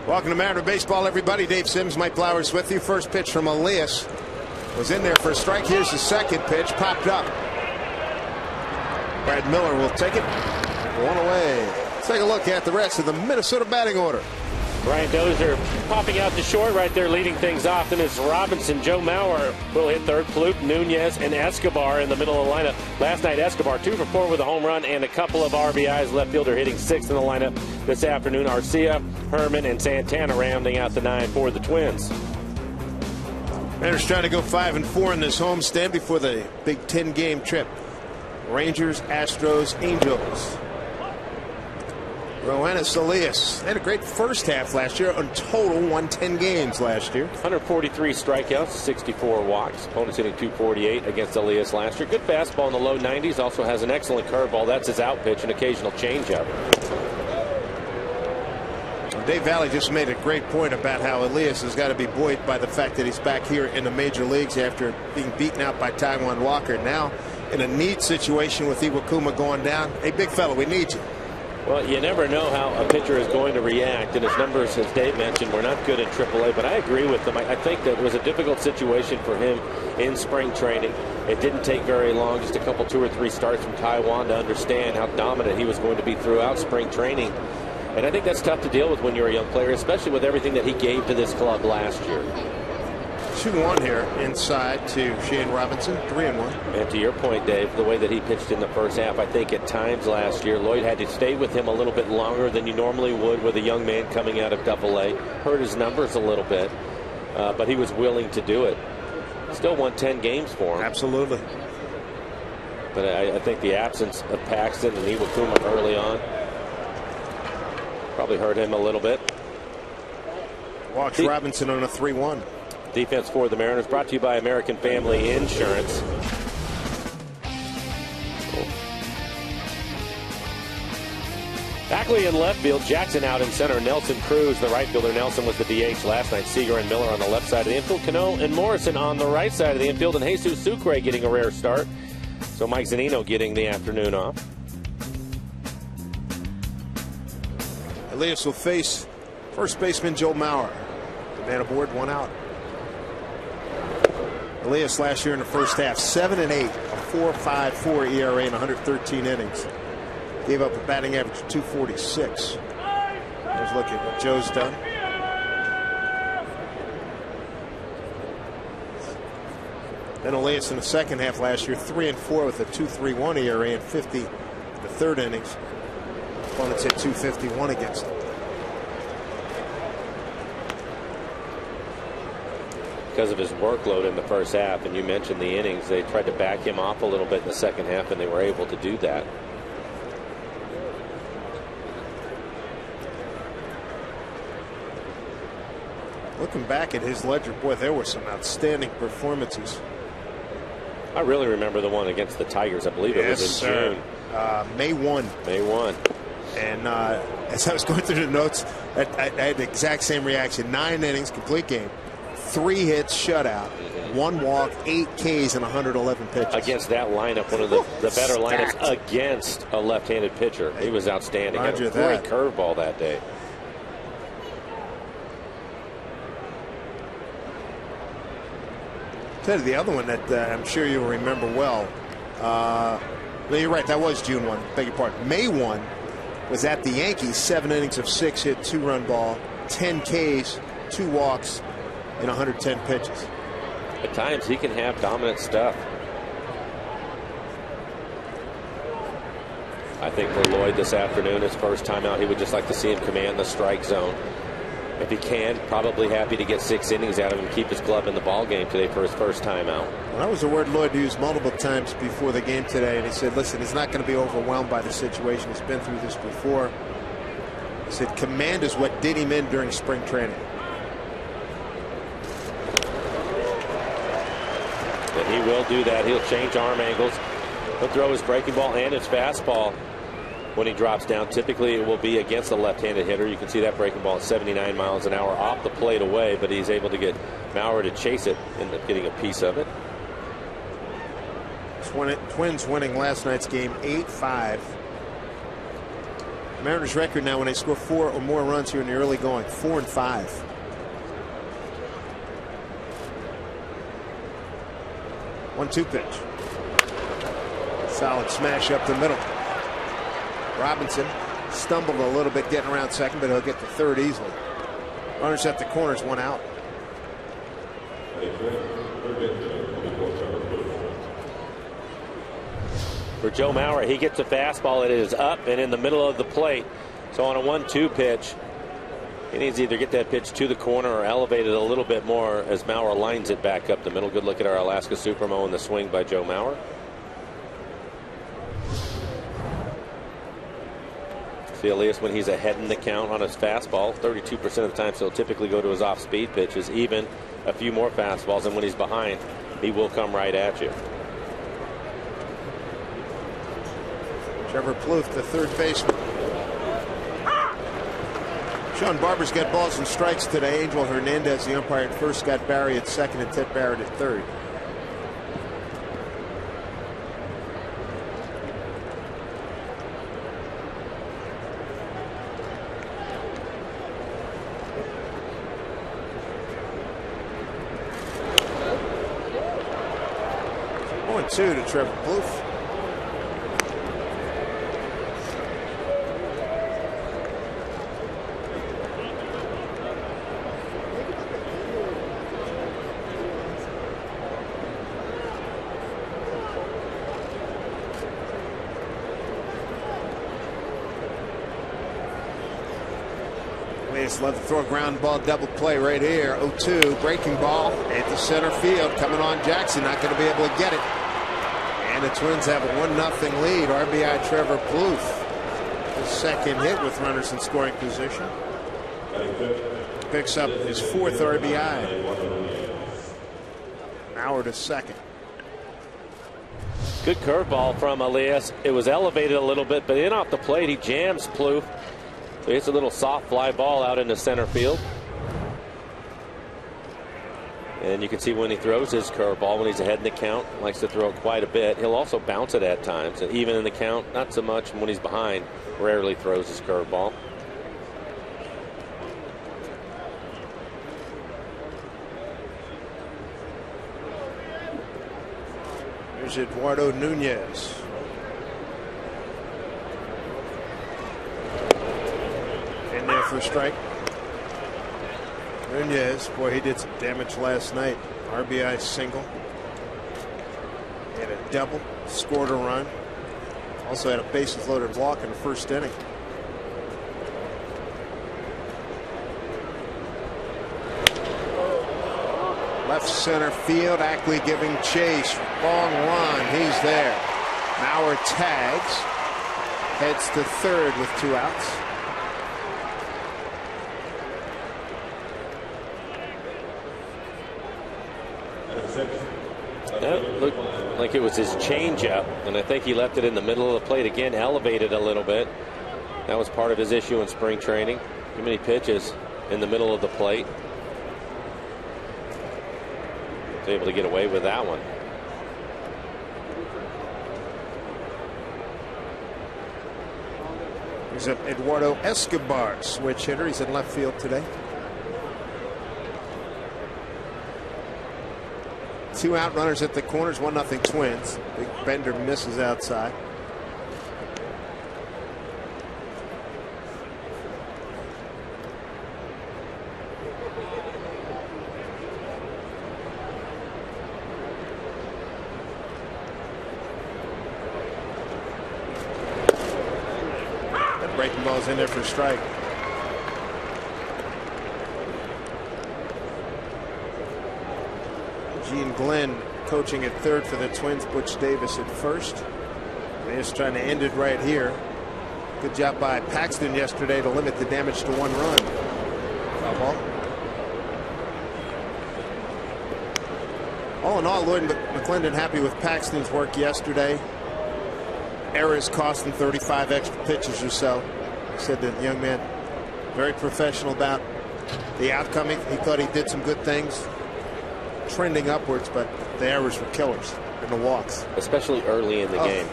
Welcome to Mariner Baseball, everybody. Dave Sims, Mike Flowers with you. First pitch from Elias was in there for a strike. Here's the second pitch, popped up. Brad Miller will take it. One away. Let's take a look at the rest of the Minnesota batting order. Brian Dozier popping out to short right there, leading things off. Then it's Robinson. Joe Mauer will hit third. Plouffe, Nunez, and Escobar in the middle of the lineup. Last night, Escobar 2 for 4 with a home run and a couple of RBIs. Left fielder hitting sixth in the lineup this afternoon. Arcia, Herman, and Santana rounding out the 9 for the Twins. Mariners trying to go 5-4 in this homestand before the big 10-game trip. Rangers, Astros, Angels. Roenis Elias had a great first half last year. In total, won 10 games last year. 143 strikeouts, 64 walks. Opponents hitting 248 against Elias last year. Good fastball in the low 90s. Also has an excellent curveball. That's his out pitch, an occasional changeup. Dave Valley just made a great point about how Elias has got to be buoyed by the fact that he's back here in the major leagues after being beaten out by Taijuan Walker. Now in a need situation with Iwakuma going down. Hey, big fella, we need you. Well, you never know how a pitcher is going to react, and his numbers, as Dave mentioned, were not good in AAA, but I agree with him. I think that it was a difficult situation for him in spring training. It didn't take very long, just a couple, 2 or 3 starts from Taijuan to understand how dominant he was going to be throughout spring training. And I think that's tough to deal with when you're a young player, especially with everything that he gave to this club last year. 2-1 here inside to Shane Robinson, 3-1. And to your point, Dave, the way that he pitched in the first half, I think at times last year, Lloyd had to stay with him a little bit longer than you normally would with a young man coming out of AA. Hurt his numbers a little bit, but he was willing to do it. Still won 10 games for him. Absolutely. But I think the absence of Paxton and Iwakuma early on probably hurt him a little bit. Walks Robinson on a 3-1. Defense for the Mariners brought to you by American Family Insurance. Ackley in left field, Jackson out in center, Nelson Cruz, the right fielder. Nelson was the DH last night. Seager and Miller on the left side of the infield. Cano and Morrison on the right side of the infield, and Jesus Sucre getting a rare start. So Mike Zunino getting the afternoon off. Elias will face first baseman Joe Mauer. The man aboard, 1 out. Elias last year in the first half, 7-8, a 4.54 ERA in 113 innings. Gave up a batting average of 246. Let's look at what Joe's done. Then Elias in the second half last year, 3-4 with a 2.31 ERA and 50 in the third innings. Opponents hit 251 against him. Because of his workload in the first half, and you mentioned the innings, they tried to back him off a little bit in the second half, and they were able to do that. Looking back at his ledger, boy, there were some outstanding performances. I really remember the one against the Tigers. I believe it was in June. May 1. May 1. And as I was going through the notes, I had the exact same reaction. 9 innings, complete game. 3 hits, shutout, 1 walk, 8 Ks, and 111 pitches. Against that lineup, one of the better lineups against a left-handed pitcher. He was outstanding. Had a great curveball that day. Tell you the other one that I'm sure you'll remember well. No, you're right. That was June 1. Beg your pardon. May 1 was at the Yankees. 7 innings of 6 hit, 2-run ball, 10 Ks, 2 walks, in 110 pitches. At times he can have dominant stuff. I think for Lloyd this afternoon, his first time out, he would just like to see him command the strike zone. If he can, probably happy to get 6 innings out of him, keep his glove in the ball game today for his first time out. Well, that was a word Lloyd used multiple times before the game today, and he said, listen, he's not going to be overwhelmed by the situation. He's been through this before. He said command is what did him in during spring training. And he will do that. He'll change arm angles. He'll throw his breaking ball and his fastball when he drops down. Typically it will be against a left-handed hitter. You can see that breaking ball at 79 miles an hour off the plate away, but he's able to get Mauer to chase it, end up getting a piece of it. Twins winning last night's game 8-5. Mariners record now when they score 4 or more runs here in the early going, 4-5. One-two pitch. Solid smash up the middle. Robinson stumbled a little bit getting around second, but he'll get to third easily. Runners at the corners, 1 out. For Joe Mauer, he gets a fastball. It is up and in the middle of the plate. So on a 1-2 pitch, he needs to either get that pitch to the corner or elevate it a little bit more as Mauer lines it back up the middle. Good look at our Alaska Supermo and the swing by Joe Mauer. See Elias when he's ahead in the count on his fastball, 32% of the time, so he'll typically go to his off-speed pitches, even a few more fastballs, and when he's behind, he will come right at you. Trevor Plouffe, the third baseman. Sean Barber's got balls and strikes today. Angel Hernandez, the umpire at first, got Barry at second, and Ted Barrett at third. Two to Trevor Plouffe. Elias love to throw a ground ball double play right here. 0-2 breaking ball at the center field coming on Jackson, not going to be able to get it. And the Twins have a 1-0 lead. RBI Trevor Plouffe. His second hit with runners in scoring position. Picks up his 4th RBI. Mauer to second. Good curveball from Elias. It was elevated a little bit, but in off the plate, he jams Plouffe. So it's a little soft fly ball out into center field. And you can see when he throws his curveball, when he's ahead in the count, likes to throw it quite a bit. He'll also bounce it at times. And even in the count, not so much. When he's behind, rarely throws his curveball. Here's Eduardo Nunez. In there for a strike. Nunez, boy, he did some damage last night. RBI single. Had a double, scored a run. Also had a bases loaded walk in the first inning. Left center field, Ackley giving chase. Long run, he's there. Mauer tags. Heads to third with 2 outs. That looked like it was his changeup, and I think he left it in the middle of the plate again, elevated a little bit. That was part of his issue in spring training. Too many pitches in the middle of the plate. Was able to get away with that one. Here's Eduardo Escobar, switch hitter. He's in left field today. 2 out runners at the corners, 1-0 Twins. Big Bender misses outside. That breaking ball's in there for a strike. Gene Glenn coaching at third for the Twins. Butch Davis at first. They're just trying to end it right here. Good job by Paxton yesterday to limit the damage to 1 run. Foul ball. All in all, Lloyd McClendon happy with Paxton's work yesterday. Errors cost him 35 extra pitches or so. He said that the young man very professional about the outcome. He thought he did some good things, trending upwards, but the errors were killers and the walks. Especially early in the game.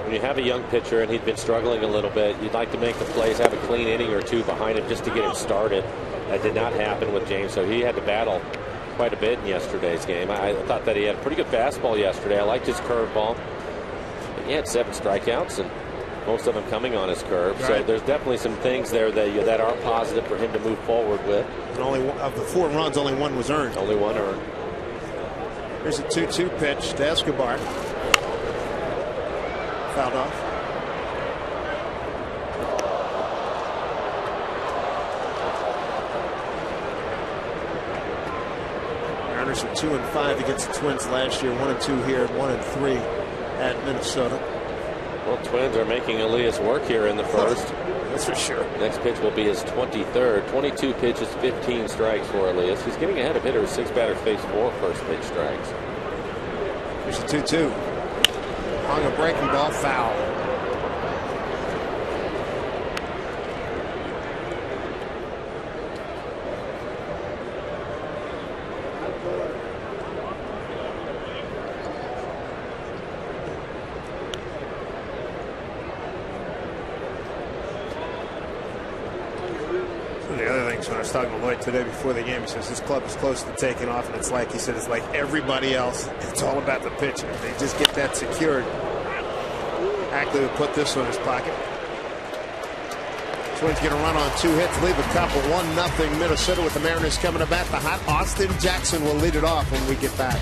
when you have a young pitcher and he'd been struggling a little bit, you'd like to make the plays, have a clean inning or two behind him just to get him started. That did not happen with James, so he had to battle quite a bit in yesterday's game. I thought that he had a pretty good fastball yesterday. I liked his curveball. He had 7 strikeouts, and most of them coming on his curve. Right. So there's definitely some things there that are positive for him to move forward with. And only of the 4 runs, only 1 was earned. Only 1 earned. Here's a 2-2 pitch to Escobar. Fouled off. Mariners are 2-5 against the Twins last year. 1-2 here, 1-3 at Minnesota. Well, Twins are making Elias work here in the first. That's for sure. Next pitch will be his 23rd. 22 pitches, 15 strikes for Elias. He's getting ahead of hitters. 6 batters face 4 first pitch strikes. Here's a 2-2. Hung a breaking ball, foul. When I was talking to Lloyd today before the game, he says this club is close to taking off, and it's like he said, it's like everybody else. It's all about the pitcher. They just get that secured. Ackley would put this on his pocket. Twins get a run on 2 hits, leave a couple. 1-0 Minnesota with the Mariners coming to bat. The hot Austin Jackson will lead it off when we get back.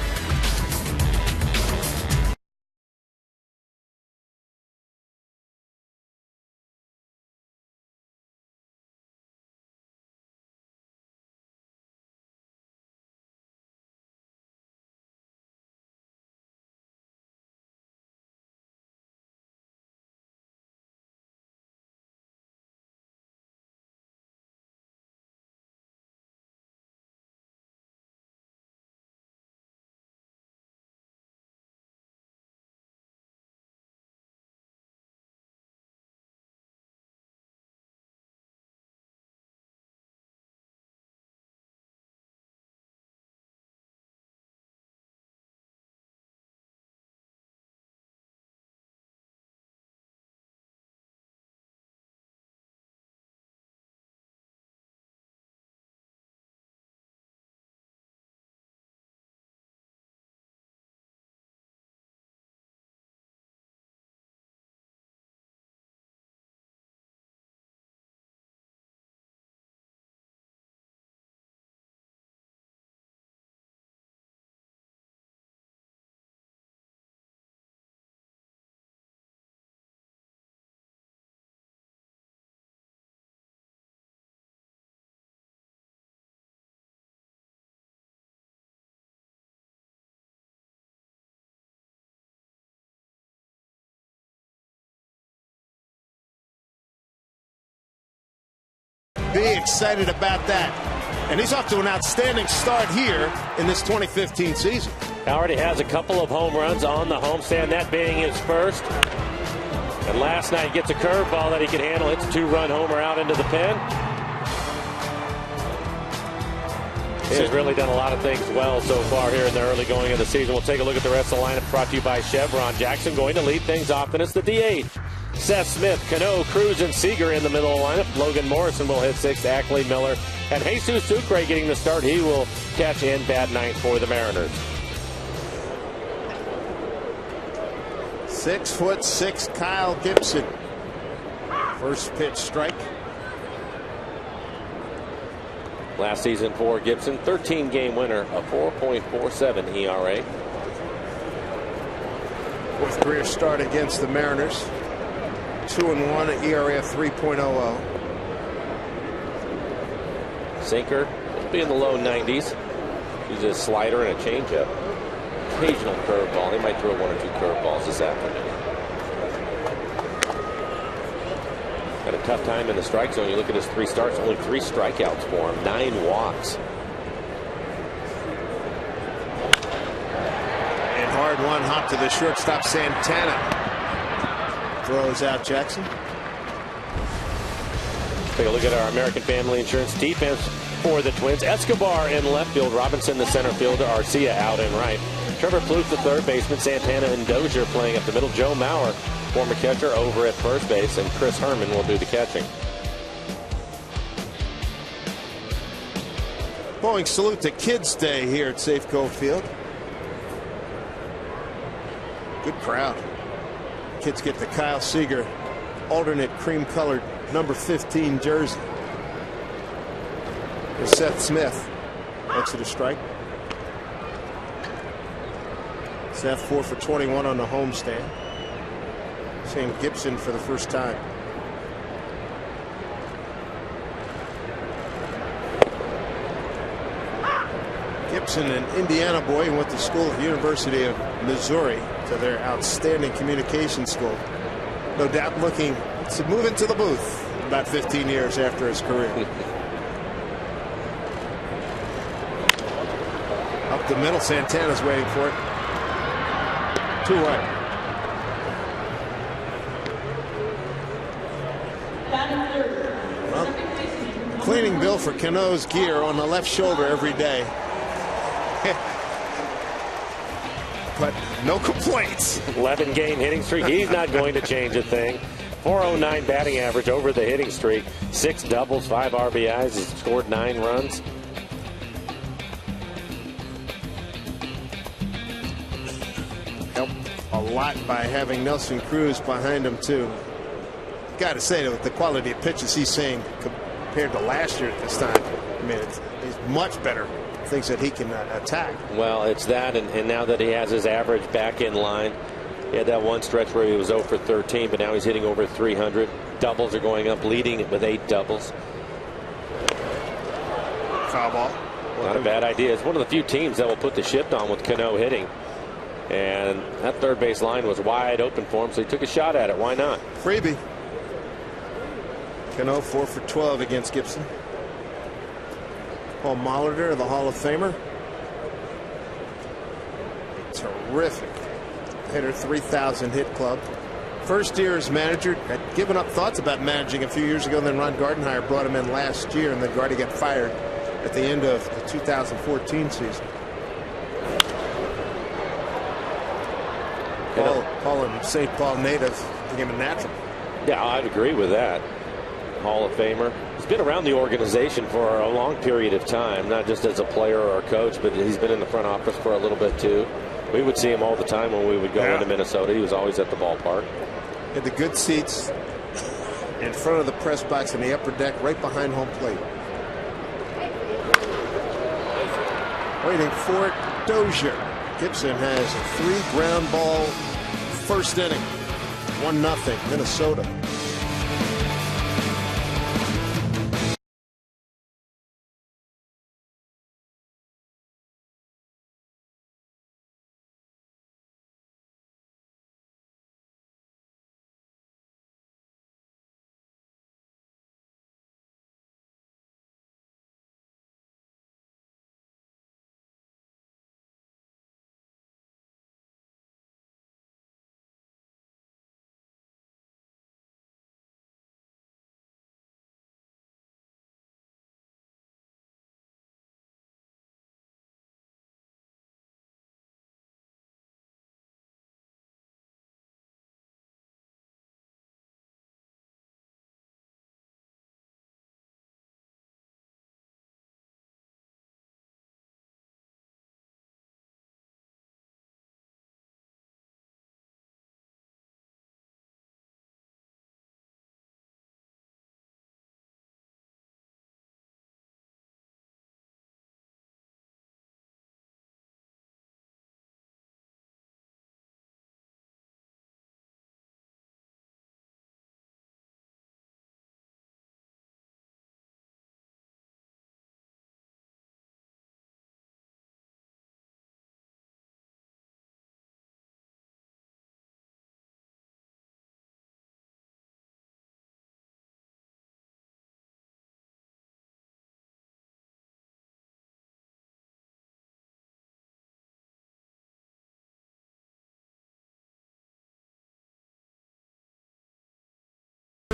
Be excited about that. And he's off to an outstanding start here in this 2015 season. Already has a couple of home runs on the homestand, that being his first. And last night gets a curveball that he can handle. It's a 2-run homer out into the pen. He has really done a lot of things well so far here in the early going of the season. We'll take a look at the rest of the lineup brought to you by Chevron. Jackson going to lead things off, and it's the DH. Seth Smith, Cano, Cruz, and Seager in the middle of the lineup. Logan Morrison will hit 6th, Ackley, Miller, and Jesus Sucre getting the start. He will catch in bad night for the Mariners. 6'6" Kyle Gibson. First pitch strike. Last season for Gibson, 13-game winner, a 4.47 ERA. Fourth career start against the Mariners. 2-1, an ERA of 3.00. Sinker will be in the low 90s. He's a slider and a changeup. Occasional curveball. They might throw 1 or 2 curveballs this afternoon. Had a tough time in the strike zone. You look at his 3 starts, only 3 strikeouts for him, 9 walks. And hard one hop to the shortstop, Santana. Throws out Jackson. Take a look at our American Family Insurance defense for the Twins. Escobar in left field, Robinson the center fielder, Arcia out in right. Trevor Plouffe the third baseman, Santana and Dozier playing up the middle. Joe Mauer former catcher, over at first base, and Chris Herman will do the catching. Blowing salute to Kids Day here at Safeco Field. Good crowd. Kids get the Kyle Seager alternate cream-colored number 15 jersey. Here's Seth Smith. Exit a strike. Seth 4 for 21 on the homestand. Seeing Gibson for the first time. Gibson, an Indiana boy, went to school at the University of Missouri, to their outstanding communication school. No doubt looking to move into the booth about 15 years after his career. Up the middle, Santana's waiting for it. 2-1. Well, cleaning bill for Cano's gear on the left shoulder every day. But no complaints. 11-game hitting streak. He's not going to change a thing. 409 batting average over the hitting streak. 6 doubles, 5 RBIs. He's scored 9 runs. Helped a lot by having Nelson Cruz behind him, too. Got to say, with the quality of pitches he's seeing compared to last year at this time, I mean, he's much better. Things that he can attack. Well, it's that, and now that he has his average back in line. He had that one stretch where he was 0 for 13, but now he's hitting over 300. Doubles are going up, leading it with 8 doubles. Foul ball. Not a bad idea. It's one of the few teams that will put the shift on with Cano hitting. And that third base line was wide open for him, so he took a shot at it. Why not? Freebie. Cano 4 for 12 against Gibson. Paul Molitor, the Hall of Famer. A terrific hitter, 3,000 hit club. First year as manager, had given up thoughts about managing a few years ago, and then Ron Gardenhire brought him in last year, and then Gardy got fired at the end of the 2014 season. Paul and St. Paul native, became a natural. Yeah, I'd agree with that. Hall of Famer. He's been around the organization for a long period of time, not just as a player or a coach, but he's been in the front office for a little bit too. We would see him all the time when we would go into Minnesota. He was always at the ballpark. Had the good seats in front of the press box in the upper deck, right behind home plate. Waiting for it, Dozier. Gibson has a 3 ground ball first inning. 1-0 Minnesota.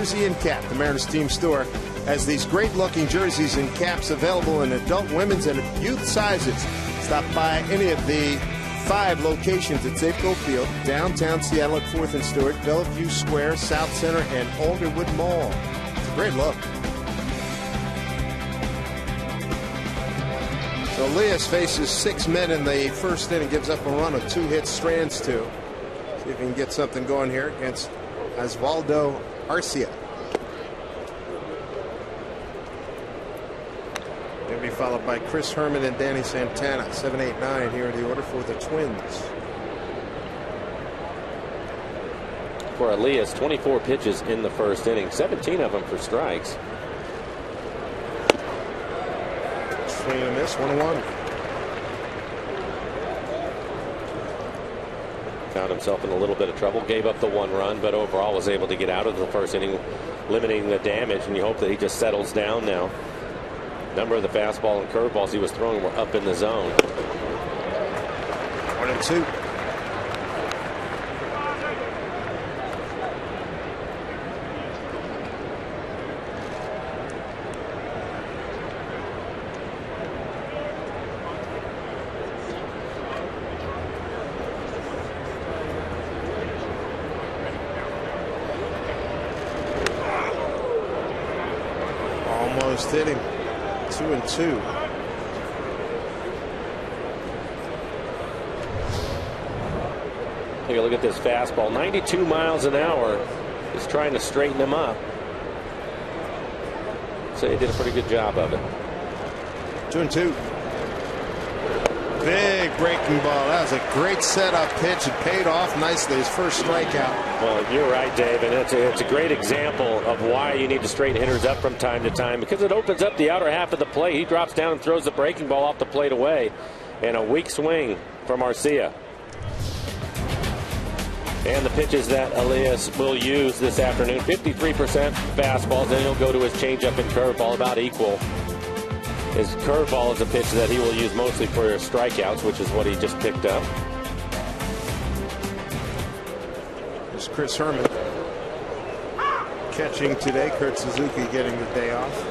Jersey and cap. The Mariners team store has these great looking jerseys and caps available in adult, women's, and youth sizes. Stop by any of the 5 locations at Safeco Field, downtown Seattle at 4th and Stewart, Bellevue Square, South Center, and Alderwood Mall. It's a great look. So Elias faces 6 men in the first inning, gives up a run of 2 hits, strands 2. See if he can get something going here against Osvaldo Arcia. He'll be followed by Chris Herman and Danny Santana. 7, 8, 9 here in the order for the Twins. For Elias, 24 pitches in the first inning, 17 of them for strikes. Swing and a miss, 1-1. Found himself in a little bit of trouble, gave up the 1 run, but overall was able to get out of the first inning, limiting the damage, and you hope that he just settles down now. Number of the fastball and curveballs he was throwing were up in the zone. 1-2. Almost hit him. 2-2. Take a look at this fastball. 92 miles an hour. Just trying to straighten him up. So he did a pretty good job of it. 2-2. Big breaking ball. That was a great setup pitch. It paid off nicely. His first strikeout. Well, you're right, Dave, and it's a great example of why you need to straighten hitters up from time to time, because it opens up the outer half of the plate. He drops down and throws the breaking ball off the plate away, and a weak swing from Arcia. And the pitches that Elias will use this afternoon: 53% fastballs, then he'll go to his changeup and curveball, about equal. His curveball is a pitch that he will use mostly for strikeouts, which is what he just picked up. There's Chris Herman catching today. Kurt Suzuki getting the day off.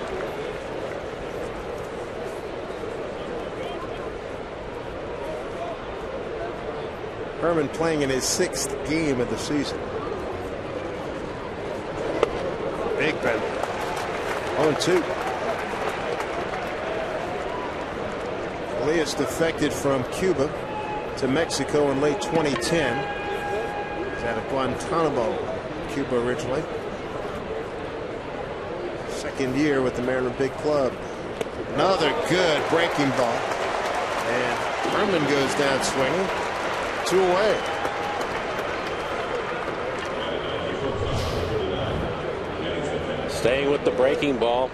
Herman playing in his 6th game of the season. Big pen. 0-2. Elias defected from Cuba to Mexico in late 2010. He's out of Guantanamo, Cuba originally. 2nd year with the Maryland Big Club. Another good breaking ball. And Herman goes down swinging. 2 away. Staying with the breaking ball.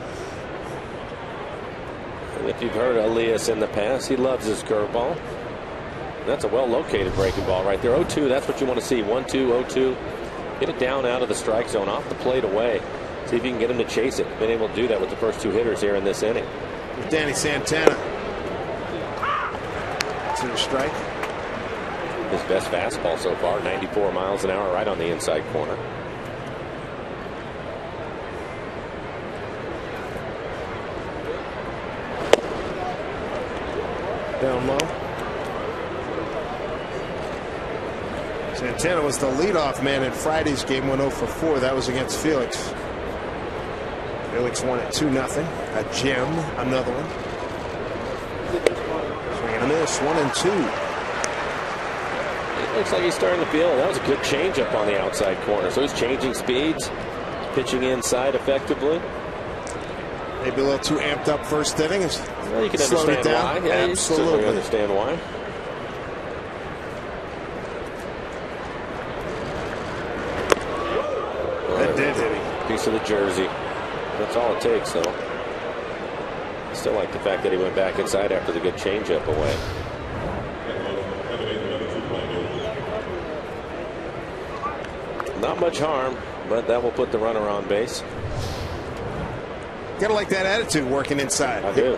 And if you've heard Elias in the past, he loves his curveball. That's a well-located breaking ball right there. 0-2, that's what you want to see. 1-2, 0-2. Get it down out of the strike zone, off the plate away. See if you can get him to chase it. Been able to do that with the first 2 hitters here in this inning. Danny Santana. To the strike. His best fastball so far, 94 miles an hour, right on the inside corner. Down low. Santana was the leadoff man in Friday's game, went 0 for 4. That was against Felix. Felix won it 2-0. A gem, another one. Swing and a miss, 1-2. It looks like he's starting to feel it. That was a good changeup on the outside corner. So he's changing speeds, pitching inside effectively. Maybe a little too amped up first inning. Well, you can slowed understand it down. why. Yeah, Absolutely. You understand why. That did hit him. Piece of the jersey. That's all it takes, though. Still like the fact that he went back inside after the good changeup away. Not much harm, but that will put the runner on base. Gotta like that attitude working inside. I do.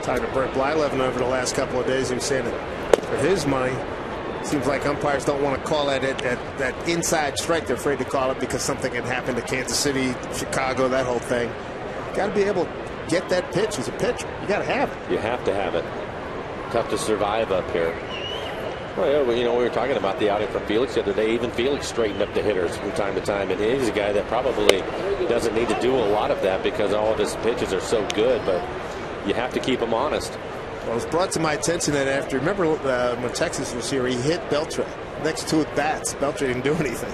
Talking to Brett Blyleven over the last couple of days, he was saying that for his money, Seems like umpires don't want to call that inside strike. They're afraid to call it because something had happened to Kansas City, Chicago, that whole thing. Got to be able to get that pitch as a pitcher. You got to have it. You have to have it. Tough to survive up here. Well, we were talking about the outing from Felix the other day. Even Felix straightened up the hitters from time to time, and he's a guy that probably doesn't need to do a lot of that because all of his pitches are so good, but you have to keep him honest. Well, it was brought to my attention that after, remember when Texas was here, he hit Beltre next to at bats. Beltre didn't do anything.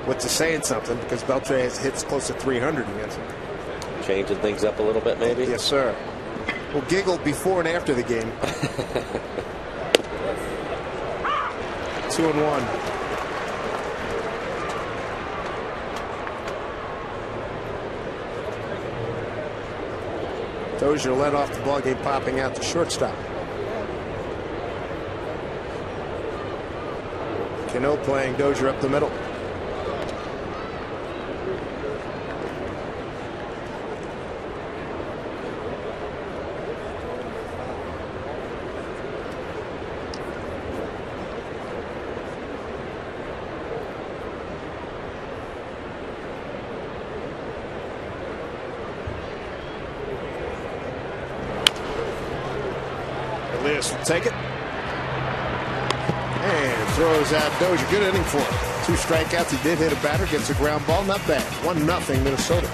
Which is saying something because Beltre has hits close to 300 against him. Changing things up a little bit, maybe? Yes, sir. We'll giggle before and after the game. 2-1. Dozier led off the ballgame, popping out to shortstop. Cano playing Dozier up the middle. Elias will take it. And throws out Dozier. Good inning for him. 2 strikeouts. He did hit a batter. Gets a ground ball. Not bad. 1-0 Minnesota.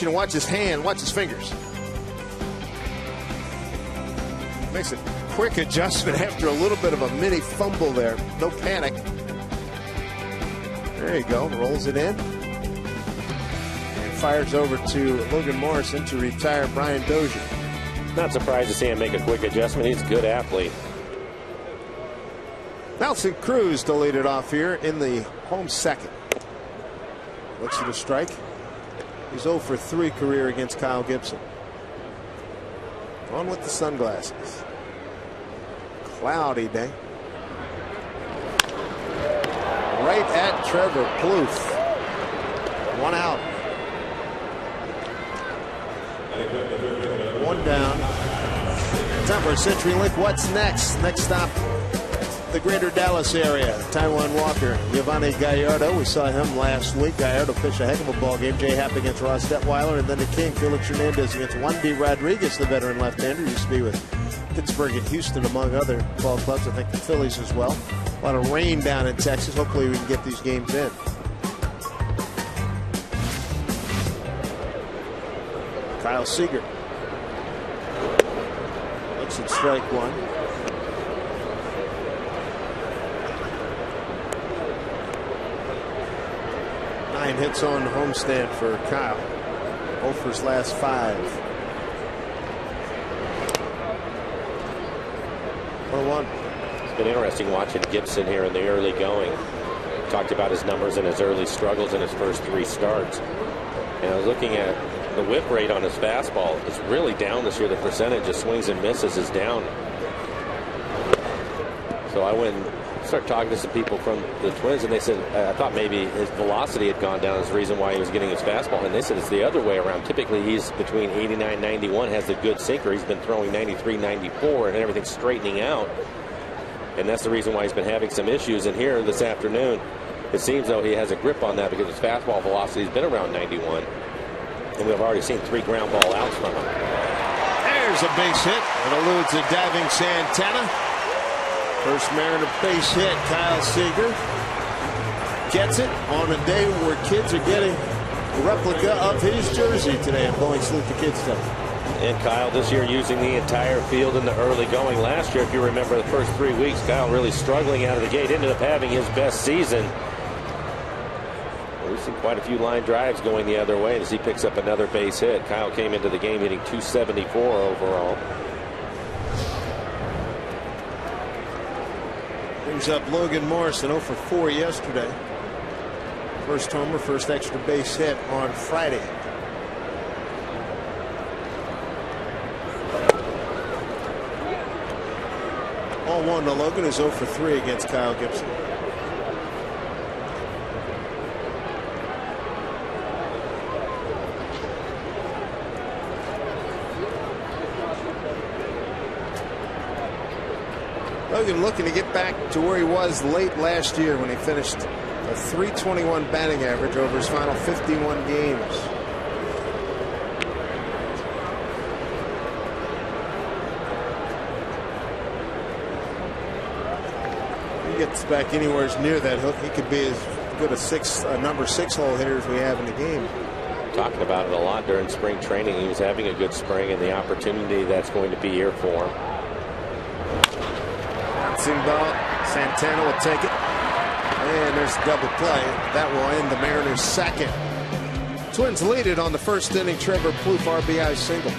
Watch his hand, watch his fingers. Makes a quick adjustment after a little bit of a mini fumble there. No panic. There you go. Rolls it in. And fires over to Logan Morrison to retire Brian Dozier. Not surprised to see him make a quick adjustment. He's a good athlete. Nelson Cruz to lead it off here in the home second. Looks at a strike. He's 0 for 3 career against Kyle Gibson. On with the sunglasses. Cloudy day. Right at Trevor Plouffe. 1 out. 1 down. Time for a CenturyLink. What's next? Next stop, the greater Dallas area. Taijuan Walker, Giovanni Gallardo. We saw him last week. Gallardo pitched a heck of a ball game. Jay Happ against Ross Detweiler, and then the King, Felix Hernandez against Juan D. Rodriguez, the veteran left-hander. Used to be with Pittsburgh and Houston, among other ball clubs. I think the Phillies as well. A lot of rain down in Texas. Hopefully we can get these games in. Kyle Seager looks at strike 1. 9 hits on homestand for Kyle. 0 for his last 5. 1-1. It's been interesting watching Gibson here in the early going. Talked about his numbers and his early struggles in his first 3 starts. And I was looking at the whip rate on his fastball. It's really down this year. The percentage of swings and misses is down. So I went and started talking to some people from the Twins, and they said, I thought maybe his velocity had gone down as the reason why he was getting his fastball. And they said it's the other way around. Typically, he's between 89 91, has a good sinker. He's been throwing 93 94, and everything's straightening out. And that's the reason why he's been having some issues. And here this afternoon, it seems though he has a grip on that because his fastball velocity has been around 91. And we've already seen 3 ground ball outs from him. There's a base hit. It eludes a diving Santana. First Mariner base hit. Kyle Seager gets it on a day where kids are getting a replica of his jersey today. I'm going to salute the kids today. And Kyle this year using the entire field in the early going. Last year, if you remember the first 3 weeks, Kyle really struggling out of the gate. Ended up having his best season. We've seen quite a few line drives going the other way as he picks up another base hit. Kyle came into the game hitting .274 overall. Brings up Logan Morrison, 0 for 4 yesterday. First homer, first extra base hit on Friday. All 1 to Logan, is 0 for 3 against Kyle Gibson. Logan looking to get back to where he was late last year when he finished a .321 batting average over his final 51 games. If he gets back anywhere near that hook, he could be as good a number 6 hole hitter as we have in the game. Talking about it a lot during spring training. He was having a good spring, and the opportunity that's going to be here for him. Ball. Santana will take it. And there's a double play. That will end the Mariners' second. Twins lead it on the first inning. Trevor Plouffe RBI single.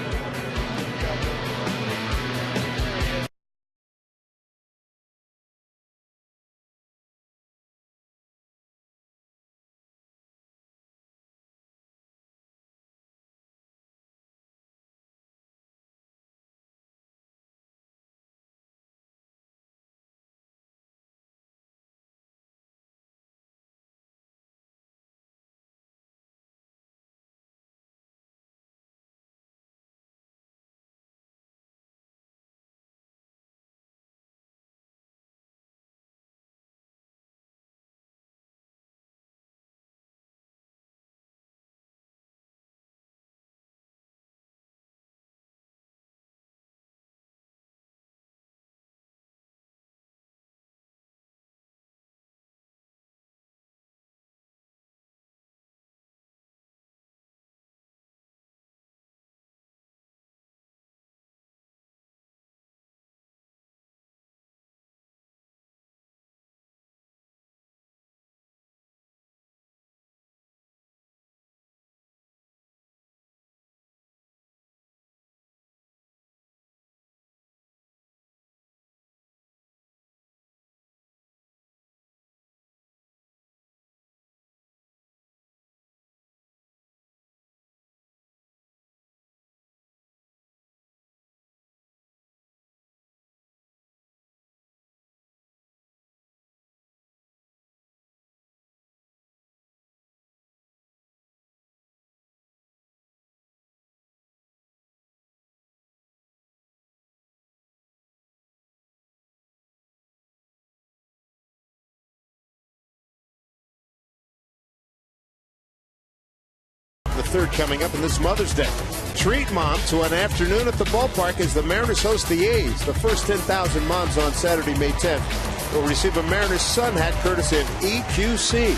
The third coming up, and this is Mother's Day. Treat mom to an afternoon at the ballpark as the Mariners host the A's. The first 10,000 moms on Saturday, May 10th will receive a Mariners sun hat courtesy of EQC.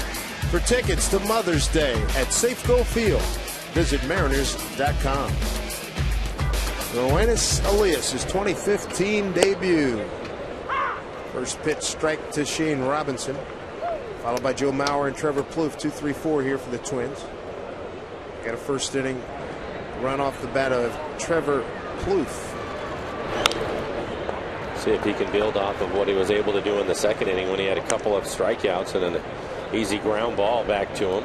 For tickets to Mother's Day at Safeco Field, visit mariners.com. Roenis Elias, his 2015 debut. First pitch strike to Shane Robinson. Followed by Joe Mauer and Trevor Plouffe. 2-3-4 here for the Twins. Got a first inning run off the bat of Trevor Plouffe. See if he can build off of what he was able to do in the second inning when he had a couple of strikeouts and an easy ground ball back to him.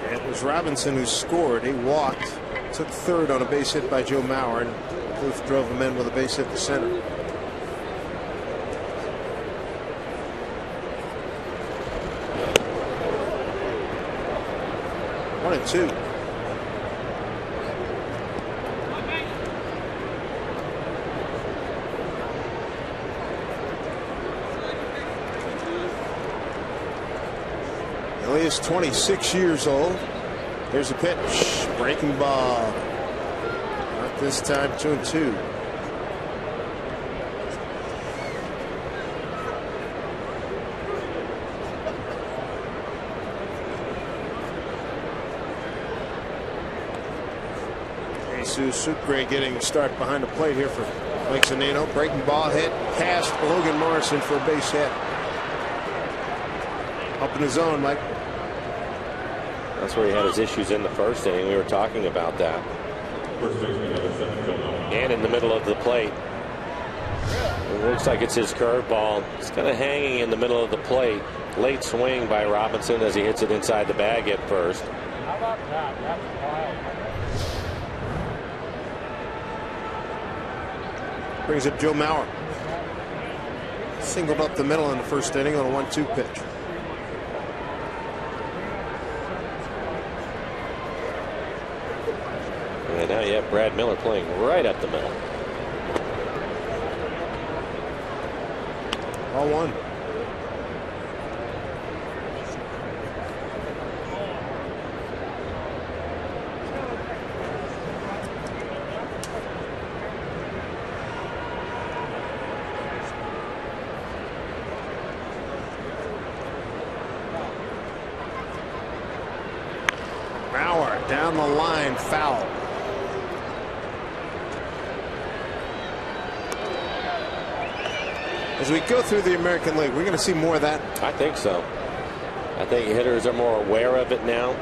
And it was Robinson who scored. He walked, took third on a base hit by Joe Mauer, and Plouffe drove him in with a base hit to center. 1-2. He is 26 years old. Here's a pitch. Breaking ball. Not this time. 2-2. Jesus Sucre getting a start behind the plate here for Mike Zunino. Breaking ball hit past Logan Morrison for a base hit. Up in the zone, Mike. That's where he had his issues in the first inning. We were talking about that. And in the middle of the plate. It looks like it's his curveball. It's kind of hanging in the middle of the plate. Late swing by Robinson as he hits it inside the bag at first. How about that? That's wild. Brings up Joe Mauer. Singled up the middle in the first inning on a 1-2 pitch. And now you have Brad Miller playing right up the middle. Ball one. Mauer down the line, foul. As we go through the American League, we're going to see more of that. I think so. I think hitters are more aware of it now.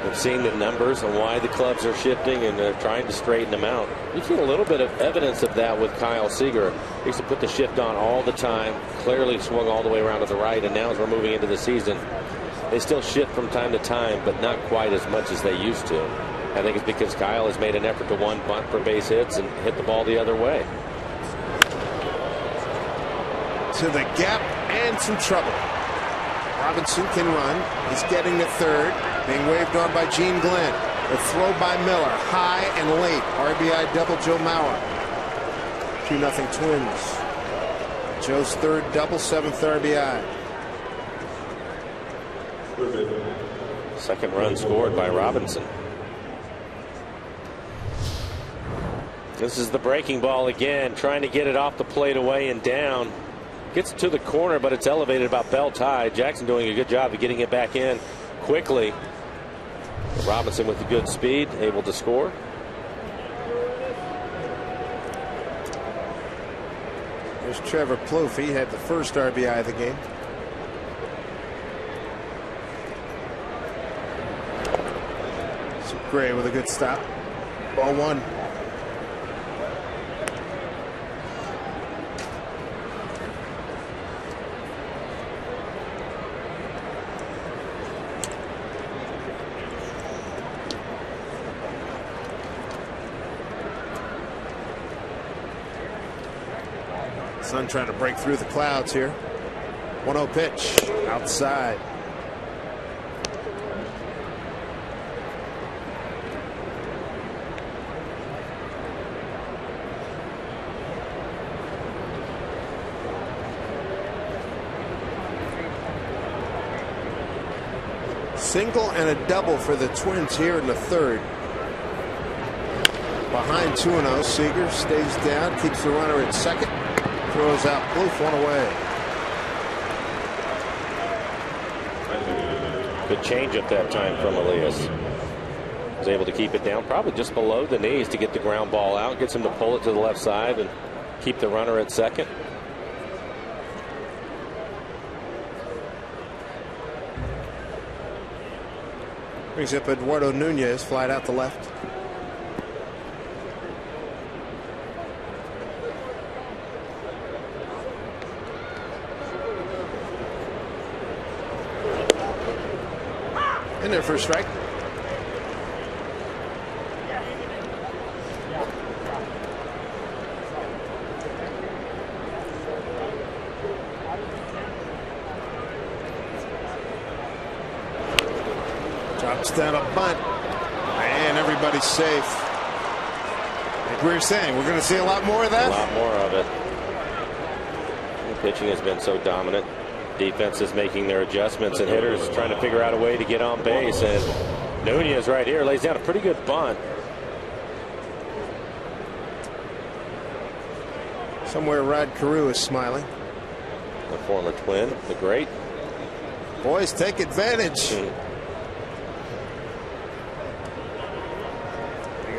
They've seen the numbers and why the clubs are shifting, and they're trying to straighten them out. You've seen a little bit of evidence of that with Kyle Seager. He used to put the shift on all the time, clearly swung all the way around to the right, and now as we're moving into the season, they still shift from time to time, but not quite as much as they used to. I think it's because Kyle has made an effort to one bunt for base hits and hit the ball the other way. To the gap and some trouble. Robinson can run. He's getting to third. Being waved on by Gene Glenn. The throw by Miller. High and late. RBI double Joe Mauer. 2-0 Twins. Joe's third double, 7th RBI. Second run scored by Robinson. This is the breaking ball again. Trying to get it off the plate away and down. Gets to the corner, but it's elevated about belt high. Jackson doing a good job of getting it back in quickly. Robinson with the good speed, able to score. There's Trevor Plouffe. He had the first RBI of the game. Gray with a good stop. Ball one. Sun trying to break through the clouds here. 1-0 pitch outside. Single and a double for the Twins here in the third. Behind 2-0, Seager stays down, keeps the runner at second, throws out Plouffe, one away. Good changeup that time from Elias. Was able to keep it down, probably just below the knees to get the ground ball out. Gets him to pull it to the left side and keep the runner at second. Brings up Eduardo Nunez, flied out the left. In there for a strike. Drops down a bunt, and everybody's safe. Like we were saying, we're going to see a lot more of that. A lot more of it. The pitching has been so dominant. Defense is making their adjustments, and hitters trying to figure out a way to get on base. And Nunez right here lays down a pretty good bunt. Somewhere Rod Carew is smiling. The former Twin, the great. Boys, take advantage.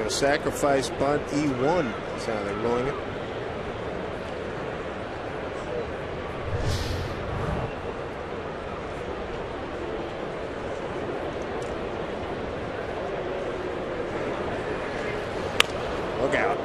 Sacrifice bunt E1. That's how they're rolling it. Look out.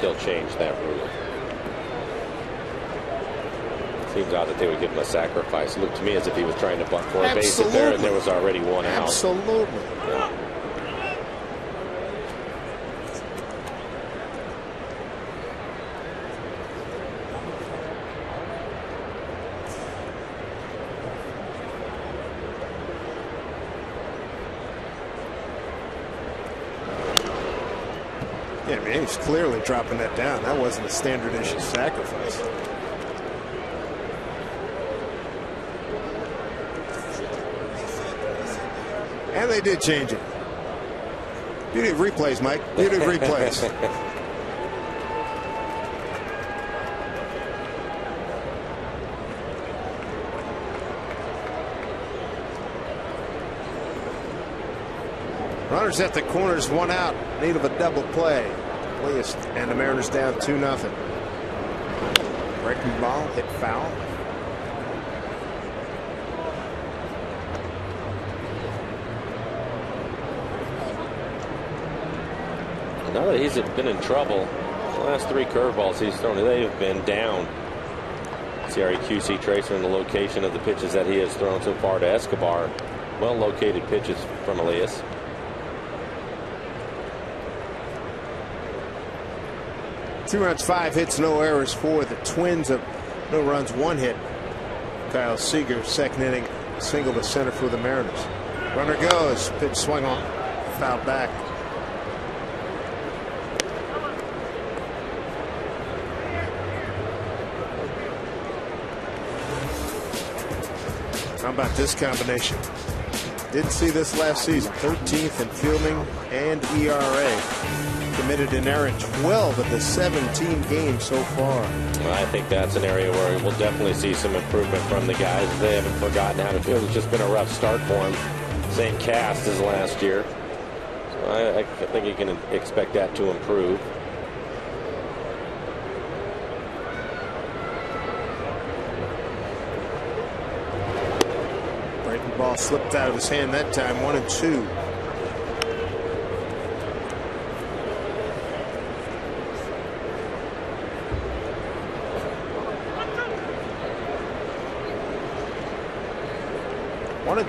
They'll change that rule. Seems odd that they would give him a sacrifice. It looked to me as if he was trying to bunt for a base hit there, and there was already one out. Absolutely. Yeah, I mean, he's clearly dropping that down. That wasn't a standard issue sacrifice. And they did change it. Beauty of replays, Mike. Beauty of replays. Runners at the corners, one out. Need of a double play. Elias and the Mariners down 2-0. Breaking ball, hit foul. Now that he's been in trouble, the last 3 curveballs he's thrown, they have been down. CREQC tracing the location of the pitches that he has thrown so far to Escobar. Well located pitches from Elias. Two runs, 5 hits, no errors for the Twins. Of no runs, 1 hit. Kyle Seager, second inning, single to center for the Mariners. Runner goes, pitch swung on, foul back. How about this combination? Didn't see this last season. 13th in fielding and ERA. Committed an error in 12 of the 17 games so far. Well, I think that's an area where we'll definitely see some improvement from the guys. They haven't forgotten how to field. It's just been a rough start for them. Same cast as last year. So I think you can expect that to improve. Breaking ball slipped out of his hand that time. 1-2.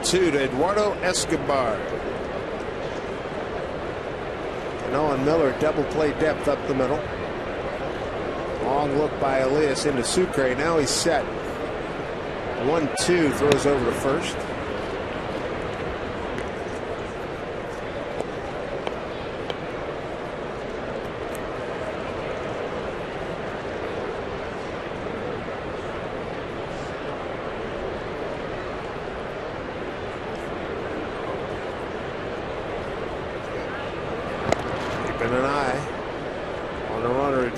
To Eduardo Escobar. And Owen Miller, double play depth up the middle. Long look by Elias into Sucre. Now he's set. 1-2, throws over to first.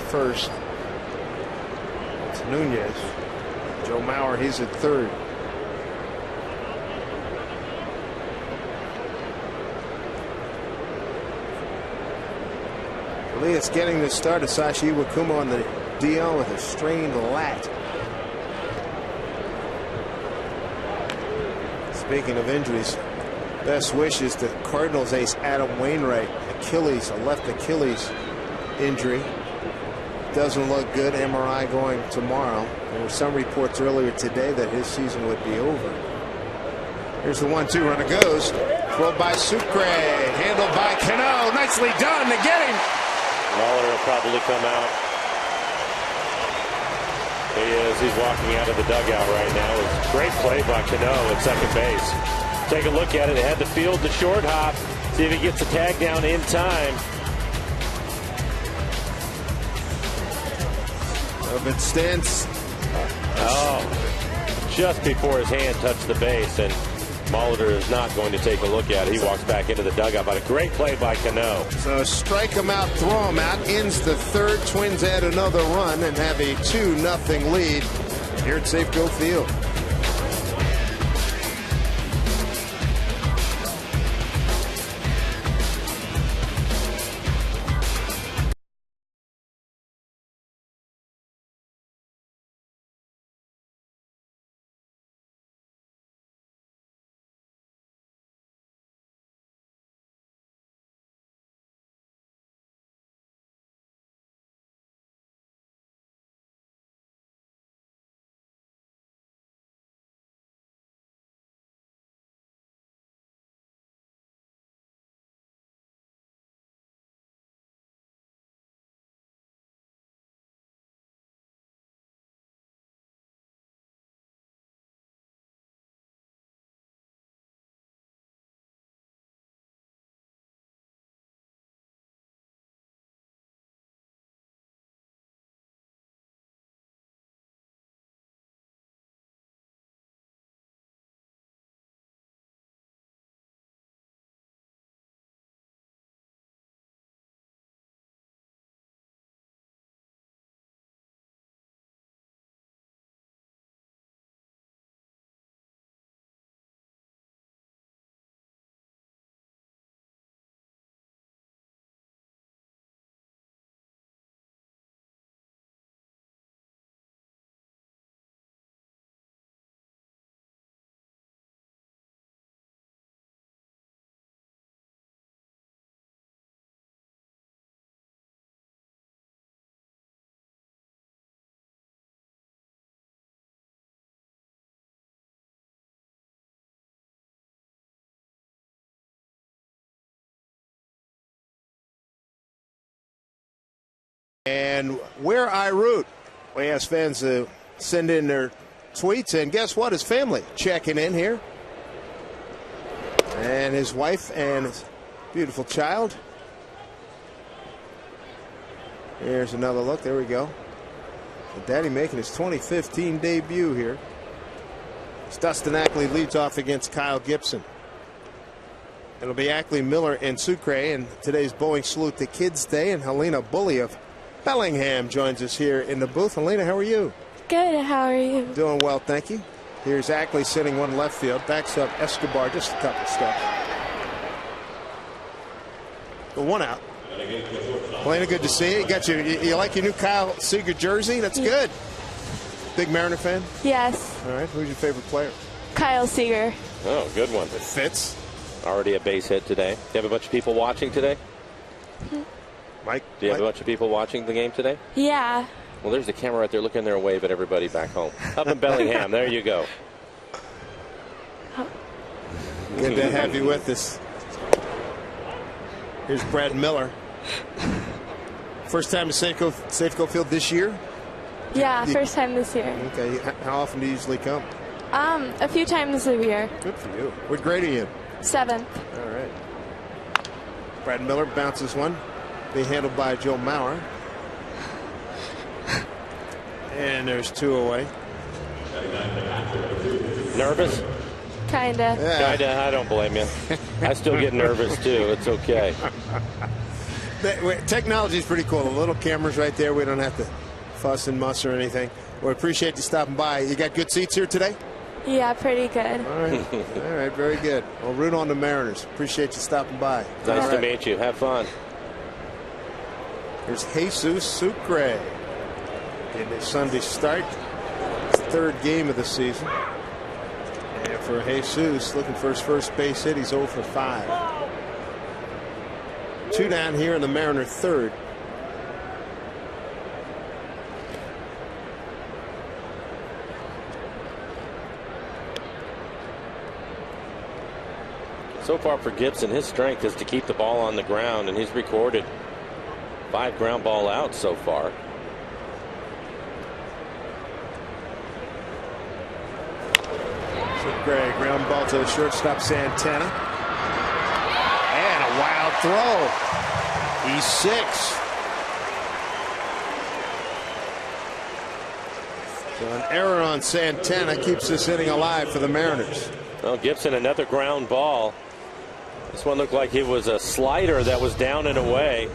First, it's Nunez. Joe Mauer, he's at third. Elias getting the start. Asashi Iwakuma on the DL with a strained lat. Speaking of injuries, best wishes to Cardinals ace Adam Wainwright. Achilles, a left Achilles injury. Doesn't look good. MRI going tomorrow. There were some reports earlier today that his season would be over. Here's the 1-2 runner goes. Throw by Sucre. Handled by Cano. Nicely done to get him. Waller will probably come out. He is. He's walking out of the dugout right now. It's a great play by Cano at second base. Take a look at it. It had to field the short hop. See if he gets the tag down in time. If it stands. Just before his hand touched the base, and Molitor is not going to take a look at it. He walks back into the dugout. But a great play by Cano. So strike him out, throw him out. Ends the third. Twins add another run and have a 2-0 lead here at Safeco Field. And where I root, we ask fans to send in their tweets, and guess what? His family checking in here, and his wife and his beautiful child. Here's another look. There we go. So Daddy making his 2015 debut here. It's Dustin Ackley leads off against Kyle Gibson. It'll be Ackley, Miller, and Sucre, and today's Boeing Salute to Kids Day, and Helena Bully of Bellingham joins us here in the booth. Helena, how are you? Good. How are you? Doing well, thank you. Here's Ackley sitting one left field. Backs up Escobar just a couple steps. The one out. Helena, good to see you. You got you like your new Kyle Seager jersey? That's good. Big Mariner fan? Yes. All right. Who's your favorite player? Kyle Seager. Oh, good one. It fits. Already a base hit today. Do you have a bunch of people watching today? Mike? Do you have a bunch of people watching the game today? Yeah. Well, there's the camera right there. Look in there and wave at everybody back home. Up in Bellingham. There you go. Good to have you with us. Here's Brad Miller. First time to Safeco Field this year? Yeah, first time this year. Okay. How often do you usually come? A few times a year. Good for you. What grade are you in? 7th. All right. Brad Miller bounces one. Being handled by Joe Mauer. And there's 2 away. Nervous? Kinda. Yeah. Kinda. I don't blame you. I still get nervous too. It's okay. Technology is pretty cool. The little cameras right there. We don't have to fuss and muss or anything. We appreciate you stopping by. You got good seats here today? Yeah, pretty good. All right. All right. Very good. Well, root on the Mariners. Appreciate you stopping by. Nice to meet you. Have fun. Here's Jesus Sucre in his Sunday start. His third game of the season. And for Jesus, looking for his first base hit, he's 0 for 5. 2 down here in the Mariner third. So far for Gibson, his strength is to keep the ball on the ground, and he's recorded 5 ground ball outs so far. Gray, ground ball to the shortstop Santana. And a wild throw. He's 6. So an error on Santana keeps this inning alive for the Mariners. Well, Gibson, another ground ball. This one looked like it was a slider that was down and away,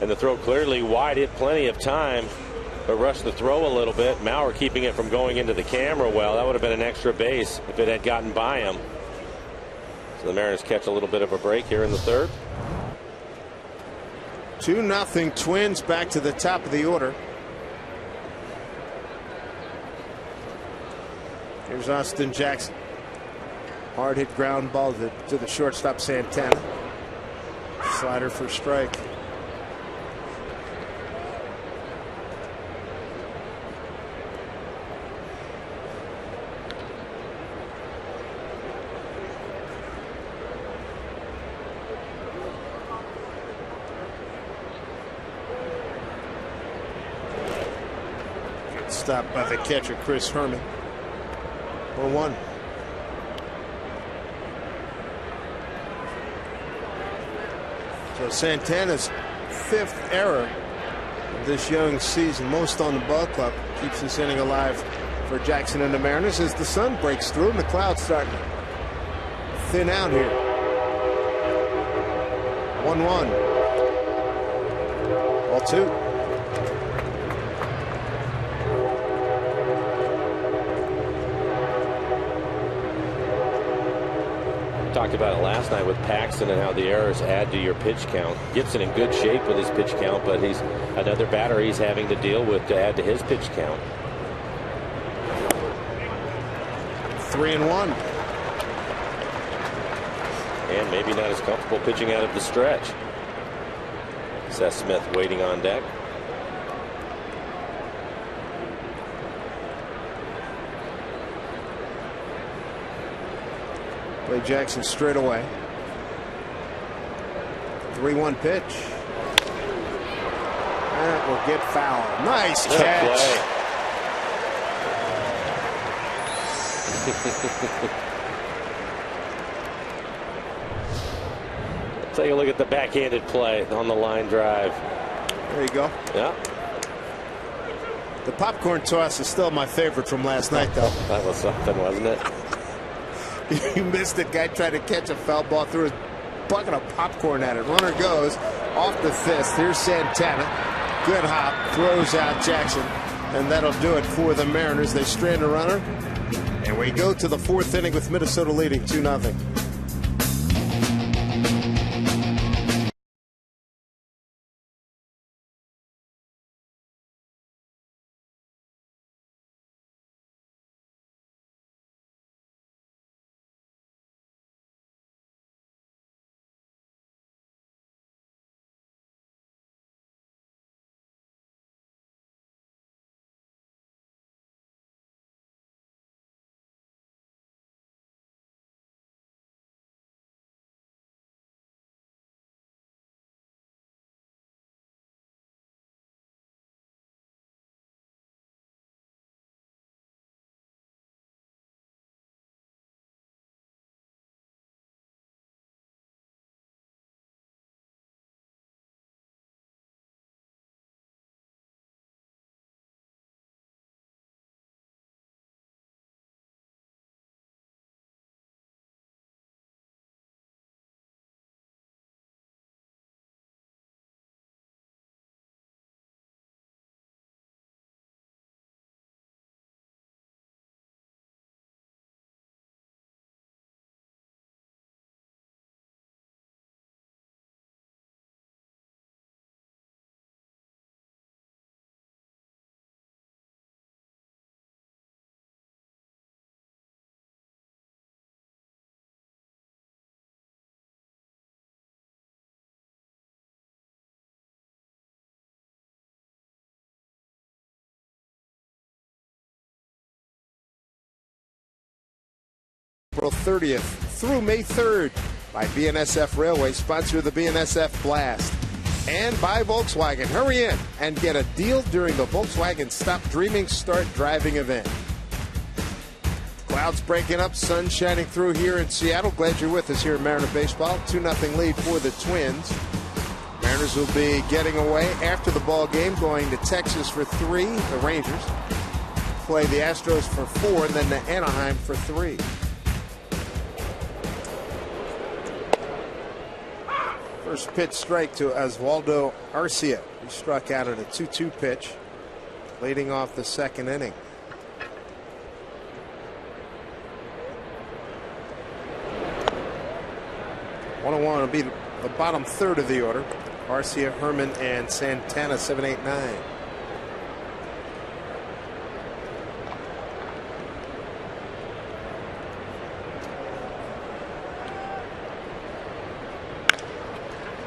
and the throw clearly wide. It plenty of time, but rushed the throw a little bit. Maurer keeping it from going into the camera well. That would have been an extra base if it had gotten by him. So the Mariners catch a little bit of a break here in the third. 2-0 Twins back to the top of the order. Here's Austin Jackson. Hard hit ground ball to the shortstop Santana. Slider for strike. Good stop by the catcher Chris Herman. 0-1. So Santana's 5th error of this young season, most on the ball club, keeps this inning alive for Jackson and the Mariners as the sun breaks through and the clouds starting to thin out here. 1-1. Ball 2. Talked about it last night with Paxton and how the errors add to your pitch count. Gibson in good shape with his pitch count, but he's another batter he's having to deal with to add to his pitch count. 3-1. And maybe not as comfortable pitching out of the stretch. Seth Smith waiting on deck. Play Jackson straight away. 3-1 pitch. That will get foul. Nice catch. Take a look at the backhanded play on the line drive. There you go. Yeah. The popcorn toss is still my favorite from last night, though. That was something, wasn't it? You missed it. Guy tried to catch a foul ball, threw his bucket of popcorn at it. Runner goes off the fist. Here's Santana. Good hop. Throws out Jackson. And that'll do it for the Mariners. They strand a runner. And we go to the 4th inning with Minnesota leading 2-0. April 30th through May 3rd by BNSF Railway, sponsor of the BNSF Blast. And by Volkswagen. Hurry in and get a deal during the Volkswagen Stop Dreaming, Start Driving event. Clouds breaking up, sun shining through here in Seattle. Glad you're with us here in Mariner Baseball. 2-0 lead for the Twins. Mariners will be getting away after the ball game, going to Texas for 3. The Rangers play the Astros for 4, and then to Anaheim for 3. First pitch strike to Osvaldo Arcia. He struck out at a 2-2 pitch, leading off the second inning. One will be the bottom third of the order. Arcia, Herman, and Santana, 7, 8, 9.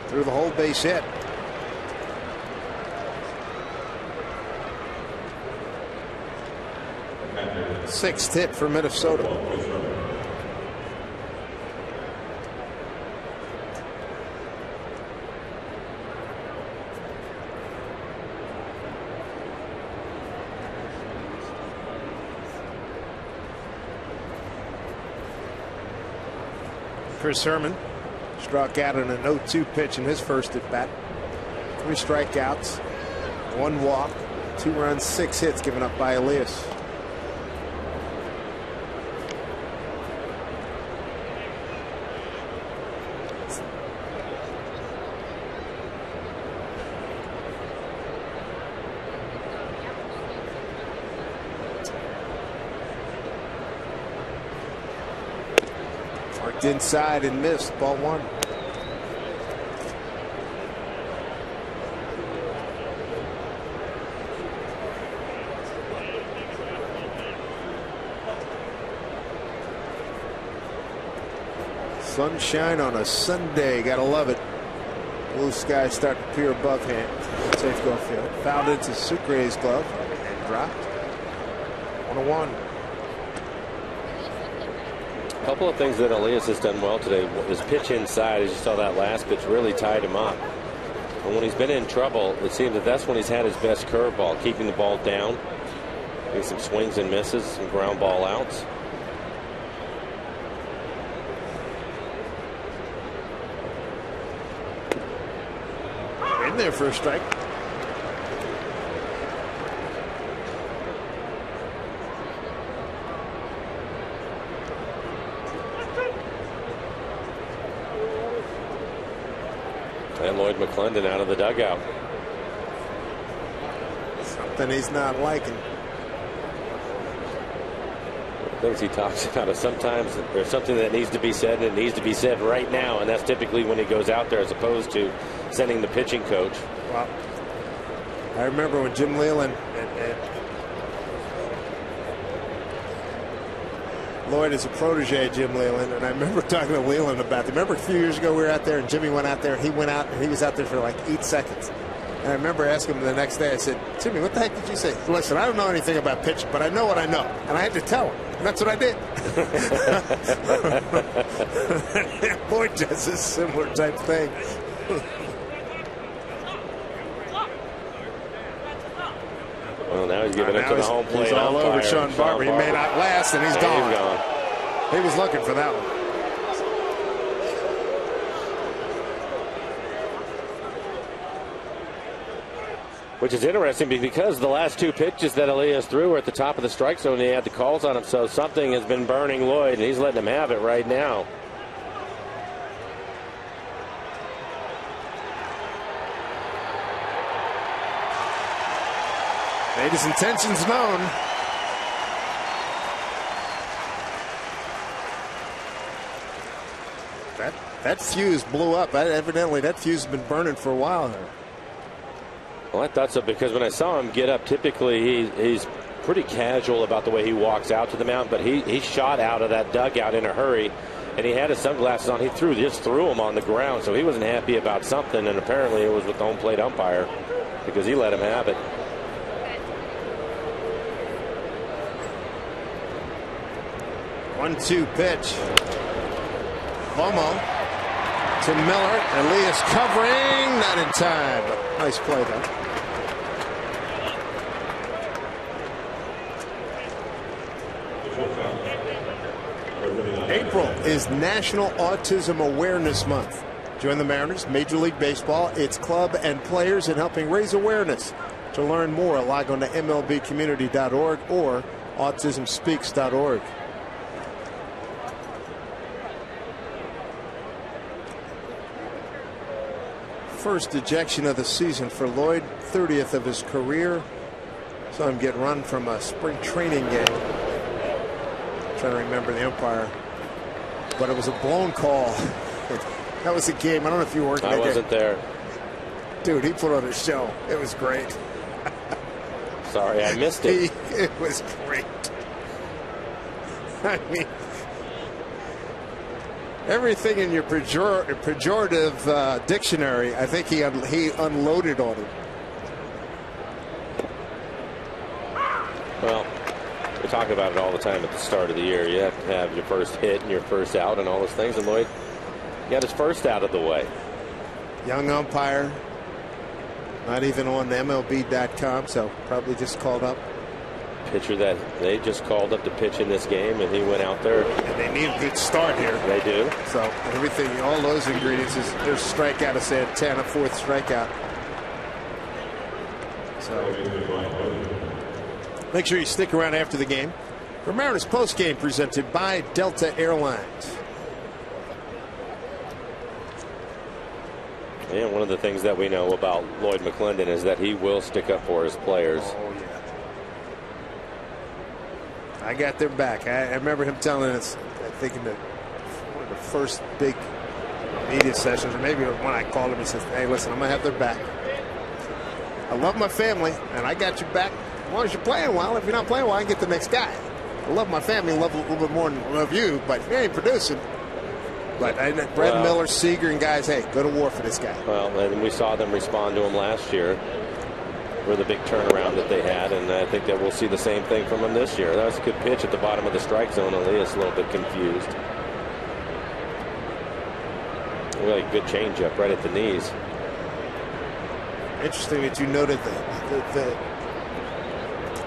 Through the hole, base hit. Sixth hit for Minnesota. Chris Herman struck out in an 0-2 pitch in his first at bat. 3 strikeouts, 1 walk, 2 runs, 6 hits given up by Elias. Marked inside and missed, ball 1. Sunshine on a Sunday, gotta love it. Blue skies start to appear above him. Safe go field. Fouled into Sucre's glove and dropped. 1-1. A couple of things that Elias has done well today. His pitch inside, as you saw that last pitch, really tied him up. And when he's been in trouble, it seems that that's when he's had his best curveball, keeping the ball down, getting some swings and misses, some ground ball outs. In there for a strike. And Lloyd McClendon out of the dugout. Something he's not liking. Things he talks about is sometimes there's something that needs to be said, and it needs to be said right now, and that's typically when he goes out there as opposed to sending the pitching coach. Well, I remember when Jim Leyland and Lloyd is a protege of Jim Leyland, and I remember talking to Leyland about it. Remember a few years ago we were out there and Jimmy went out there and he went out and he was out there for like 8 seconds. And I remember asking him the next day, I said, Jimmy, what the heck did you say? Listen, I don't know anything about pitching, but I know what I know. And I had to tell him. And that's what I did. Lloyd does a similar type thing. Well, now he's giving it to the home plate. He's all over Sean Barber. He may not last, and he's gone. He's gone. He was looking for that one. Which is interesting because the last 2 pitches that Elias threw were at the top of the strike zone. He had the calls on him, so something has been burning Lloyd, and he's letting him have it right now. Made his intentions known. That fuse blew up. Evidently, that fuse has been burning for a while here. Well, I thought so because when I saw him get up, typically he's pretty casual about the way he walks out to the mound, but he shot out of that dugout in a hurry, and he had his sunglasses on. He just threw them on the ground, so he wasn't happy about something, and apparently it was with the home plate umpire because he let him have it. 1-2 pitch. Bomo to Miller. Elias covering. Not in time. But nice play though. April is National Autism Awareness Month. Join the Mariners, Major League Baseball, its club and players in helping raise awareness. To learn more, log on to MLBcommunity.org or autismspeaks.org. First ejection of the season for Lloyd, 30th of his career. Saw him get run from a spring training game. I'm trying to remember the umpire, but it was a blown call. That was a game. I don't know if you were working. I wasn't there. Dude, he put on a show. It was great. Sorry, I missed it. It was great. I mean, everything in your pejorative dictionary, I think he unloaded on him. Well, we talk about it all the time at the start of the year. You have to have your first hit and your first out and all those things. And Lloyd got his first out of the way. Young umpire. Not even on MLB.com, so probably just called up. Pitcher that they just called up to pitch in this game, and he went out there. And they need a good start here. They do. So everything, all those ingredients is there's strikeout of Santana, fourth strikeout. So make sure you stick around after the game for Mariners post game presented by Delta Airlines. And one of the things that we know about Lloyd McClendon is that he will stick up for his players. Oh, yeah. I got their back. I remember him telling us, I think in one of the first big media sessions, or maybe when I called him, he says, hey, listen, I'm going to have their back. I love my family, and I got your back as long as you're playing well. If you're not playing well, I can get the next guy. I love my family, love a little bit more than I love you, but you ain't producing. But Brad Miller, Seager, and guys, hey, go to war for this guy. Well, and we saw them respond to him last year for the big turnaround that they had, and I think that we'll see the same thing from him this year. That was a good pitch at the bottom of the strike zone. Elias a little bit confused. Really good changeup right at the knees. Interesting that you noted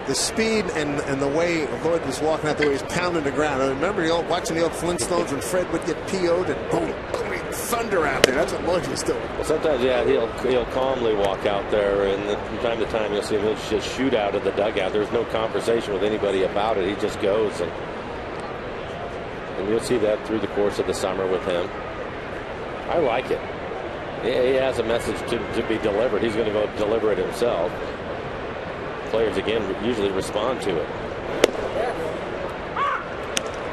the speed and the way Lloyd was walking out, the way he was pounding the ground. I remember watching the old Flintstones when Fred would get PO'd and boom, boom, thunder out there. That's what Lloyd was doing. Well, sometimes, yeah, he'll calmly walk out there, and from time to time you'll see him just shoot out of the dugout. There's no conversation with anybody about it. He just goes, and you'll see that through the course of the summer with him. I like it. He has a message to be delivered. He's going to go deliver it himself. Players again usually respond to it.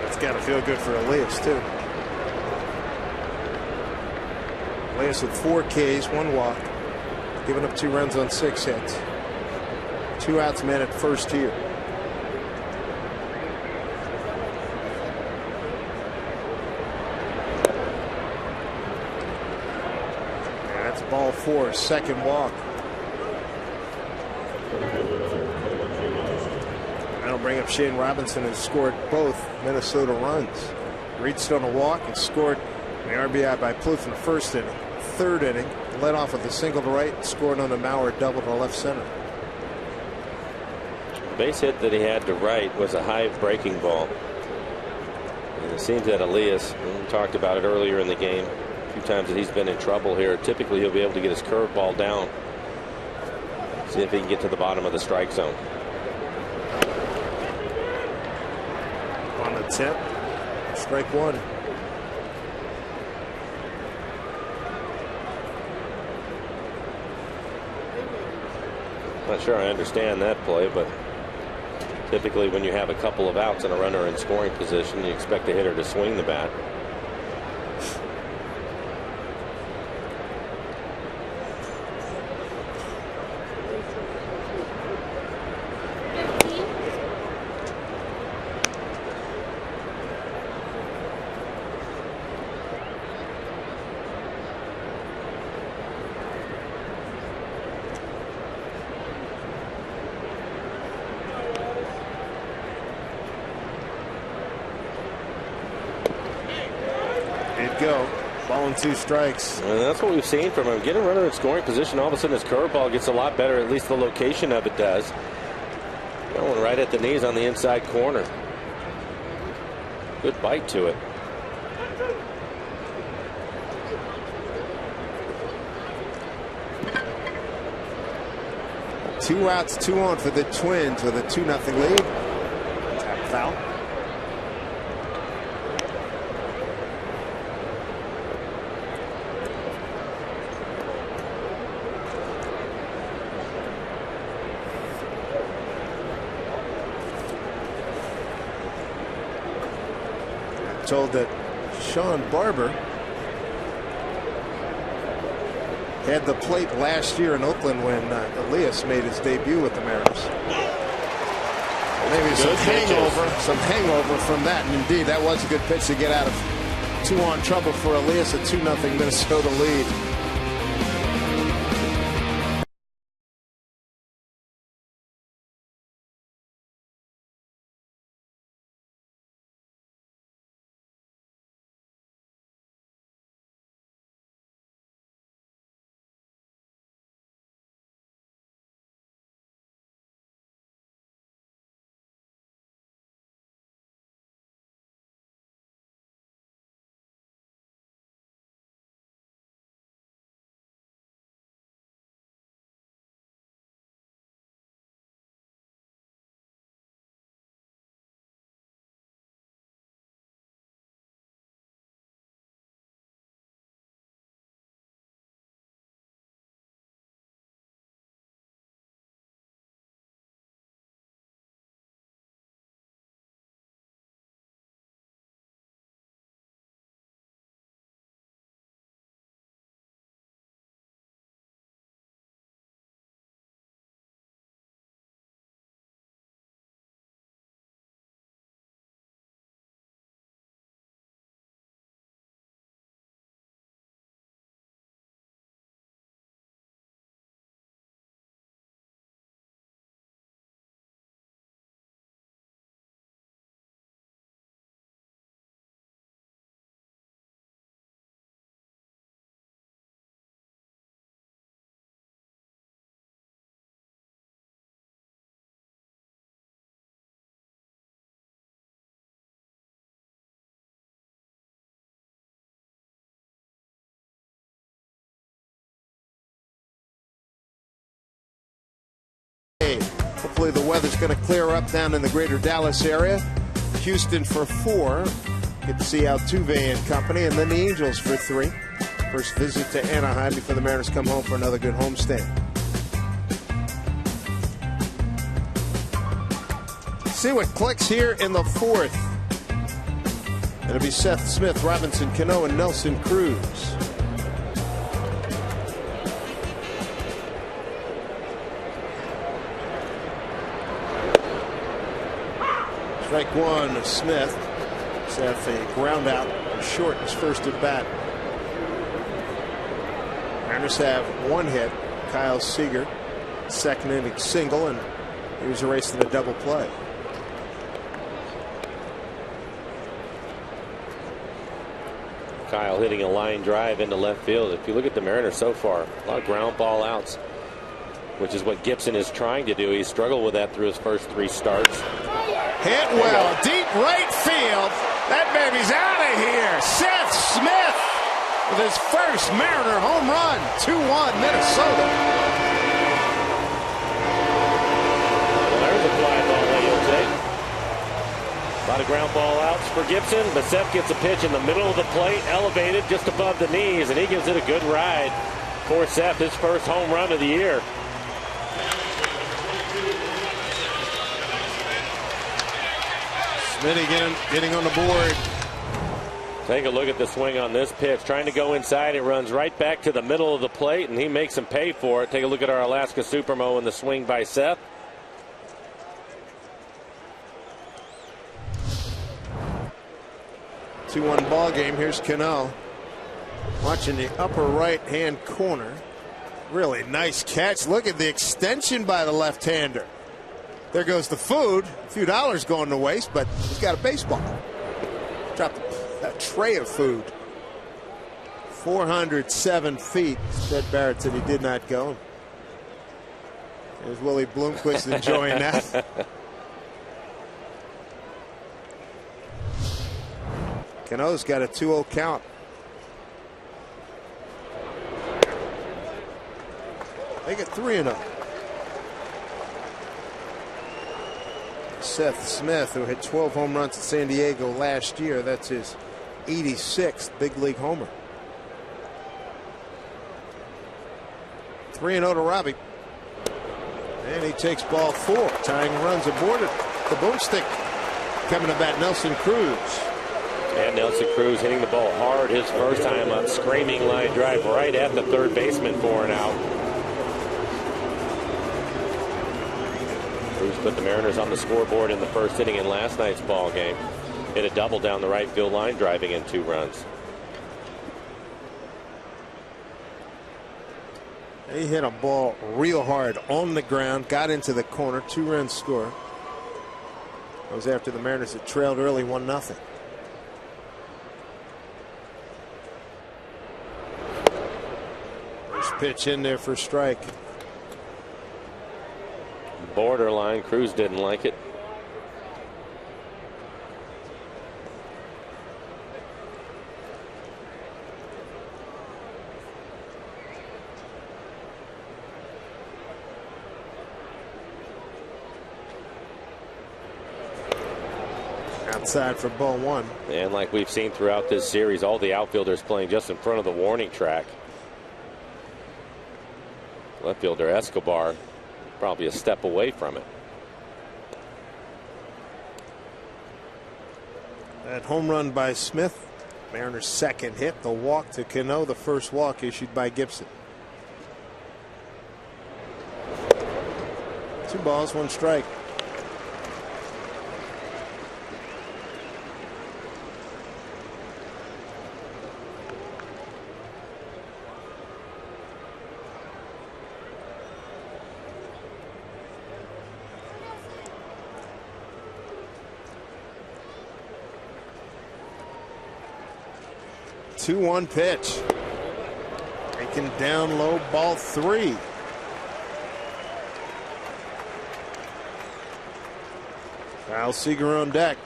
It's got to feel good for Elias too. Elias with 4 Ks, 1 walk, giving up 2 runs on 6 hits. 2 outs, man at first here. That's ball 4, second walk. That'll bring up Shane Robinson, who scored both Minnesota runs. Reached on a walk and scored the RBI by Plouffe in the first inning. Third inning, led off with a single to right, scored on a Mauer double to left center. The base hit that he had to right was a high breaking ball. And it seems that Elias, we talked about it earlier in the game, a few times that he's been in trouble here. Typically he'll be able to get his curveball down. See if he can get to the bottom of the strike zone. On the tip, strike 1. Not sure I understand that play, but typically when you have a couple of outs and a runner in scoring position, you expect the hitter to swing the bat. It'd go. Ball and 2 strikes. And that's what we've seen from him. Get a runner in scoring position. All of a sudden his curveball gets a lot better. At least the location of it does. Going right at the knees on the inside corner. Good bite to it. Two outs, 2 on for the Twins with a 2-0 lead. Tap foul. I'm told that Sean Barber had the plate last year in Oakland when Elias made his debut with the Mariners. Maybe some hangover from that. And indeed, that was a good pitch to get out of 2-on trouble for Elias, a 2-0 Minnesota lead. Hopefully the weather's going to clear up down in the greater Dallas area. Houston for 4. Get to see Altuve and company, and then the Angels for 3. First visit to Anaheim before the Mariners come home for another good homestand. See what clicks here in the 4th. It'll be Seth Smith, Robinson Cano, and Nelson Cruz. Strike 1 of Smith. Seth a ground out short his first at bat. Mariners have 1 hit. Kyle Seager, second inning single, and he was erased in a double play. Kyle hitting a line drive into left field. If you look at the Mariners so far, a lot of ground ball outs, which is what Gibson is trying to do. He struggled with that through his first 3 starts. Hit well, deep right field. That baby's out of here. Seth Smith with his first Mariner home run. 2-1 Minnesota. Well, there's a fly ball that you'll take. A lot of ground ball outs for Gibson, but Seth gets a pitch in the middle of the plate, elevated just above the knees, and he gives it a good ride for Seth, his first home run of the year. Smitty getting on the board. Take a look at the swing on this pitch. Trying to go inside. It runs right back to the middle of the plate, and he makes him pay for it. Take a look at our Alaska Supermo and the swing by Seth. Two-one ball game. Here's Cano. Watching the upper right-hand corner. Really nice catch. Look at the extension by the left-hander. There goes the food. A few dollars going to waste, but he's got a baseball. Dropped a tray of food. 407 feet. Ted Barrett said he did not go. There's Willie Bloomquist enjoying that. Cano's got a 2-0 count. They get 3-0. Seth Smith, who hit 12 home runs at San Diego last year, that's his 86th big league homer. 3-0 to Robbie. And he takes ball 4, tying runs aboard it. The boomstick coming to bat, Nelson Cruz. And Nelson Cruz hitting the ball hard his first time up, screaming line drive right at the third baseman for an out. Cruz put the Mariners on the scoreboard in the first inning in last night's ball game. Hit a double down the right field line, driving in 2 runs. He hit a ball real hard on the ground, got into the corner, 2-run score. That was after the Mariners had trailed early 1-0. First pitch in there for strike. Borderline. Cruz didn't like it. Outside for ball 1. And like we've seen throughout this series, all the outfielders playing just in front of the warning track. Left fielder Escobar probably a step away from it. That home run by Smith, Mariners' second hit. The walk to Cano, the first walk issued by Gibson. 2 balls, 1 strike. Two-one pitch. Taken down low, ball 3. Kyle Seager on deck.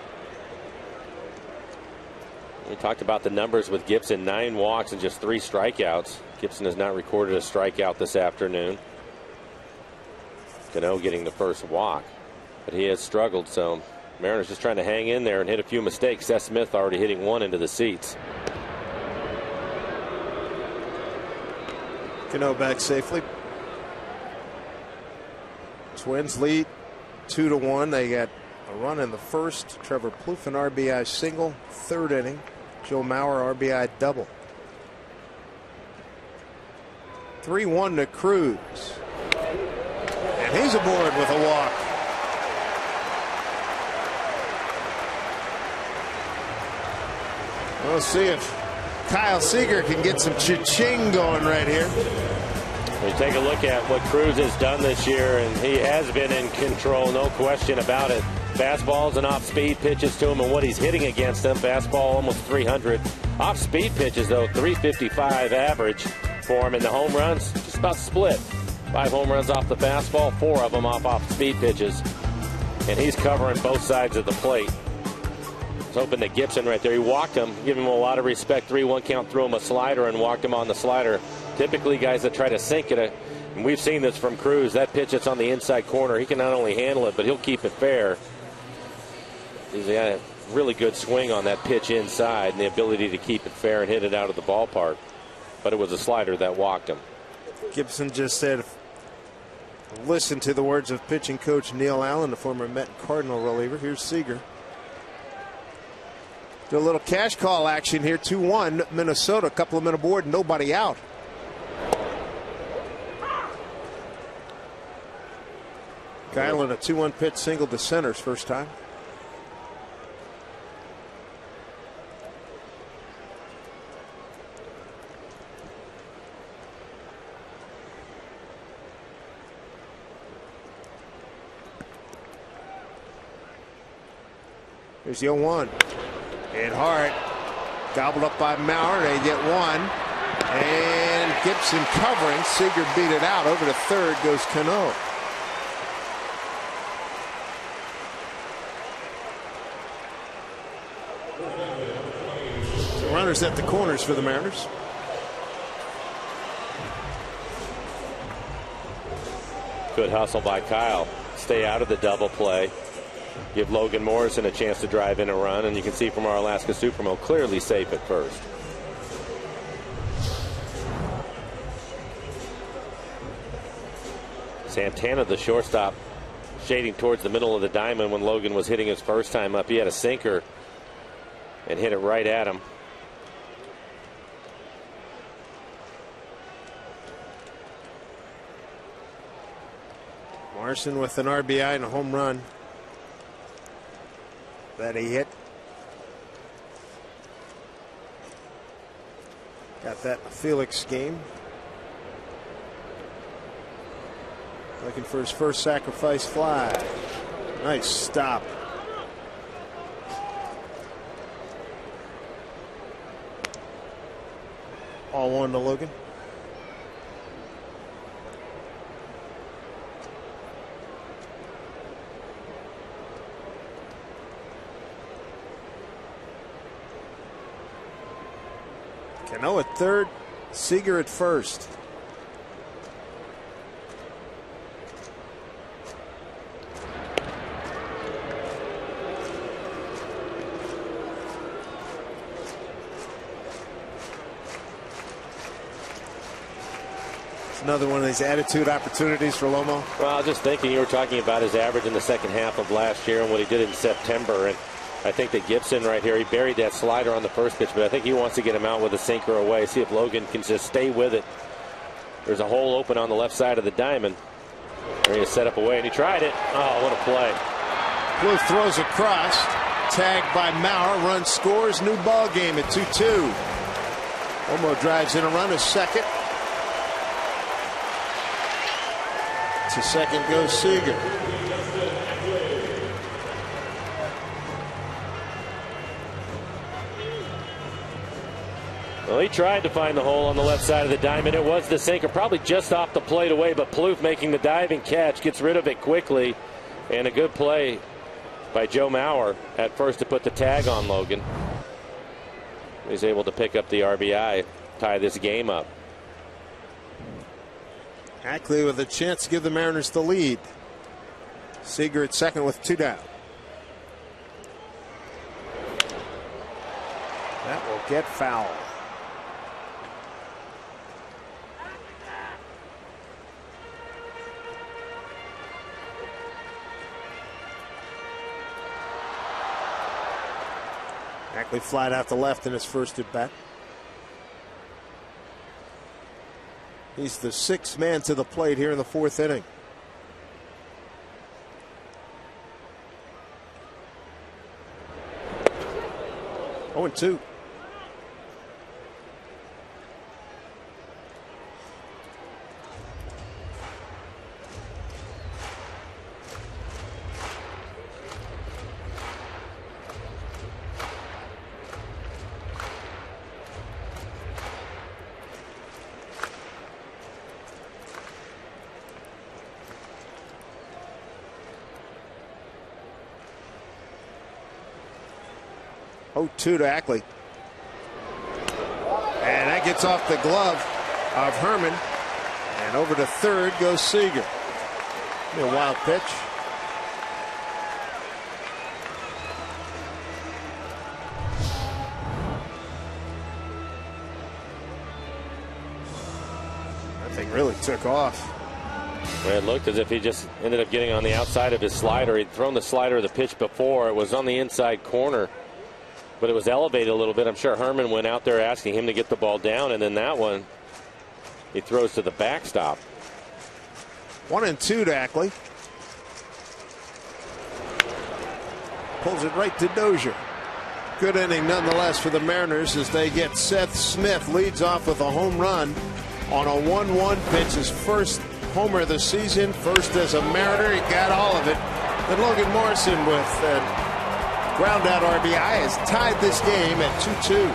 We talked about the numbers with Gibson, 9 walks and just 3 strikeouts. Gibson has not recorded a strikeout this afternoon. Cano getting the first walk, but he has struggled, so Mariners just trying to hang in there and hit a few mistakes. Seth Smith already hitting 1 into the seats. Cano back safely. Twins lead 2-1. They got a run in the first. Trevor Plouffe an RBI single. 3rd inning. Joe Mauer RBI double. 3-1 to Cruz. And he's aboard with a walk. We'll see if Kyle Seager can get some cha-ching going right here. We take a look at what Cruz has done this year, and he has been in control, no question about it. Fastballs and off-speed pitches to him, and what he's hitting against them. Fastball almost 300. Off-speed pitches, though, 355 average for him. And the home runs, just about split. 5 home runs off the fastball, 4 of them off-speed pitches. And he's covering both sides of the plate. Hoping that Gibson right there, he walked him, give him a lot of respect. 3-1 count, threw him a slider and walked him on the slider. Typically guys that try to sink it, and we've seen this from Cruz, that pitch that's on the inside corner, he can not only handle it, but he'll keep it fair. He's got a really good swing on that pitch inside and the ability to keep it fair and hit it out of the ballpark. But it was a slider that walked him. Gibson just said, listen to the words of pitching coach Neil Allen, the former Met Cardinal reliever. Here's Seager. Do a little cash call action here. 2-1 Minnesota. A couple of men aboard, nobody out. Kylan a 2-1 pitch single to center's first time. Here's the 0-1. Hit hard. Gobbled up by Mauer. They get 1. And Gibson covering. Seager beat it out. Over to third goes Cano. So runners at the corners for the Mariners. Good hustle by Kyle. Stay out of the double play. Give Logan Morrison a chance to drive in a run, and you can see from our Alaska Supermo clearly safe at first. Santana, the shortstop, shading towards the middle of the diamond when Logan was hitting his first time up. He had a sinker and hit it right at him. Morrison with an RBI and a home run that he hit. Got that in the Felix game. Looking for his first sacrifice fly. Nice stop. All one to Logan. Cano at third, Seager at first. Another one of these attitude opportunities for Lomo. Well, I was just thinking, you were talking about his average in the second half of last year and what he did in September. And I think that Gibson right here, he buried that slider on the first pitch, but I think he wants to get him out with a sinker away, see if Logan can just stay with it. There's a hole open on the left side of the diamond. They're going to set up away, and he tried it. Oh, what a play. Blue throws across. Tagged by Maurer. Run scores. New ball game at 2-2. Lomo drives in a run, a second. To second goes Seager. Well, he tried to find the hole on the left side of the diamond. It was the sinker, probably just off the plate away, but Plouffe making the diving catch, gets rid of it quickly, and a good play by Joe Maurer at first to put the tag on Logan. He's able to pick up the RBI, tie this game up. Ackley with a chance to give the Mariners the lead. Seager at second with 2 down. That will get foul. Ackley flied out to left in his first at bat. He's the 6th man to the plate here in the 4th inning. Oh, and 2. Oh, 2 to Ackley. And that gets off the glove of Herman. And over to third goes Seager. A wild pitch. That thing really took off. It looked as if he just ended up getting on the outside of his slider. He'd thrown the slider of the pitch before. It was on the inside corner, but it was elevated a little bit. I'm sure Herman went out there asking him to get the ball down, and then that one he throws to the backstop. 1 and 2 to Ackley. Pulls it right to Dozier. Good inning nonetheless for the Mariners as they get Seth Smith. Leads off with a home run on a 1-1 pitch. His first homer of the season. First as a Mariner. He got all of it. Then Logan Morrison with ground out RBI has tied this game at 2-2.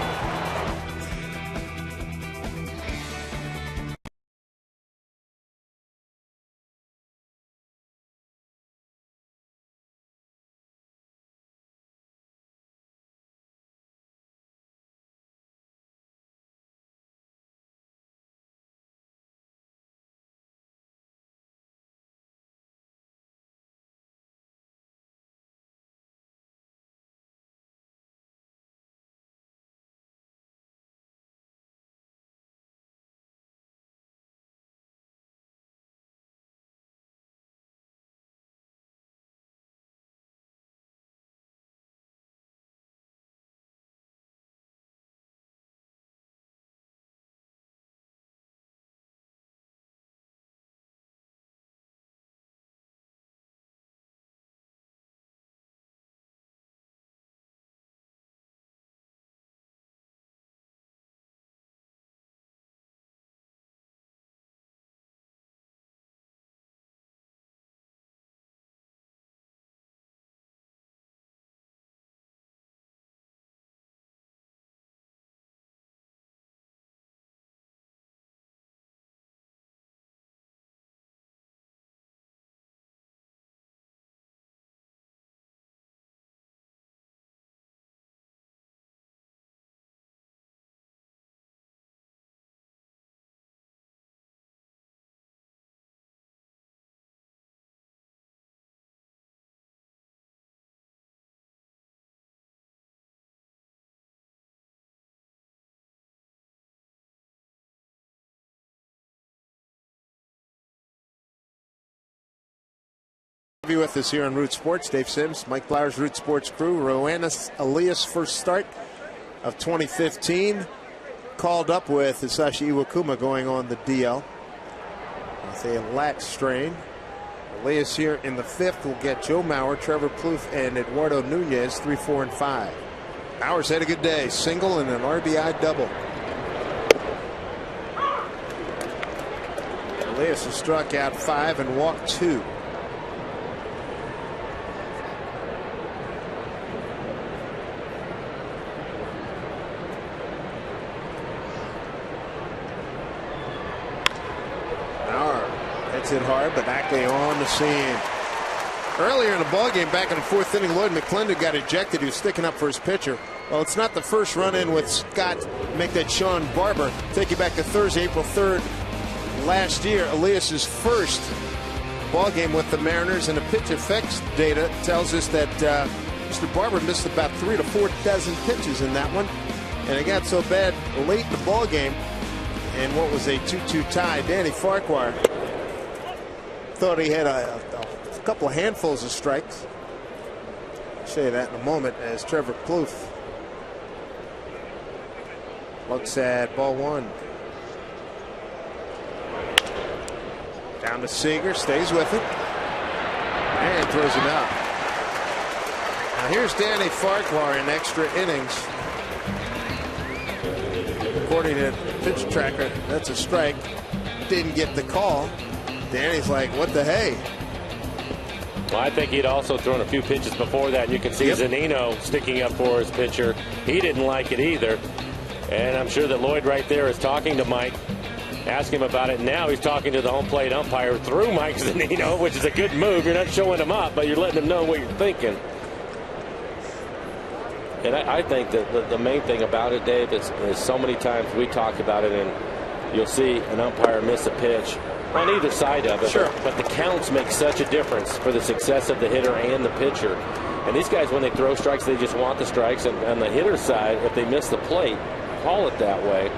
Be with us here on Root Sports. Dave Sims, Mike Blauer's Root Sports crew. Roenis Elias' first start of 2015. Called up with Hisashi Iwakuma going on the DL with a lat strain. Elias here in the 5th will get Joe Mauer, Trevor Plouffe, and Eduardo Nunez 3, 4, and 5. Mauer's had a good day. Single and an RBI double. Elias has struck out 5 and walked 2. Hits it hard, but Ackley on the scene. Earlier in the ballgame, back in the 4th inning, Lloyd McClendon got ejected. He was sticking up for his pitcher. Well, it's not the first run-in with Scott. Make that Sean Barber. Take you back to Thursday, April 3rd. Last year, Elias's first ballgame with the Mariners, and the pitch effects data tells us that Mr. Barber missed about 3 to 4 dozen pitches in that one, and it got so bad late in the ballgame. And what was a 2-2 tie, Danny Farquhar thought he had a couple of handfuls of strikes. I'll show you that in a moment as Trevor Plouffe looks at ball 1. Down to Seager, stays with it, and throws him out. Now here's Danny Farquhar in extra innings. According to pitch tracker, that's a strike. Didn't get the call. Danny's like, what the hey? Well, I think he'd also thrown a few pitches before that. And you can see Zunino sticking up for his pitcher. He didn't like it either. And I'm sure that Lloyd right there is talking to Mike, asking him about it. Now he's talking to the home plate umpire through Mike Zunino, which is a good move. You're not showing him up, but you're letting him know what you're thinking. And I think that the main thing about it, Dave, is so many times we talk about it, and you'll see an umpire miss a pitch on either side of it. Sure. But the counts make such a difference for the success of the hitter and the pitcher. And these guys, when they throw strikes, they just want the strikes. And on the hitter's side, if they miss the plate, call it that way.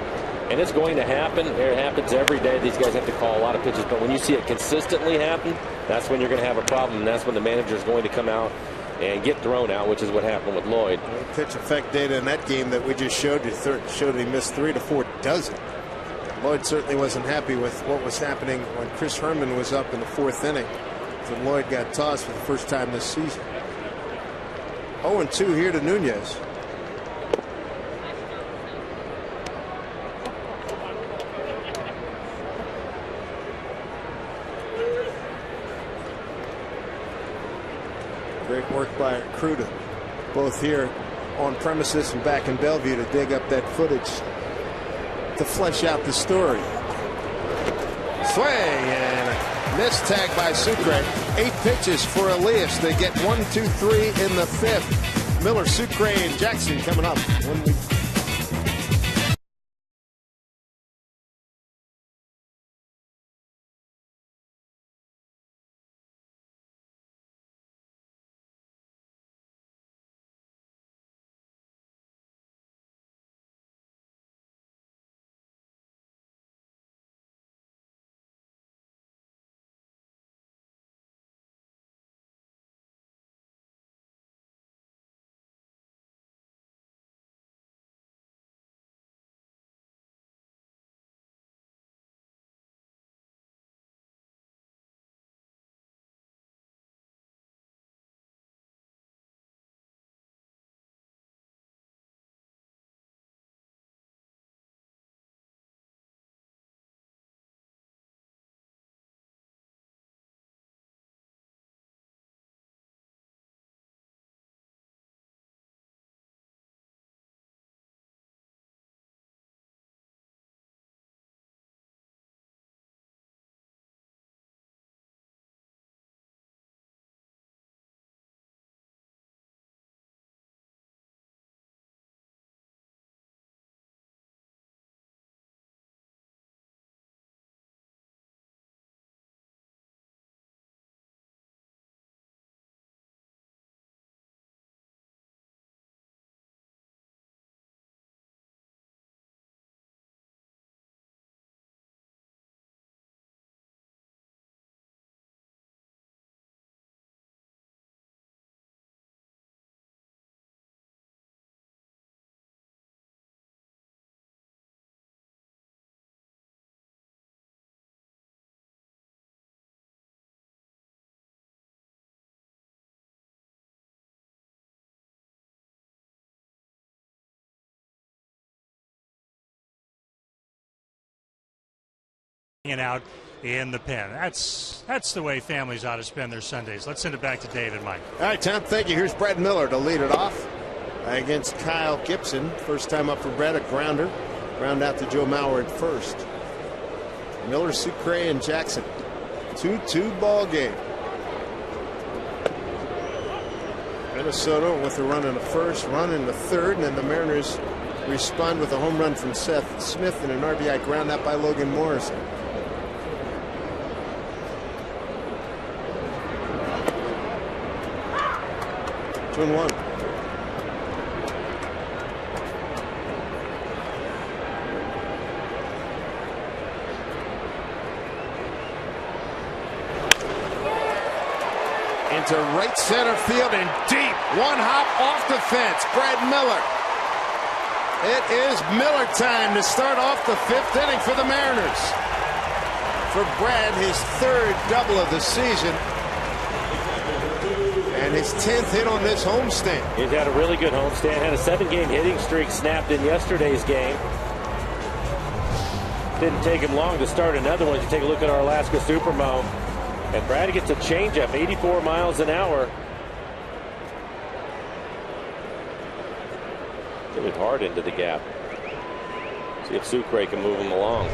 And it's going to happen. It happens every day. These guys have to call a lot of pitches. But when you see it consistently happen, that's when you're going to have a problem. And that's when the manager is going to come out and get thrown out, which is what happened with Lloyd. Pitch effect data in that game that we just showed you showed he missed 3 to 4 dozen. Lloyd certainly wasn't happy with what was happening when Chris Herman was up in the 4th inning. So Lloyd got tossed for the first time this season. 0-2 here to Nunez. Great work by our crew to both here on premises and back in Bellevue to dig up that footage to flesh out the story. Swing and a missed tag by Sucre. 8 pitches for Elias. They get 1, 2, 3 in the 5th. Miller, Sucre, and Jackson coming up when we hanging out in the pen. That's the way families ought to spend their Sundays. Let's send it back to Dave and Mike. All right, Tom, thank you. Here's Brad Miller to lead it off against Kyle Gibson. First time up for Brad, a grounder. Ground out to Joe Mauer at first. Miller, Sucre, and Jackson. 2-2 ball game. Minnesota with a run in the first, run in the third, and then the Mariners respond with a home run from Seth Smith and an RBI ground out by Logan Morrison. Two and one. Into right center field and deep. One hop off the fence. Brad Miller. It is Miller time to start off the fifth inning for the Mariners. For Brad, his third double of the season. And his 10th hit on this homestand. He's had a really good homestand. Had a 7-game hitting streak snapped in yesterday's game. Didn't take him long to start another one. You take a look at our Alaska Supermo. And Brad gets a changeup, 84 miles an hour. Hit it hard into the gap. See if Sucre can move him along.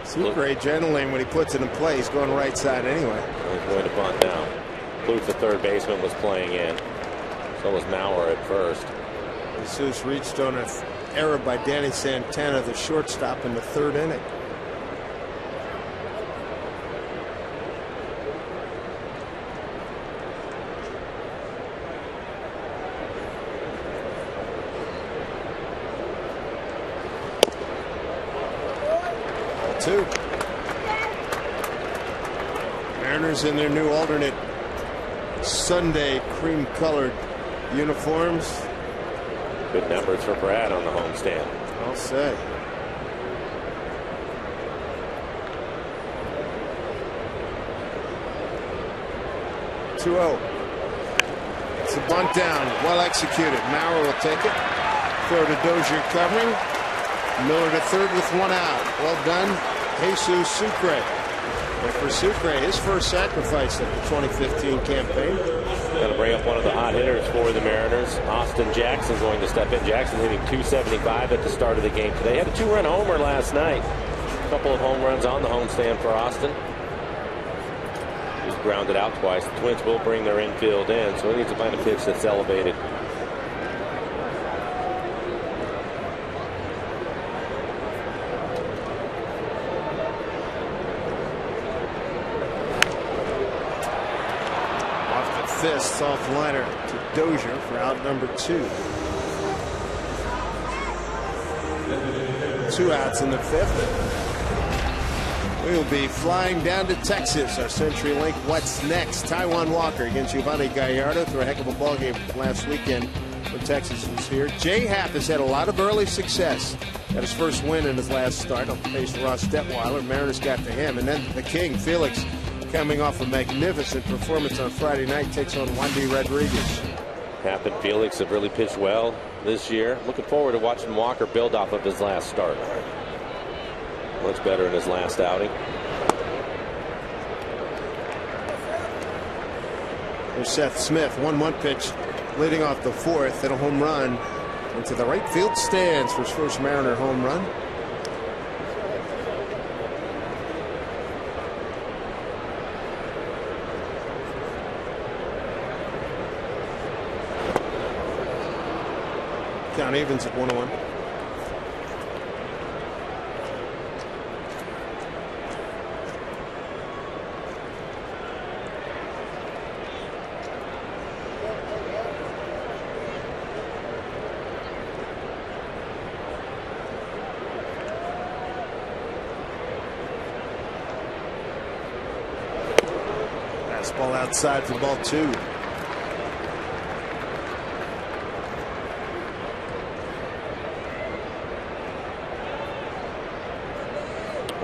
Sucre generally, when he puts it in play, he's going right side anyway. He's going to bunt down. Booth, the third baseman, was playing in. So was Mauer at first. Jesus reached on an error by Danny Santana, the shortstop, in the third inning. Two. Mariners in their new alternate Sunday cream-colored uniforms. Good numbers for Brad on the homestand. I'll say. It's a bunt down. Well executed. Mauer will take it. Throw to Dozier covering. Miller to third with one out. Well done, Jesus Sucre. And for Sucre, his first sacrifice of the 2015 campaign. Going to bring up one of the hot hitters for the Mariners. Austin Jackson going to step in. Jackson hitting .275 at the start of the game today. Had a 2-run homer last night. A couple of home runs on the homestand for Austin. He's grounded out twice. The Twins will bring their infield in, so he needs to find a pitch that's elevated. Fists off liner to Dozier for out number 2. 2 outs in the fifth. We'll be flying down to Texas. Our CenturyLink What's Next. Taijuan Walker against Giovanni Gallardo through a heck of a ball game last weekend when Texas was here. Jay Happ has had a lot of early success. Got his first win in his last start. I'll face Ross Detweiler. Mariners got to him. And then the King, Felix, coming off a magnificent performance on Friday night, takes on Wandy Rodriguez. Happ and Felix have really pitched well this year. Looking forward to watching Walker build off of his last start. Much better in his last outing. There's Seth Smith, 1-1 pitch, leading off the fourth, and a home run into the right field stands for his first Mariner home run. Count evens at 1-1. Fastball outside for ball 2.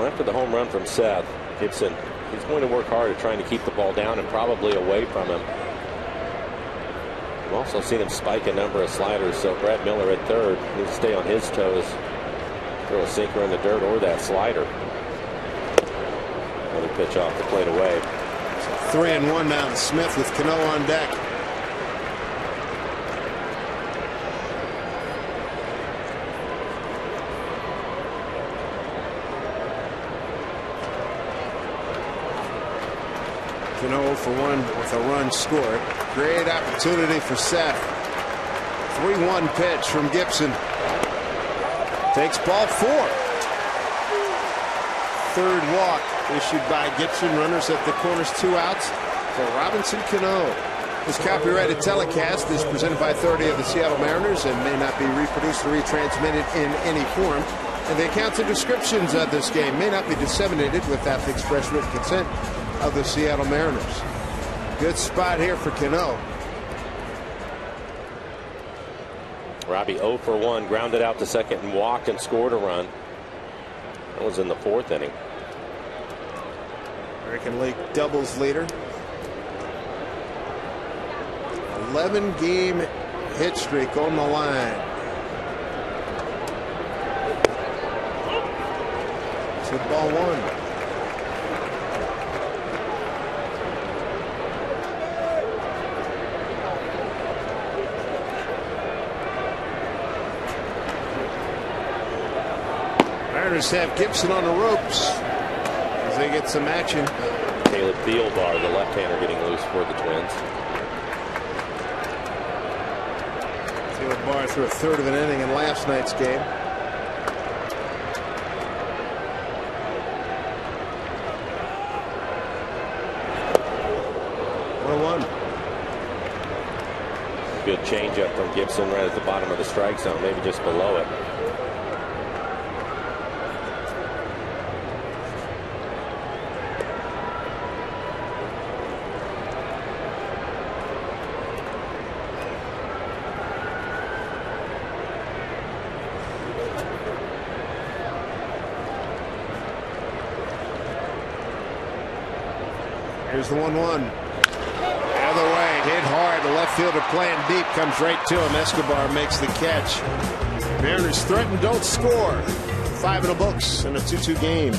After the home run from Seth, Gibson, he's going to work hard at trying to keep the ball down and probably away from him. I've also seen him spike a number of sliders, so Brad Miller at third needs to stay on his toes. Throw a sinker in the dirt or that slider. Another pitch off the plate away. 3-1 now to Smith with Cano on deck. Cano for 1 with a run scored. Great opportunity for Seth. 3-1 pitch from Gibson. Takes ball 4. Third walk issued by Gibson. Runners at the corners, 2 outs for Robinson Cano. This copyrighted telecast is presented by authority of the Seattle Mariners and may not be reproduced or retransmitted in any form. And the accounts and descriptions of this game may not be disseminated without the express written consent of the Seattle Mariners. Good spot here for Cano. Robbie 0 for 1, grounded out to second and walked and scored a run. That was in the 4th inning. American League doubles leader. 11-game hit streak on the line. It's hit ball 1. Mariners have Gibson on the ropes as they get some action. Caleb Thielbar, the left-hander, getting loose for the Twins. Thielbar threw a third of an inning in last night's game. Good changeup from Gibson right at the bottom of the strike zone, maybe just below it. Here's the 1-1. Other way, hit hard. The left fielder playing deep, comes right to him. Escobar makes the catch. Mariners threaten, don't score. 5 in the books in a 2-2 game.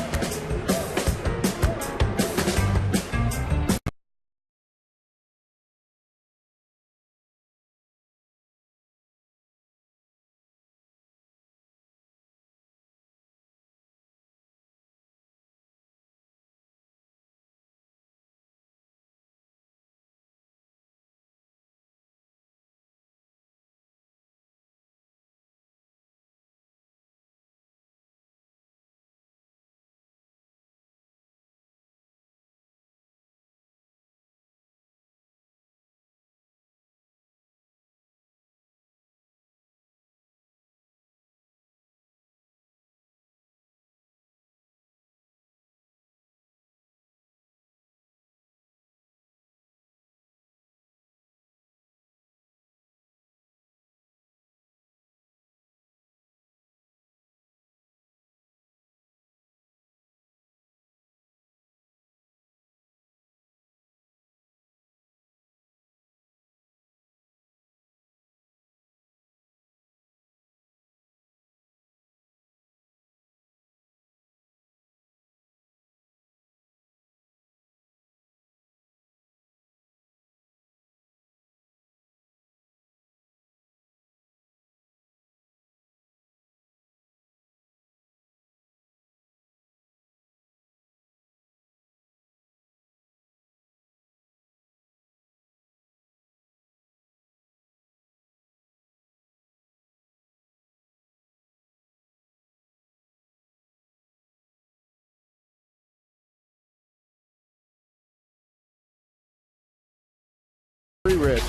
Ribs.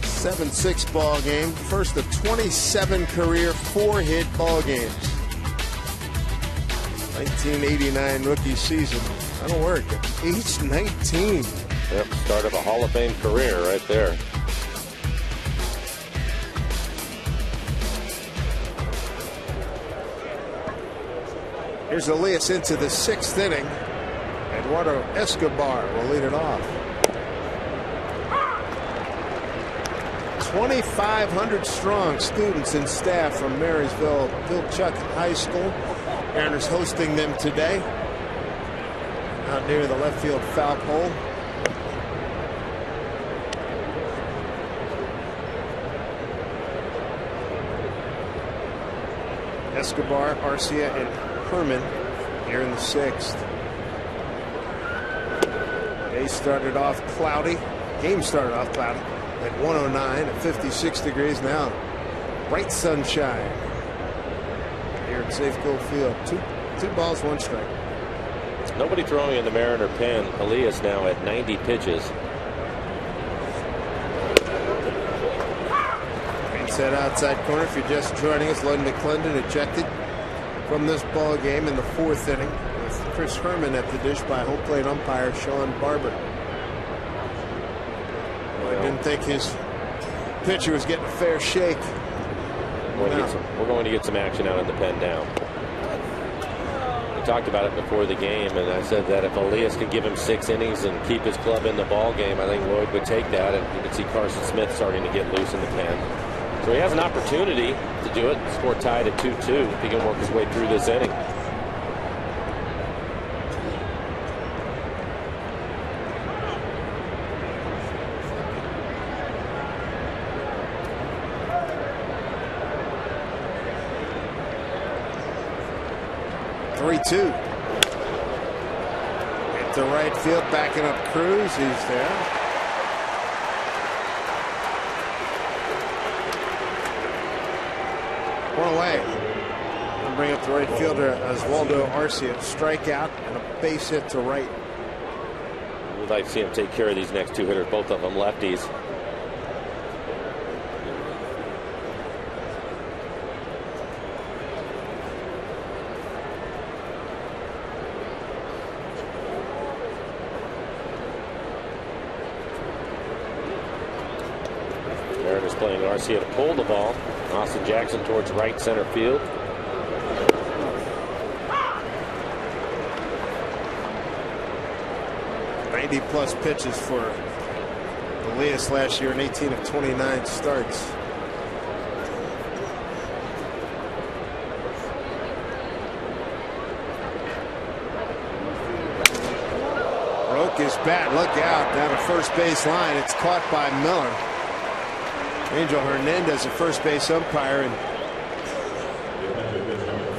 7-6 ball game. First of 27 career 4-hit ball games. 1989 rookie season. That'll work. Age 19. Yep, start of a Hall of Fame career right there. Here's Elias into the 6th inning. Eduardo Escobar will lead it off. 2,500 strong students and staff from Marysville Pilchuck High School. Mariners hosting them today out near the left field foul pole. Escobar, Arcia, and Herman here in the 6th. Day started off cloudy. Game started off cloudy at 109 at 56 degrees now. Bright sunshine here at Safeco Field. Two balls, 1 strike. Nobody throwing in the Mariner pen. Elias now at 90 pitches. Set outside corner. If you're just joining us, London McClendon ejected from this ball game in the 4th inning with Chris Herman at the dish by home plate umpire Sean Barber. Well, I didn't think his pitcher was getting a fair shake. We're going to get some action out in the pen now. We talked about it before the game, and I said that if Elias could give him 6 innings and keep his club in the ball game, I think Lloyd would take that, and you can see Carson Smith starting to get loose in the pen. So he has an opportunity to do it. Score tied at 2-2 if he can work his way through this inning. (3-2) Into right field, backing up Cruz. He's there. One away. I'll bring up the right fielder Oswaldo Arcia. Strikeout and a base hit to right. We'd like to see him take care of these next 2 hitters, both of them lefties. Mariners playing Arcia to pull the ball. Austin Jackson towards right center field. +90 pitches for Elias last year in 18 of 29 starts. Broke his bat. Look out down the first base line. It's caught by Miller. Angel Hernandez, the first base umpire, and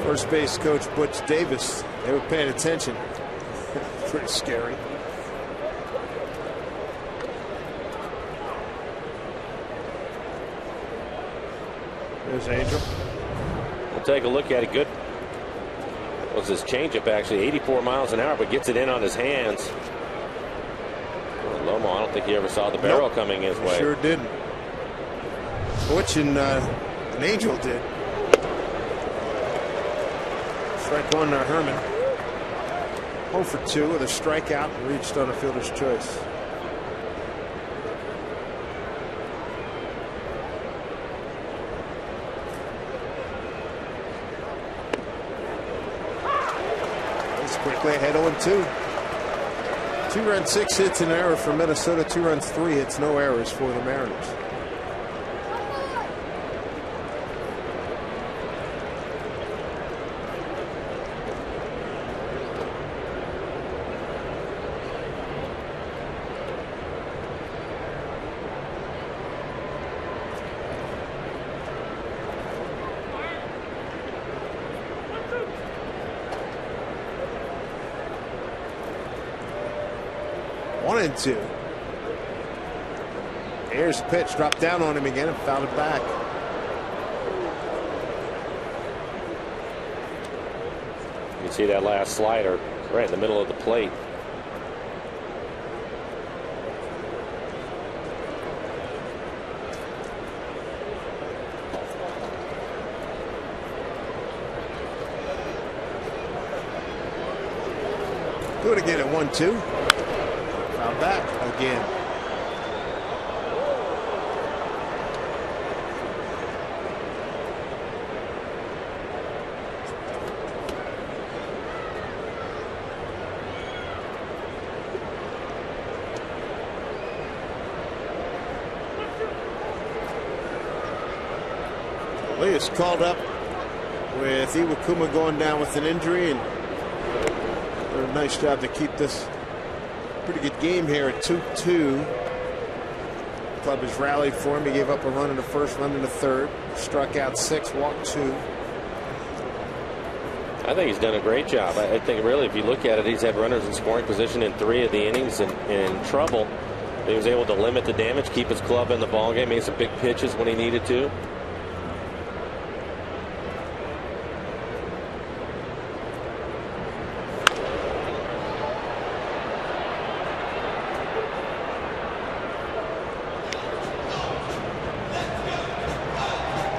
first base coach Butch Davis, they were paying attention. Pretty scary. There's Angel. We'll take a look at it. Good. Was his changeup actually 84 miles an hour, but gets it in on his hands. Lomo, I don't think he ever saw the barrel coming his way. Sure didn't. Butch and Angel did. Strike 1 to Herman. 0 for 2 with a strikeout and reached on a fielder's choice. He's quickly ahead 0-2. 2 runs, 6 hits, an error for Minnesota. 2 runs, 3 hits, no errors for the Mariners. One and 2. Here's the pitch, dropped down on him again and fouled it back. You can see that last slider right in the middle of the plate. Do it again at 1-2. Fouled back again. Elias called up with Iwakuma going down with an injury, and did a nice job to keep this pretty good game here at 2-2. Club has rallied for him. He gave up a run in the first, run in the third, struck out 6, walked 2. I think he's done a great job. I think really, if you look at it, he's had runners in scoring position in 3 of the innings and in trouble. He was able to limit the damage, keep his club in the ballgame, made some big pitches when he needed to.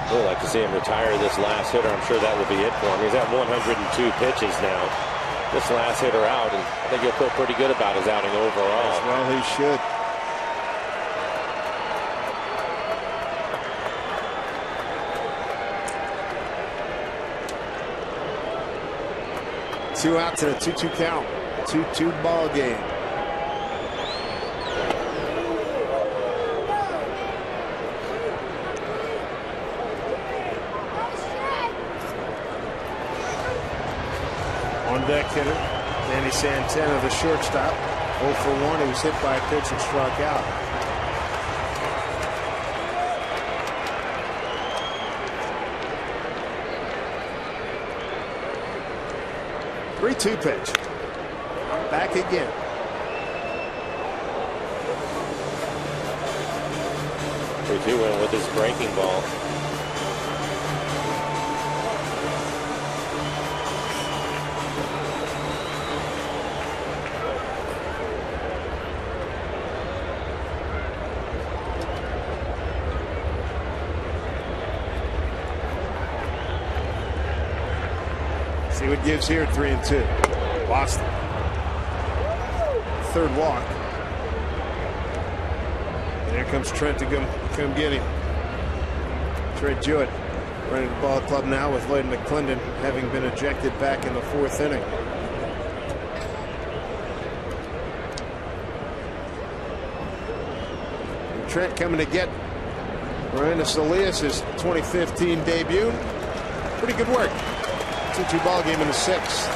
I'd like to see him retire this last hitter. I'm sure that will be it for him. He's at 102 pitches now. This last hitter out, and I think he'll feel pretty good about his outing overall. As well he should. Two outs and a 2-2 count. 2-2 ball game. On deck hitter Danny Santana, the shortstop. 0 for 1. He was hit by a pitch and struck out. Three-2 pitch. Back again. Three-two went with his breaking ball. See what gives here, 3-2. Lost it. Third walk. And here comes Trent to come get him. Trent Jewett running the ball club now with Lloyd McClendon having been ejected back in the 4th inning. And Trent coming to get Ryan Elias' 2015 debut. Pretty good work. 2-2 ball game in the 6th.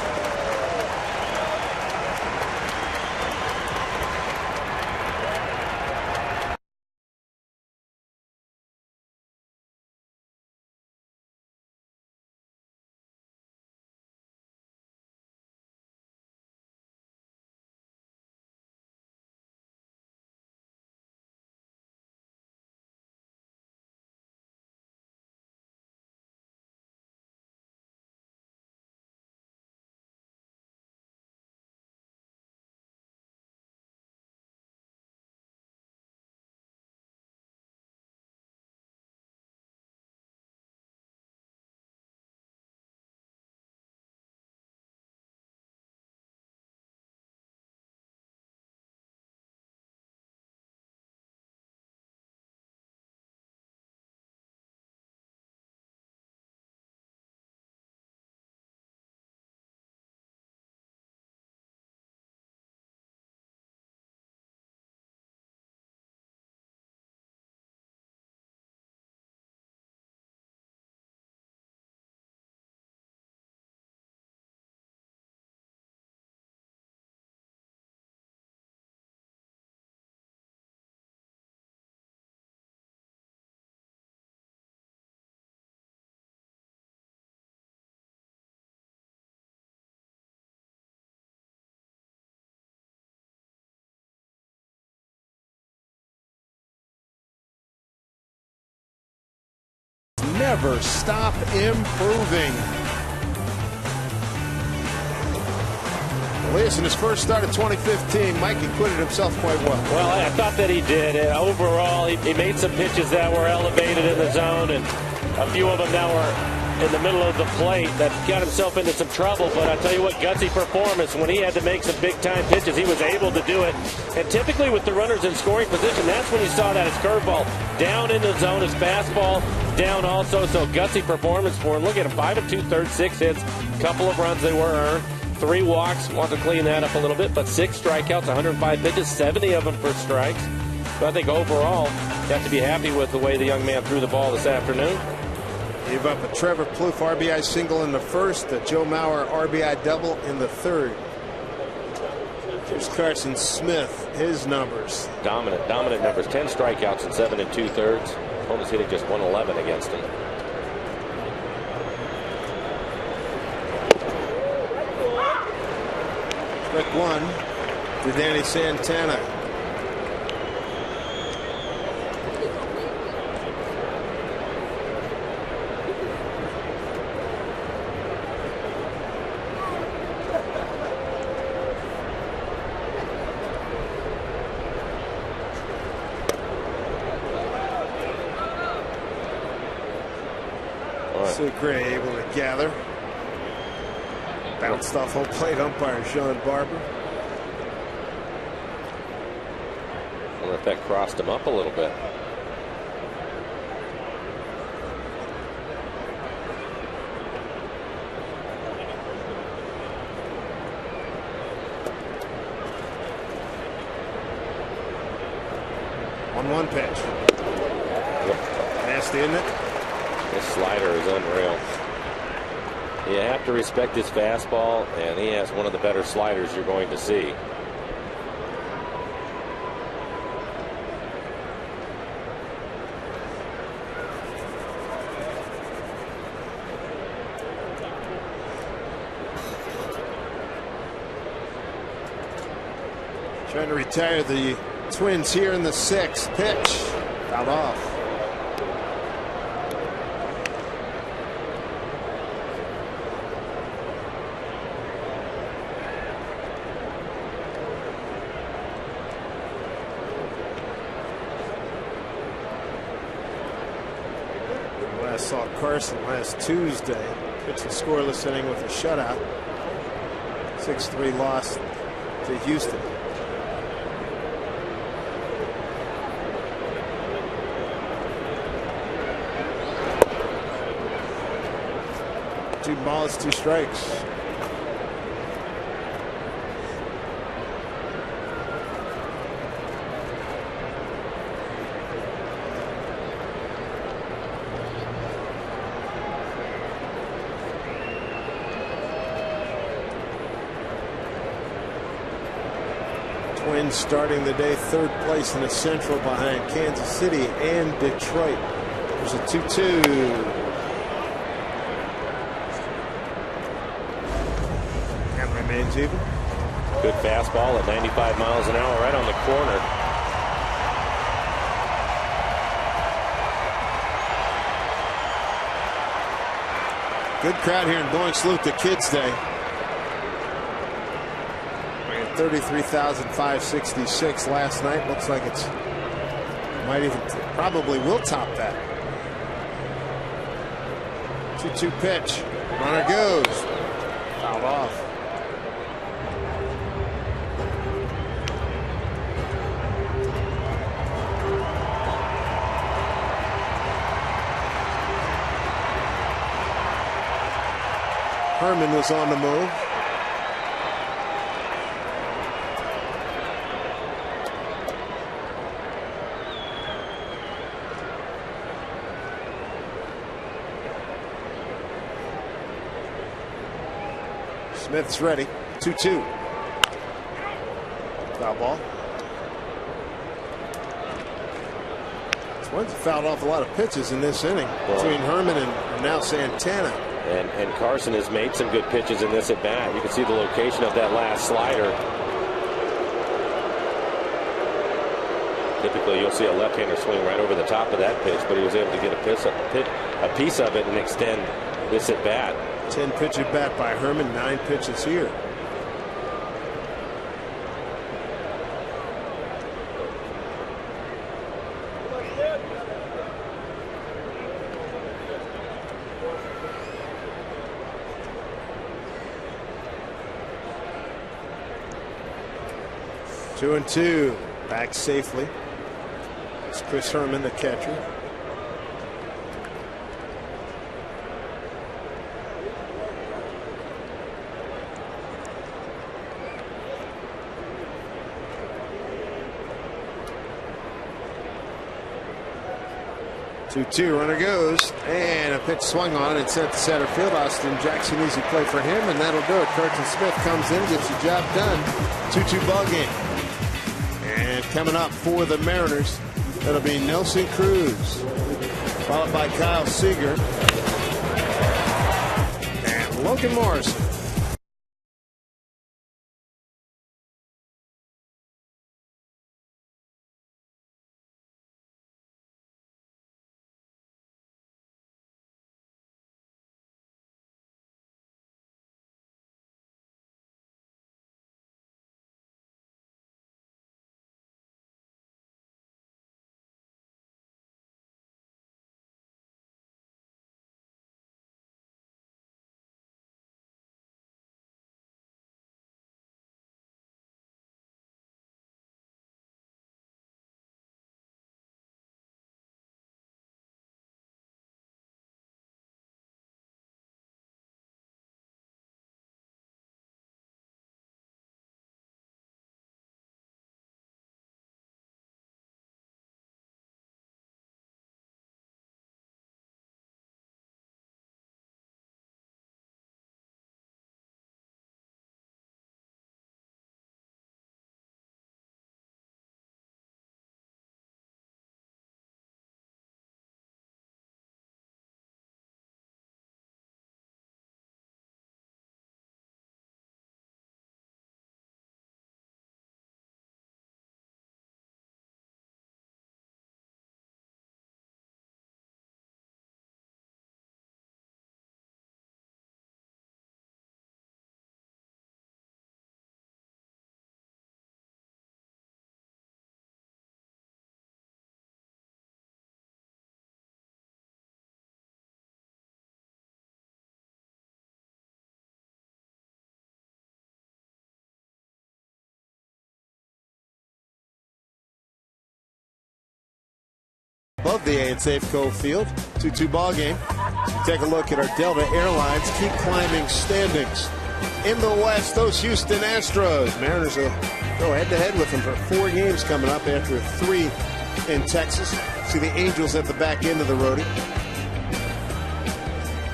Never stop improving. Elias in his first start of 2015, Mike acquitted himself quite well. Well, I thought that he did. Overall, he made some pitches that were elevated in the zone, and a few of them that were in the middle of the plate that got himself into some trouble. But I tell you what, gutsy performance. When he had to make some big-time pitches, he was able to do it. And typically with the runners in scoring position, that's when you saw that his curveball down in the zone, his fastball down also. So gutsy performance for him. Look at him, 5 2/3, 6 hits, couple of runs they were earned, 3 walks. Want to clean that up a little bit, but 6 strikeouts, 105 pitches, 70 of them for strikes. So I think overall, you have to be happy with the way the young man threw the ball this afternoon. Gave up a Trevor Plouffe RBI single in the first, a Joe Mauer RBI double in the third. Here's Carson Smith, his numbers. Dominant numbers. 10 strikeouts and 7 2/3. Opponents hitting just 111 against him. Strike one to Danny Santana. Gray able to gather. Bounced off home plate umpire Sean Barber. I wonder if that crossed him up a little bit. One pitch. Yep. Nasty, isn't it? His slider is unreal. You have to respect his fastball, and he has one of the better sliders you're going to see. Trying to retire the Twins here in the sixth. Pitch. Fouled off. Saw Carson last Tuesday pitch a scoreless inning with a shutout. 6-3 loss to Houston. Two balls, 2 strikes. Twins starting the day 3rd place in the Central behind Kansas City and Detroit. There's a 2-2. And remains even. Good fastball at 95 miles an hour right on the corner. Good crowd here in Boeing Salute the Kids Day. 33,566 last night. Looks like it's might even probably will top that. 2-2 pitch. Runner goes. Fouled off. Herman was on the move. Smith's ready. 2-2. Foul ball. Twins fouled off a lot of pitches in this inning between Herman and now Santana. And Carson has made some good pitches in this at bat. You can see the location of that last slider. Typically, you'll see a left-hander swing right over the top of that pitch, but he was able to get a piece of it and extend this at bat. 10 pitch at bat by Herman, 9 pitches here. Two and two, back safely. It's Chris Herman, the catcher. 2-2, runner goes, and a pitch swung on and sent to center field. Austin Jackson, easy play for him, and that'll do it. Curtin Smith comes in, gets the job done. 2-2 ball game. And coming up for the Mariners, it'll be Nelson Cruz, followed by Kyle Seager and Logan Morrison. Above the A at Safeco Field, 2-2 ball game. Take a look at our Delta Airlines keep climbing standings. In the West, those Houston Astros. Mariners will go head-to-head with them for 4 games coming up after 3 in Texas. See the Angels at the back end of the roadie.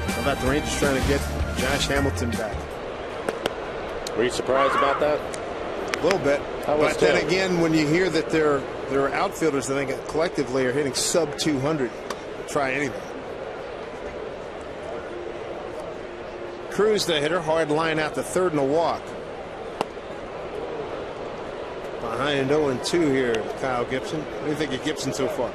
How about the Rangers trying to get Josh Hamilton back? Were you surprised about that? A little bit. But then again, when you hear that there are outfielders that I think collectively are hitting sub 200, try anything. Cruz, the hitter, hard line out to third and a walk. Behind 0-2 here, Kyle Gibson. What do you think of Gibson so far?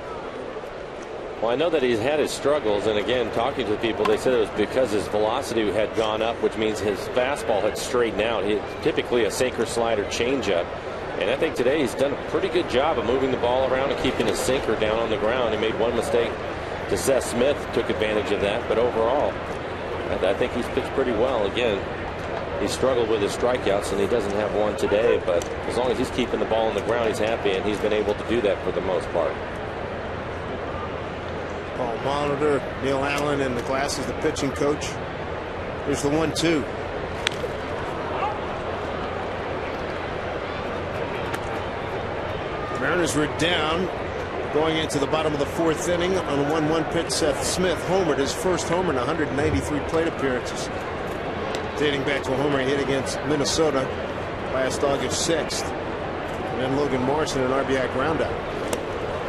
Well, I know that he's had his struggles, and again, talking to people, they said it was because his velocity had gone up, which means his fastball had straightened out. He's typically a sinker, slider, changeup, and I think today he's done a pretty good job of moving the ball around and keeping his sinker down on the ground. He made one mistake to Seth Smith, took advantage of that, but overall, I think he's pitched pretty well. Again, he struggled with his strikeouts, and he doesn't have one today, but as long as he's keeping the ball on the ground, he's happy, and he's been able to do that for the most part. Paul Molitor, Neil Allen in the glasses, the pitching coach. Here's the 1-2. Mariners were down going into the bottom of the 4th inning on a 1-1 pitch. Seth Smith homered, his first homer in 193 plate appearances, dating back to a homer he hit against Minnesota last August 6th. And then Logan Morrison, an RBI groundout.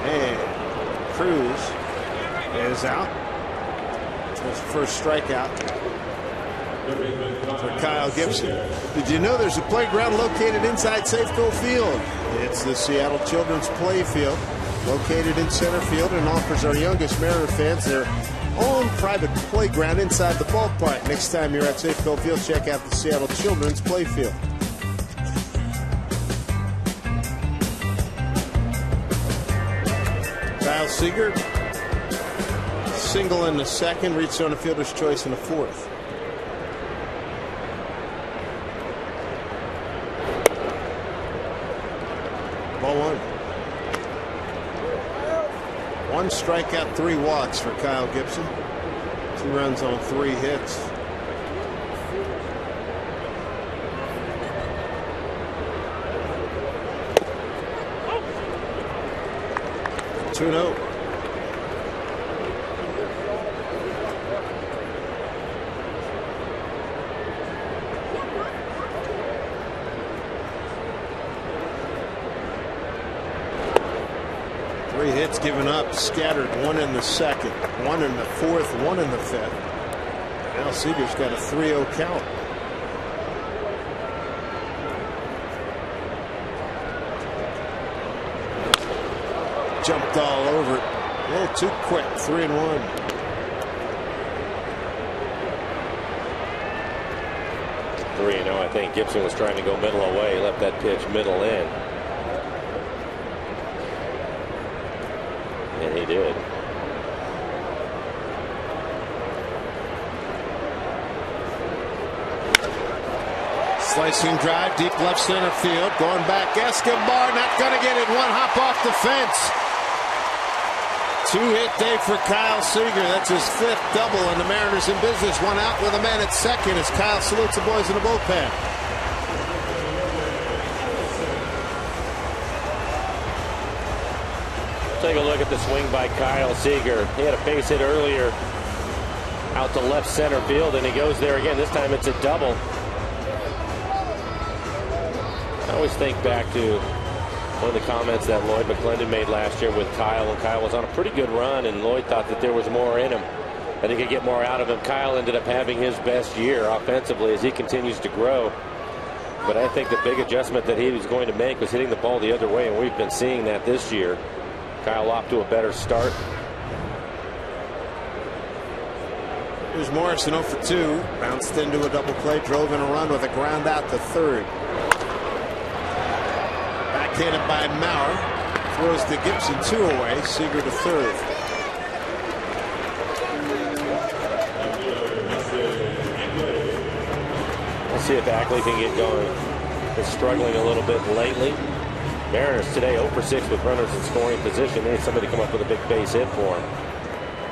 And Cruz is out. His first strikeout for Kyle Gibson. Did you know there's a playground located inside Safeco Field? It's the Seattle Children's Playfield, located in center field, and offers our youngest Mariner fans their own private playground inside the ballpark. Next time you're at Safeco Field, check out the Seattle Children's Playfield. Kyle Seager, single in the second, reached on a fielder's choice in the 4th. Ball 1. 1 strikeout, 3 walks for Kyle Gibson. 2 runs on 3 hits. hits given up, scattered. One in the second, one in the fourth, one in the fifth. Now Seager's got a 3-0 count. Jumped all over it. A little too quick. 3-1. I think Gibson was trying to go middle away. He left that pitch middle in. And he did. Slicing drive, deep left center field. Going back, Escobar not going to get it. One hop off the fence. 2-hit day for Kyle Seager. That's his 5th double, and the Mariners in business. One out with a man at second as Kyle salutes the boys in the bullpen. Take a look at the swing by Kyle Seager. He had a base hit earlier out to left center field, and he goes there again. This time it's a double. I always think back to one of the comments that Lloyd McClendon made last year with Kyle, and Kyle was on a pretty good run, and Lloyd thought that there was more in him, that he could get more out of him. Kyle ended up having his best year offensively as he continues to grow. But I think the big adjustment that he was going to make was hitting the ball the other way, and we've been seeing that this year. Kyle off to a better start. Here's Morrison 0 for 2. Bounced into a double play, drove in a run with a ground out to third. Backhanded by Maurer. Throws to Gibson 2 away. Seager to third. We'll see if Ackley can get going. Been struggling a little bit lately. Mariners today 0 for 6 with runners in scoring position. They need somebody to come up with a big base hit for him.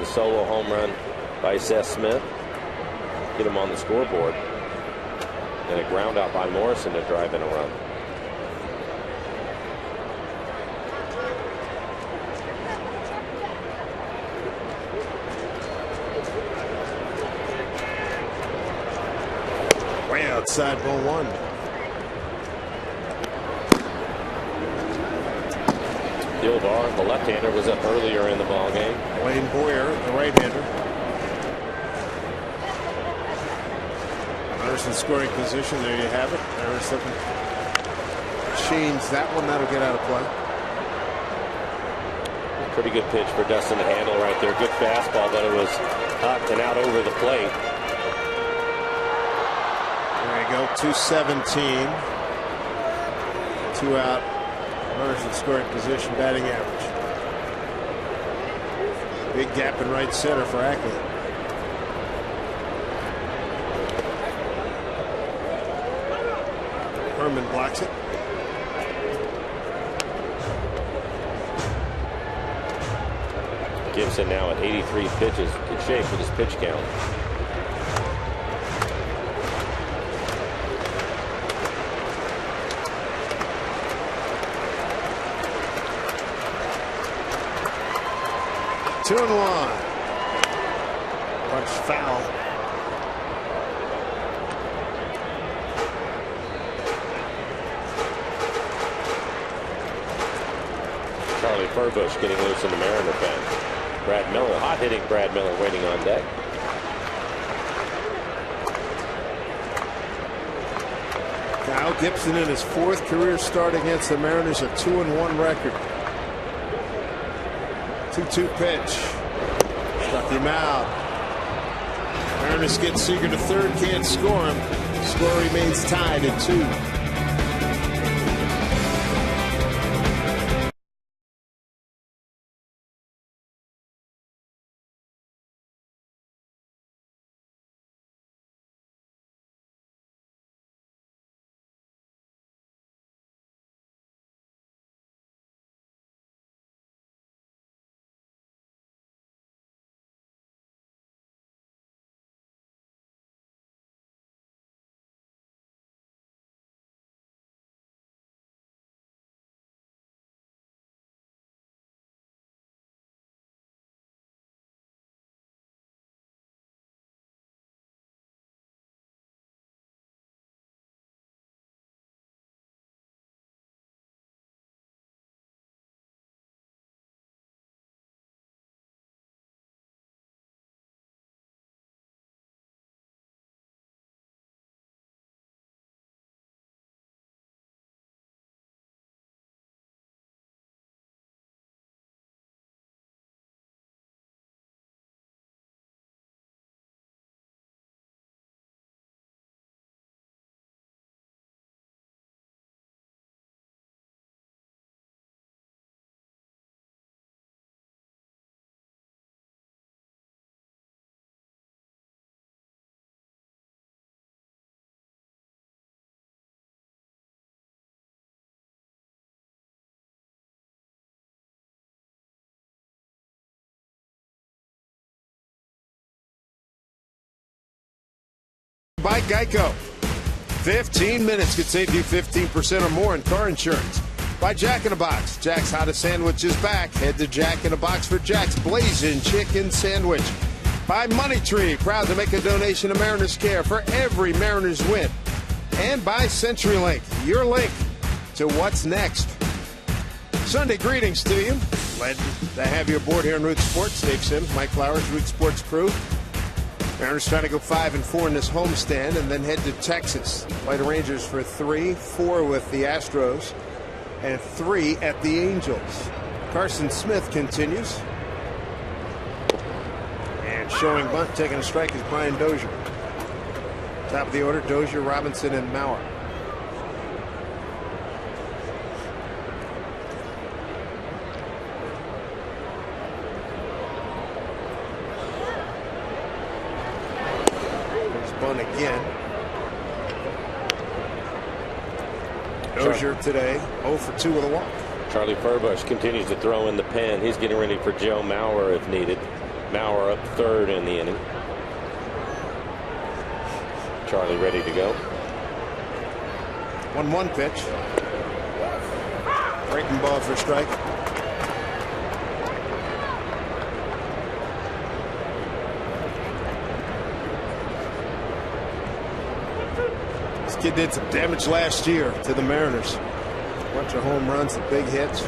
The solo home run by Seth Smith. Get him on the scoreboard. And a ground out by Morrison to drive in a run. Way outside, ball 1. Dilbar, the left-hander, was up earlier in the ball game. Wayne Boyer, the right-hander. Runners in scoring position. There you have it. Mariners looking to change that one. That'll get out of play. Pretty good pitch for Dustin to handle right there. Good fastball, but it was up and out over the plate. There you go. 217. 2 out. Runners in scoring position, batting average. Big gap in right center for Ackley. Herman blocks it. Gibson now at 83 pitches. Good shape with his pitch count. Two and 1. Punch foul. Charlie Furbush getting loose in the Mariner pen. Brad Miller, hot hitting Brad Miller waiting on deck. Kyle Gibson in his 4th career start against the Mariners, a 2-1 record. 2-2 pitch. Struck him out. Mariners get Seager to third, can't score him. Score remains tied at 2. by Geico. 15 minutes could save you 15% or more in car insurance. By Jack in the Box. Jack's hottest sandwich is back. Head to Jack in the Box for Jack's Blazing Chicken Sandwich. By Money Tree. Proud to make a donation to Mariners Care for every Mariners win. And by CenturyLink. Your link to what's next. Sunday greetings to you. Glad to have you aboard here on Root Sports. Dave Sims, Mike Flowers, Root Sports crew. Mariners trying to go 5-4 in this homestand and then head to Texas. Play the Rangers for 3, 4 with the Astros, and 3 at the Angels. Carson Smith continues. And showing bunt, taking a strike is Brian Dozier. Top of the order, Dozier, Robinson, and Mauer. Bunt again. Dozier today 0 for 2 with a walk. Charlie Furbush continues to throw in the pen. He's getting ready for Joe Mauer if needed. Mauer up third in the inning. Charlie ready to go. 1-1 pitch. Breaking ball for strike. Kid did some damage last year to the Mariners. Bunch of home runs and big hits.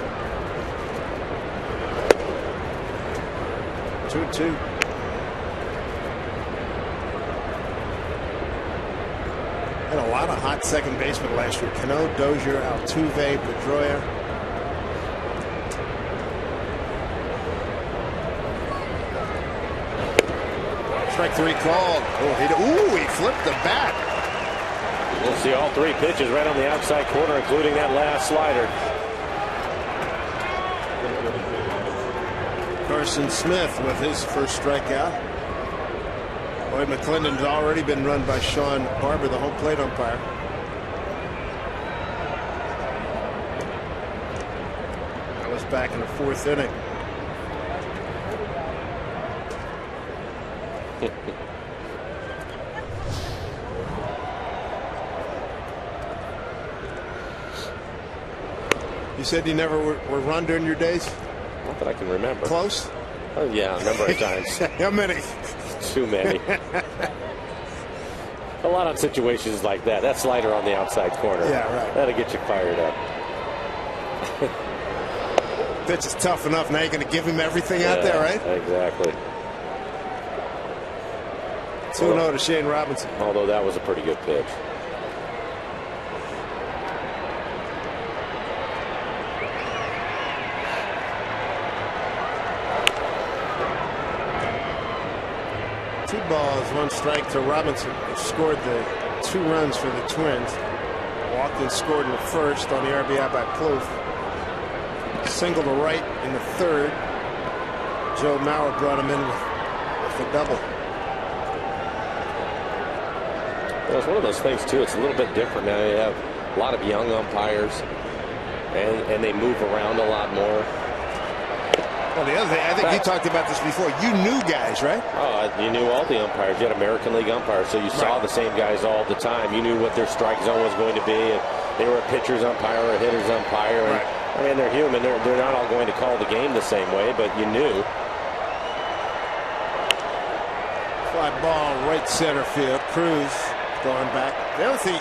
2-2. Had a lot of hot second basemen last year. Cano, Dozier, Altuve, Pedroia. Strike 3 called. Oh, he flipped the bat. We'll see all 3 pitches right on the outside corner, including that last slider. Carson Smith with his first strikeout. Boyd McClendon's already been run by Sean Barber, the home plate umpire. That was back in the 4th inning. You said you never were run during your days? Not that I can remember. Close? Oh, yeah, a number of times. How many? Too many. A lot of situations like that. That slider on the outside corner. Yeah, right. That'll get you fired up. Pitch is tough enough. Now you're going to give him everything out there, right? Exactly. 2-0 to Shane Robinson. Although that was a pretty good pitch. Balls, 1 strike to Robinson, who scored the 2 runs for the Twins. Walked and scored in the 1st on the RBI by Plouffe. Single to right in the 3rd. Joe Mauer brought him in with a double. Well, it's one of those things too. It's a little bit different now. You have a lot of young umpires, and they move around a lot more. Well, the other thing, I think you talked about this before. You knew guys, right? Oh, you knew all the umpires. You had American League umpires, so you saw the same guys all the time. You knew what their strike zone was going to be. And they were a pitcher's umpire or a hitter's umpire. And, I mean, they're human. They're not all going to call the game the same way, but you knew. Fly ball, right center field. Cruz going back. The other thing,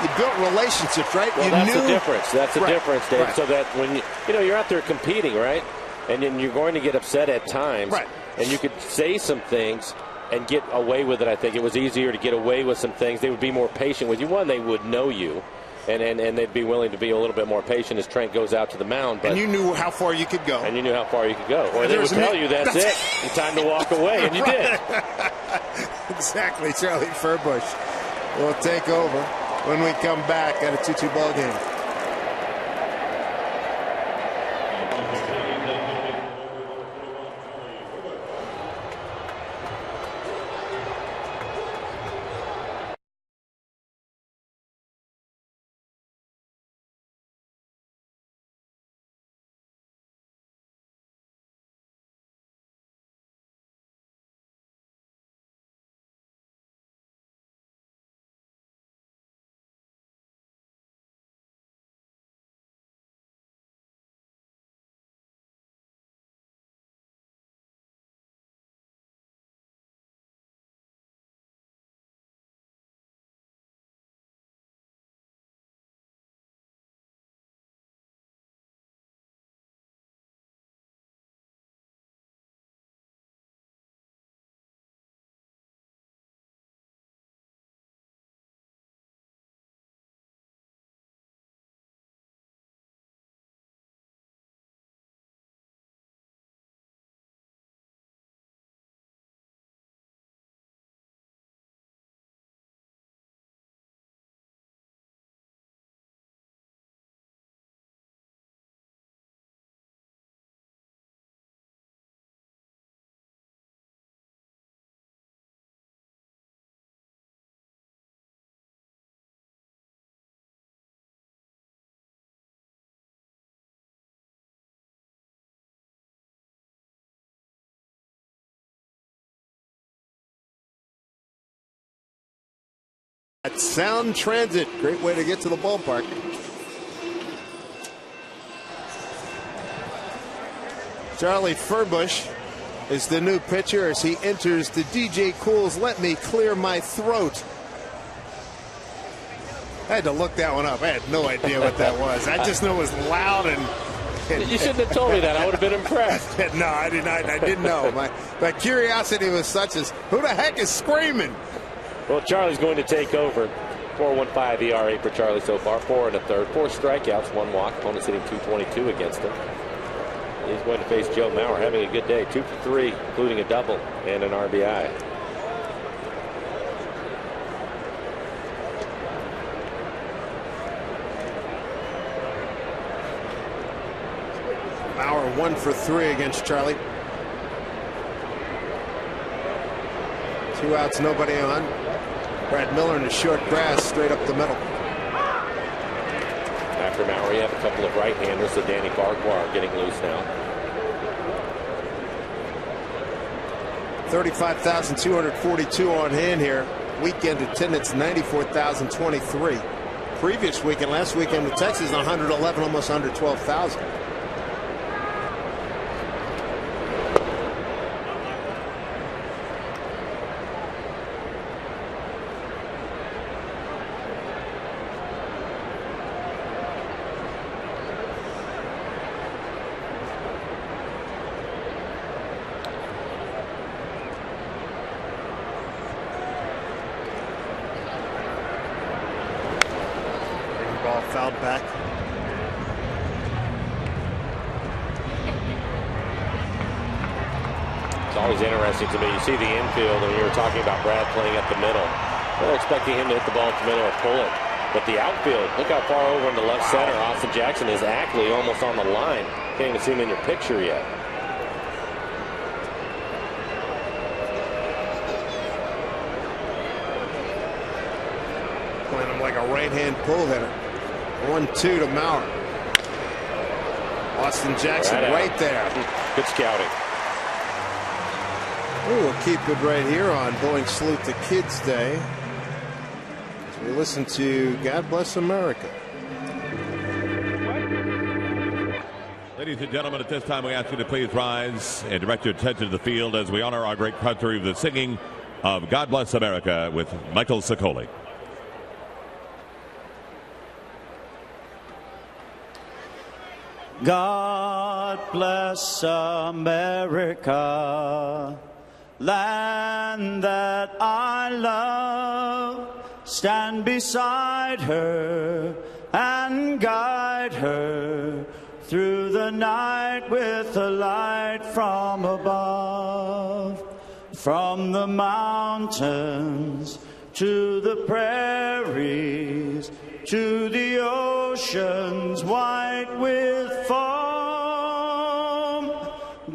you built relationships, right? Well, that's the difference. That's the difference, Dave. So that when you're out there competing, right? And then you're going to get upset at times. Right. And you could say some things and get away with it. I think it was easier to get away with some things. They would be more patient with you. One, they would know you. And they'd be willing to be a little bit more patient as Trent goes out to the mound. But, and you knew how far you could go. And you knew how far you could go. Or they would tell you that's it. It's time to walk away. And you did. Exactly. Charlie Furbush will take over when we come back at a 2-2 ball game. At Sound Transit, great way to get to the ballpark. Charlie Furbush is the new pitcher as he enters the DJ Cool's Let Me Clear My Throat. I had to look that one up. I had no idea what that was. I just know it was loud and you shouldn't have told me that. I would have been impressed. No, I did not. I didn't know. My curiosity was such as, who the heck is screaming? Well, Charlie's going to take over. 4.15 ERA for Charlie so far. 4 1/3. 4 strikeouts, 1 walk. Opponent's hitting .222 against him. He's going to face Joe Mauer, having a good day. 2 for 3, including a double and an RBI. Mauer 1 for 3 against Charlie. 2 outs, nobody on. Brad Miller in the short grass, straight up the middle. After Mauer, you have a couple of right-handers, so Danny Farquhar getting loose now. 35,242 on hand here. Weekend attendance 94,023. Previous weekend, last weekend with Texas, 111, almost under 12,000. Fouled back. It's always interesting to me. You see the infield, and you were talking about Brad playing up the middle. They're expecting him to hit the ball up the middle or pull it. But the outfield, look how far over in the left center Austin Jackson is actually almost on the line. Can't even see him in your picture yet. Playing him like a right-hand pull hitter. 1-2 to Mauer. Austin Jackson right there. Good scouting. Ooh, we'll keep it right here on Blowing Salute to Kids Day as we listen to God Bless America. Ladies and gentlemen, at this time we ask you to please rise and direct your attention to the field as we honor our great country with the singing of God Bless America with Michael Sicoli. God bless America, land that I love. Stand beside her and guide her through the night with a light from above. From the mountains to the prairies, to the oceans white with foam.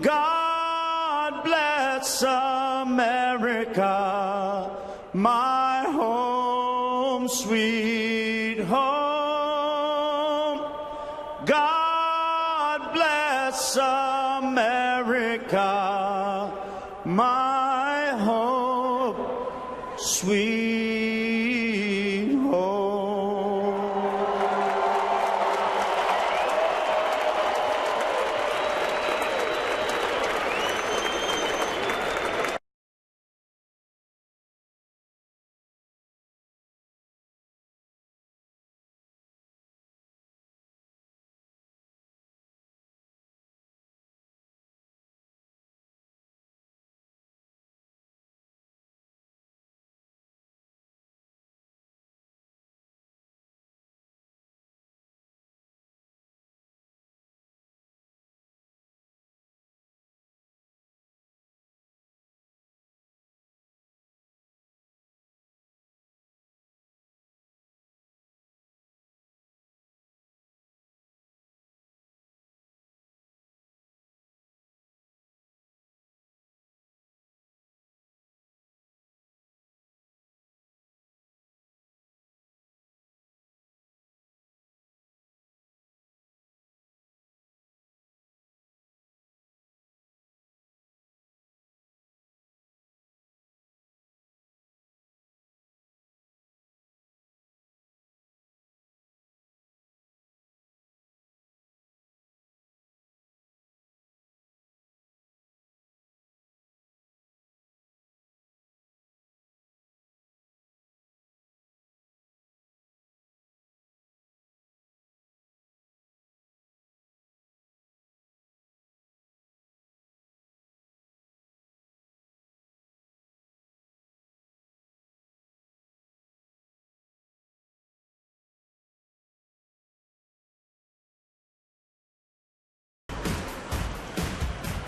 God bless America, my home, sweet home. God bless America, my home, sweet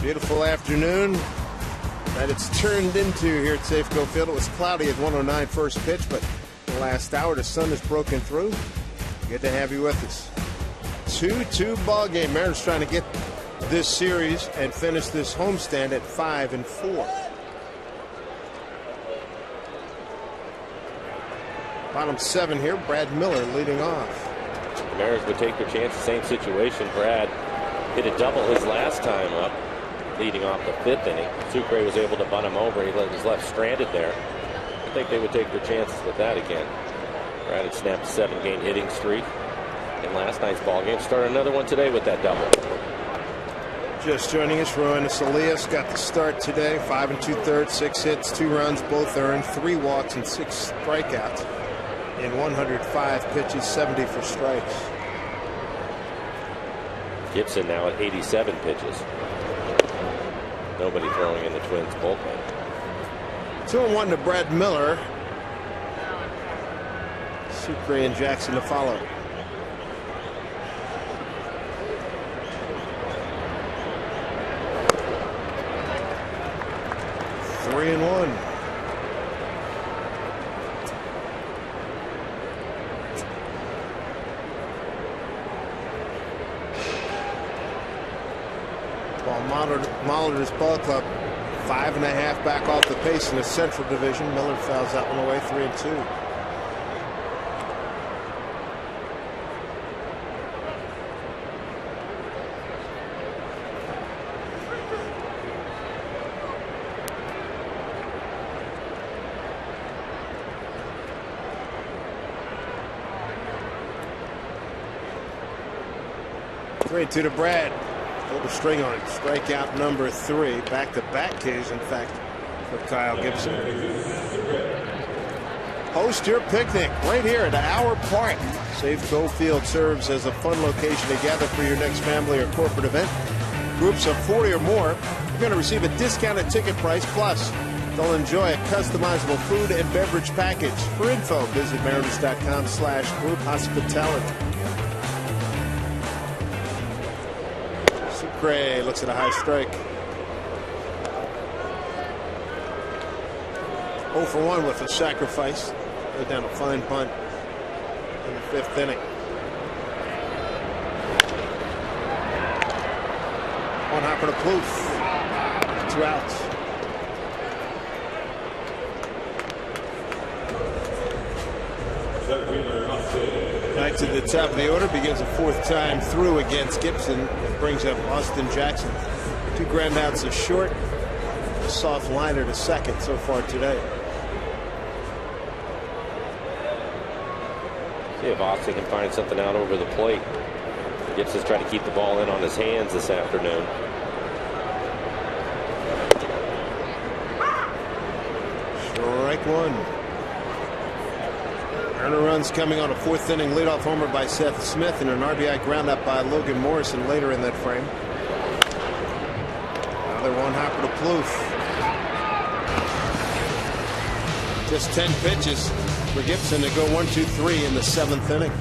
Beautiful afternoon that it's turned into here at Safeco Field. It was cloudy at 109 first pitch, but the last hour the sun has broken through. Good to have you with us. 2-2 ball game. Mariners trying to get this series and finish this homestand at 5-4. Bottom 7 here. Brad Miller leading off. The Mariners would take their chance. Same situation. Brad hit a double his last time up, leading off the 5th inning. Sucre was able to bunt him over. He was left stranded there. I think they would take their chances with that again. Brad had snapped a 7-game hitting streak in last night's ball game. Started another one today with that double. Just joining us, Rowan Asalias got the start today. 5 2/3, 6 hits, 2 runs, both earned, 3 walks and 6 strikeouts in 105 pitches, 70 for strikes. Gibson now at 87 pitches. Nobody throwing in the Twins bullpen. 2-1 to Brad Miller. Sucre and Jackson to follow. Three and one. Molitor's ball club 5.5 back off the pace in the Central Division. Miller fouls that one away. 3-2. Three to Brad. Pulled the string on it. Strikeout number 3. Back-to-back Ks, in fact, for Kyle Gibson. Host your picnic right here at Our Park. Safeco Field serves as a fun location to gather for your next family or corporate event. Groups of 40 or more, you're going to receive a discounted ticket price. Plus, they'll enjoy a customizable food and beverage package. For info, visit mariners.com/group hospitality. Sucre looks at a high strike. 0 for 1 with a sacrifice. Laid down a fine bunt in the 5th inning. 1 hopper to Plouffe. 2 outs. Back to the top of the order, begins a 4th time through against Gibson. It brings up Austin Jackson. 2 ground outs to short. A soft liner to second so far today. See if Austin can find something out over the plate. Gibson's trying to keep the ball in on his hands this afternoon. Strike 1. Runner runs coming on a 4th inning leadoff homer by Seth Smith and an RBI ground up by Logan Morrison later in that frame. Another 1 hopper to Plouffe. Just 10 pitches for Gibson to go 1-2-3 in the 7th inning.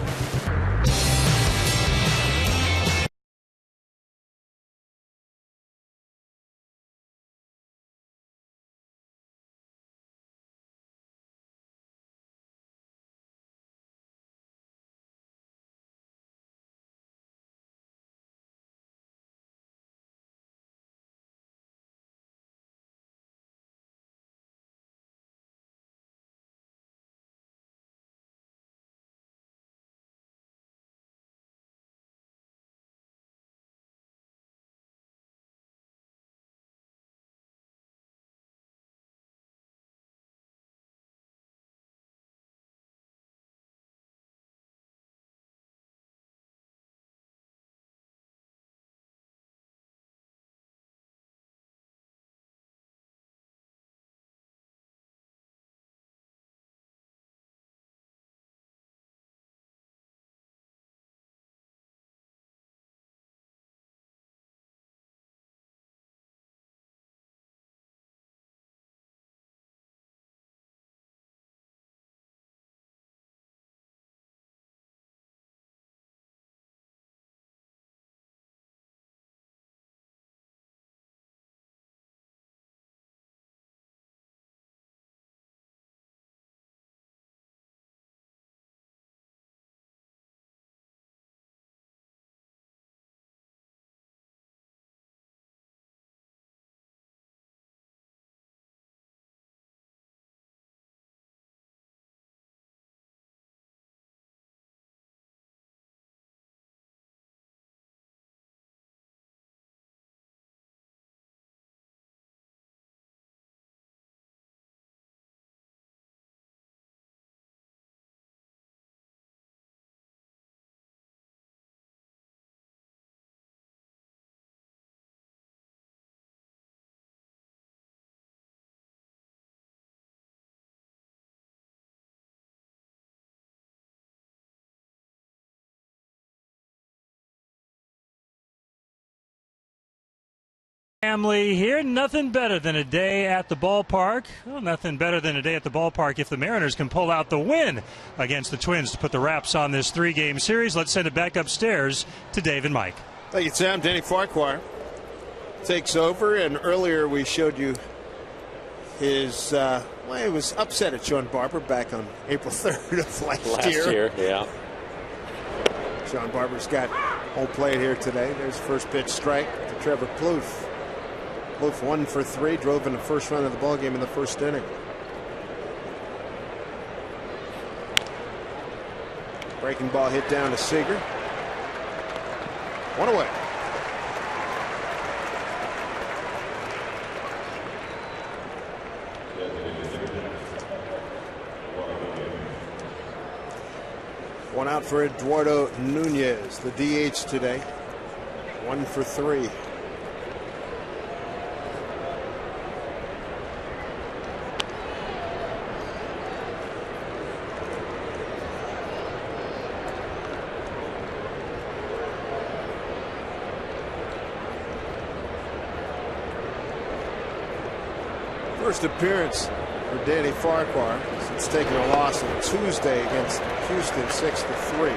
Family here, nothing better than a day at the ballpark. Well, nothing better than a day at the ballpark if the Mariners can pull out the win against the Twins to put the wraps on this 3-game series. Let's send it back upstairs to Dave and Mike. Thank you, Sam. Danny Farquhar takes over, and earlier we showed you his he was upset at Sean Barber back on April 3rd of last year. Yeah. Sean Barber's got home plate here today. There's first pitch strike to Trevor Plouffe. Plouffe 1 for 3, drove in the first run of the ballgame in the first inning. Breaking ball hit down to Seager. 1 away. One out for Eduardo Nunez, the DH today. 1 for 3. First appearance for Danny Farquhar since taking a loss on Tuesday against Houston 6-3.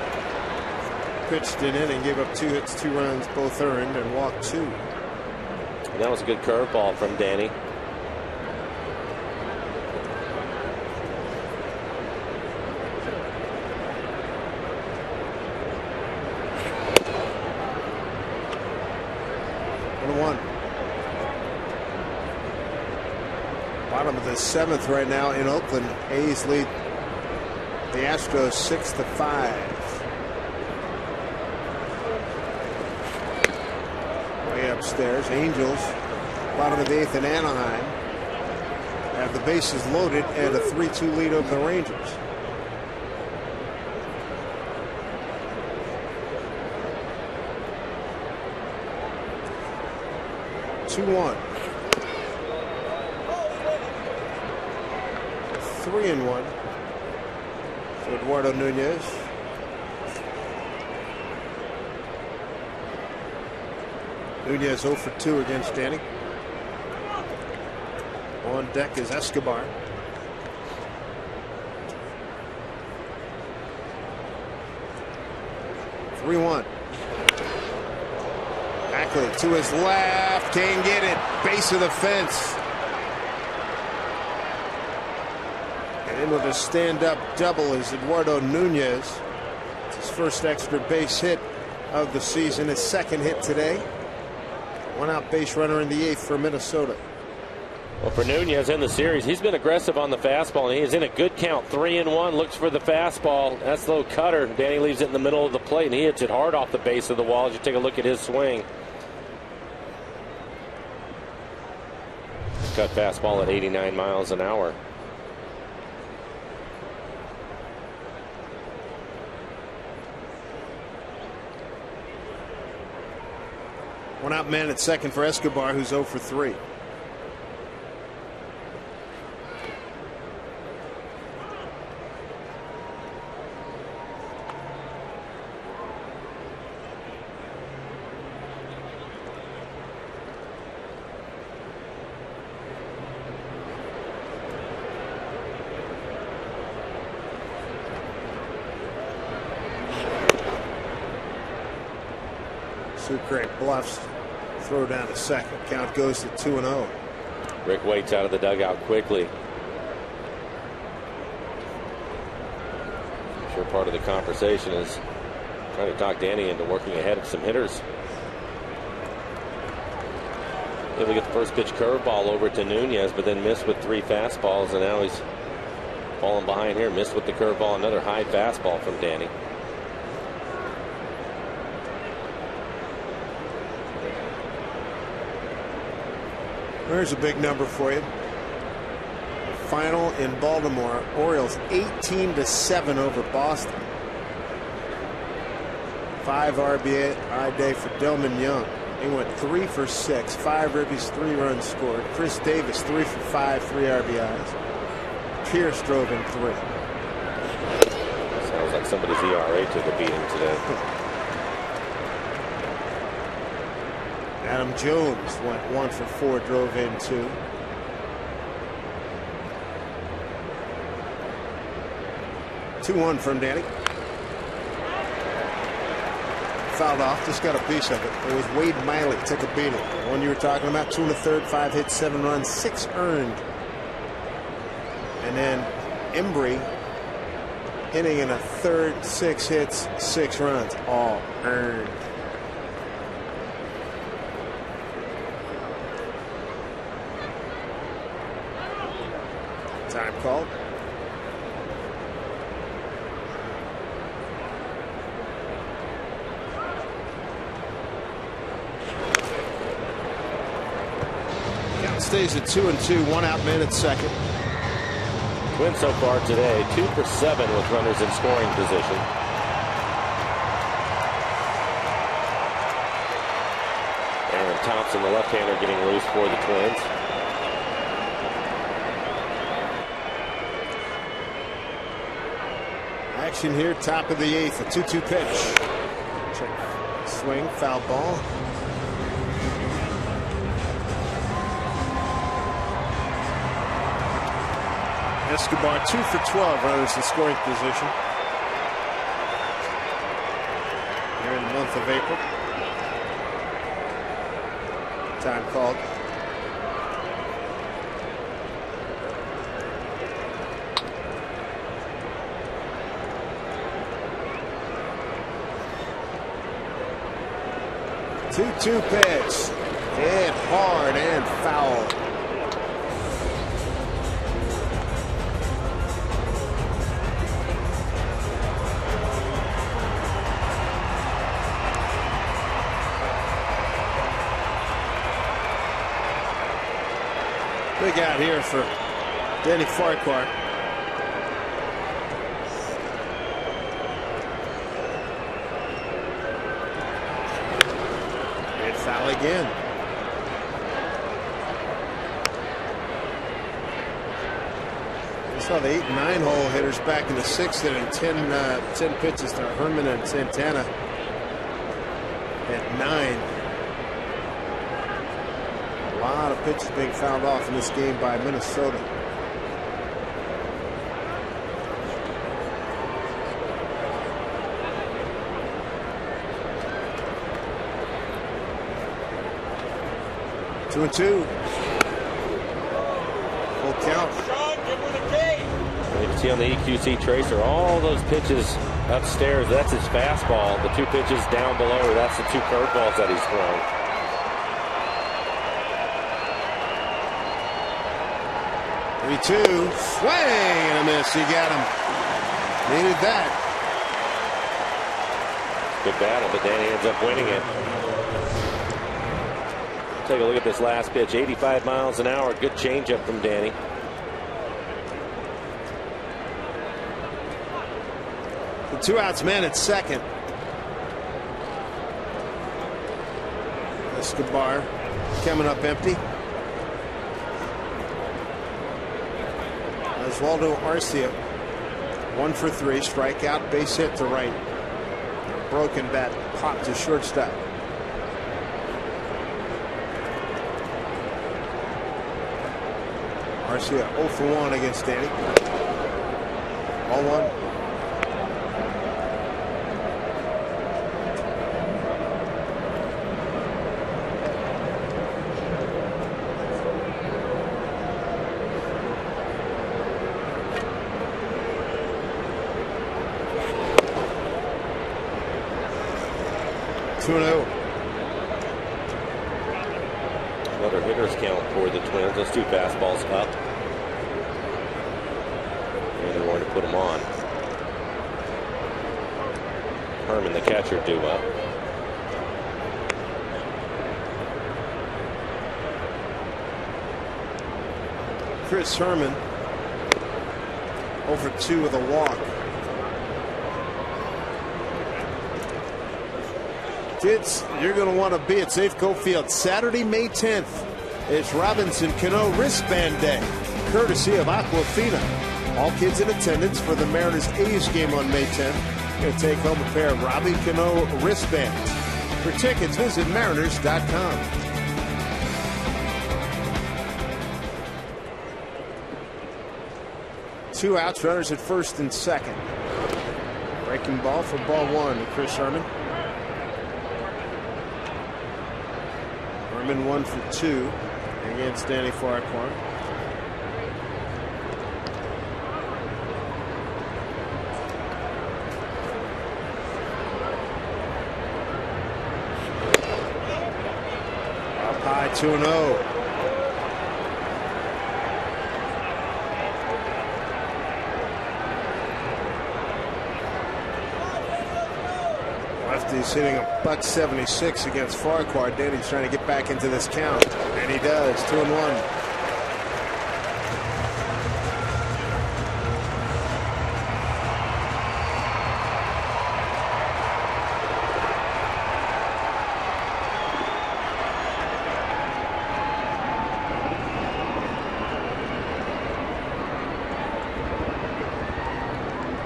Pitched an inning, gave up 2 hits, 2 runs, both earned, and walked 2. And that was a good curveball from Danny. Bottom of the 7th right now in Oakland. A's lead the Astros 6-5. Way upstairs, Angels, bottom of the 8th in Anaheim, have the bases loaded and a 3-2 lead over the Rangers. Two-1. 3-1 for Eduardo Nunez. Nunez 0 for 2 against Danny. On deck is Escobar. Three-1. Ackley to his left, can't get it. Base of the fence. In with a stand-up double is Eduardo Nunez. It's his first extra base hit of the season, his second hit today. 1 out base runner in the 8th for Minnesota. Well, for Nunez in the series, he's been aggressive on the fastball, and he is in a good count. 3-1, looks for the fastball. That's the little cutter. Danny leaves it in the middle of the plate, and he hits it hard off the base of the wall as you take a look at his swing. Cut fastball at 89 miles an hour. One out man at second for Escobar, who's 0 for 3. Sucre bluffs, throw down to second. Count goes to 2-0. Rick waits out of the dugout quickly. I'm sure part of the conversation is trying to talk Danny into working ahead of some hitters. Able to get the first pitch curveball over to Nunez, but then missed with 3 fastballs, and now he's falling behind here. Missed with the curveball, another high fastball from Danny. There's a big number for you. Final in Baltimore. Orioles 18-7 over Boston. 5 RBI day for Delman Young. He went 3 for 6, 5 ribbies, 3 runs scored. Chris Davis 3 for 5, 3 RBIs. Pierce drove in 3. Sounds like somebody's ERA took a beating today. Adam Jones went 1 for 4, drove in 2. Two-1 from Danny. Fouled off, just got a piece of it. It was Wade Miley took a beating. The one you were talking about, 2 1/3, 5 hits, 7 runs, 6 earned. And then Embry hitting in a third, 6 hits, 6 runs, all earned. Time called. Count stays at 2-2, 1 out, man at second. Twins so far today, 2 for 7 with runners in scoring position. Aaron Thompson, the left-hander, getting loose for the Twins. Action here, top of the 8th, a 2-2 pitch. Check. Swing, foul ball. Escobar 2 for 12 runners in scoring position here in the month of April. Time called. Two-two pitch. Hit hard and foul. Big out here for Danny Farquhar. Hit foul again. We saw the 8 and 9 hole hitters back in the 6th inning. 10 pitches to Herman and Santana at 9. A lot of pitches being fouled off in this game by Minnesota. Two and two. Full count. You can see on the EQC tracer all those pitches upstairs. That's his fastball. The 2 pitches down below, that's the 2 curveballs that he's thrown. 3-2, swing and a miss. He got him. Needed that. Good battle, but Danny ends up winning it. Take a look at this last pitch. 85 miles an hour. Good changeup from Danny. The 2 outs, man at second. Escobar coming up empty. Oswaldo Arcia 1 for 3, strikeout, base hit to right. Broken bat popped to shortstop. Arcia 0 for 1 against Danny. 0-1. Another hitter's count for the Twins. Those 2 fastballs up. And they're going to put them on. Herman, the catcher, due up. Chris Herman 0 for 2 with a walk. Kids, you're going to want to be at Safeco Field Saturday, May 10th. It's Robinson Cano Wristband Day, courtesy of Aquafina. All kids in attendance for the Mariners A's game on May 10th. Going to take home a pair of Robbie Cano wristbands. For tickets, visit mariners.com. Two outs, runners at first and second. Breaking ball for ball one to Chris Herman. Herman 1 for 2 against Danny Farquhar. Up high 2-0. Lefty's hitting a .176 against Farquhar. Danny's trying to get back into this count, and he does. 2-1.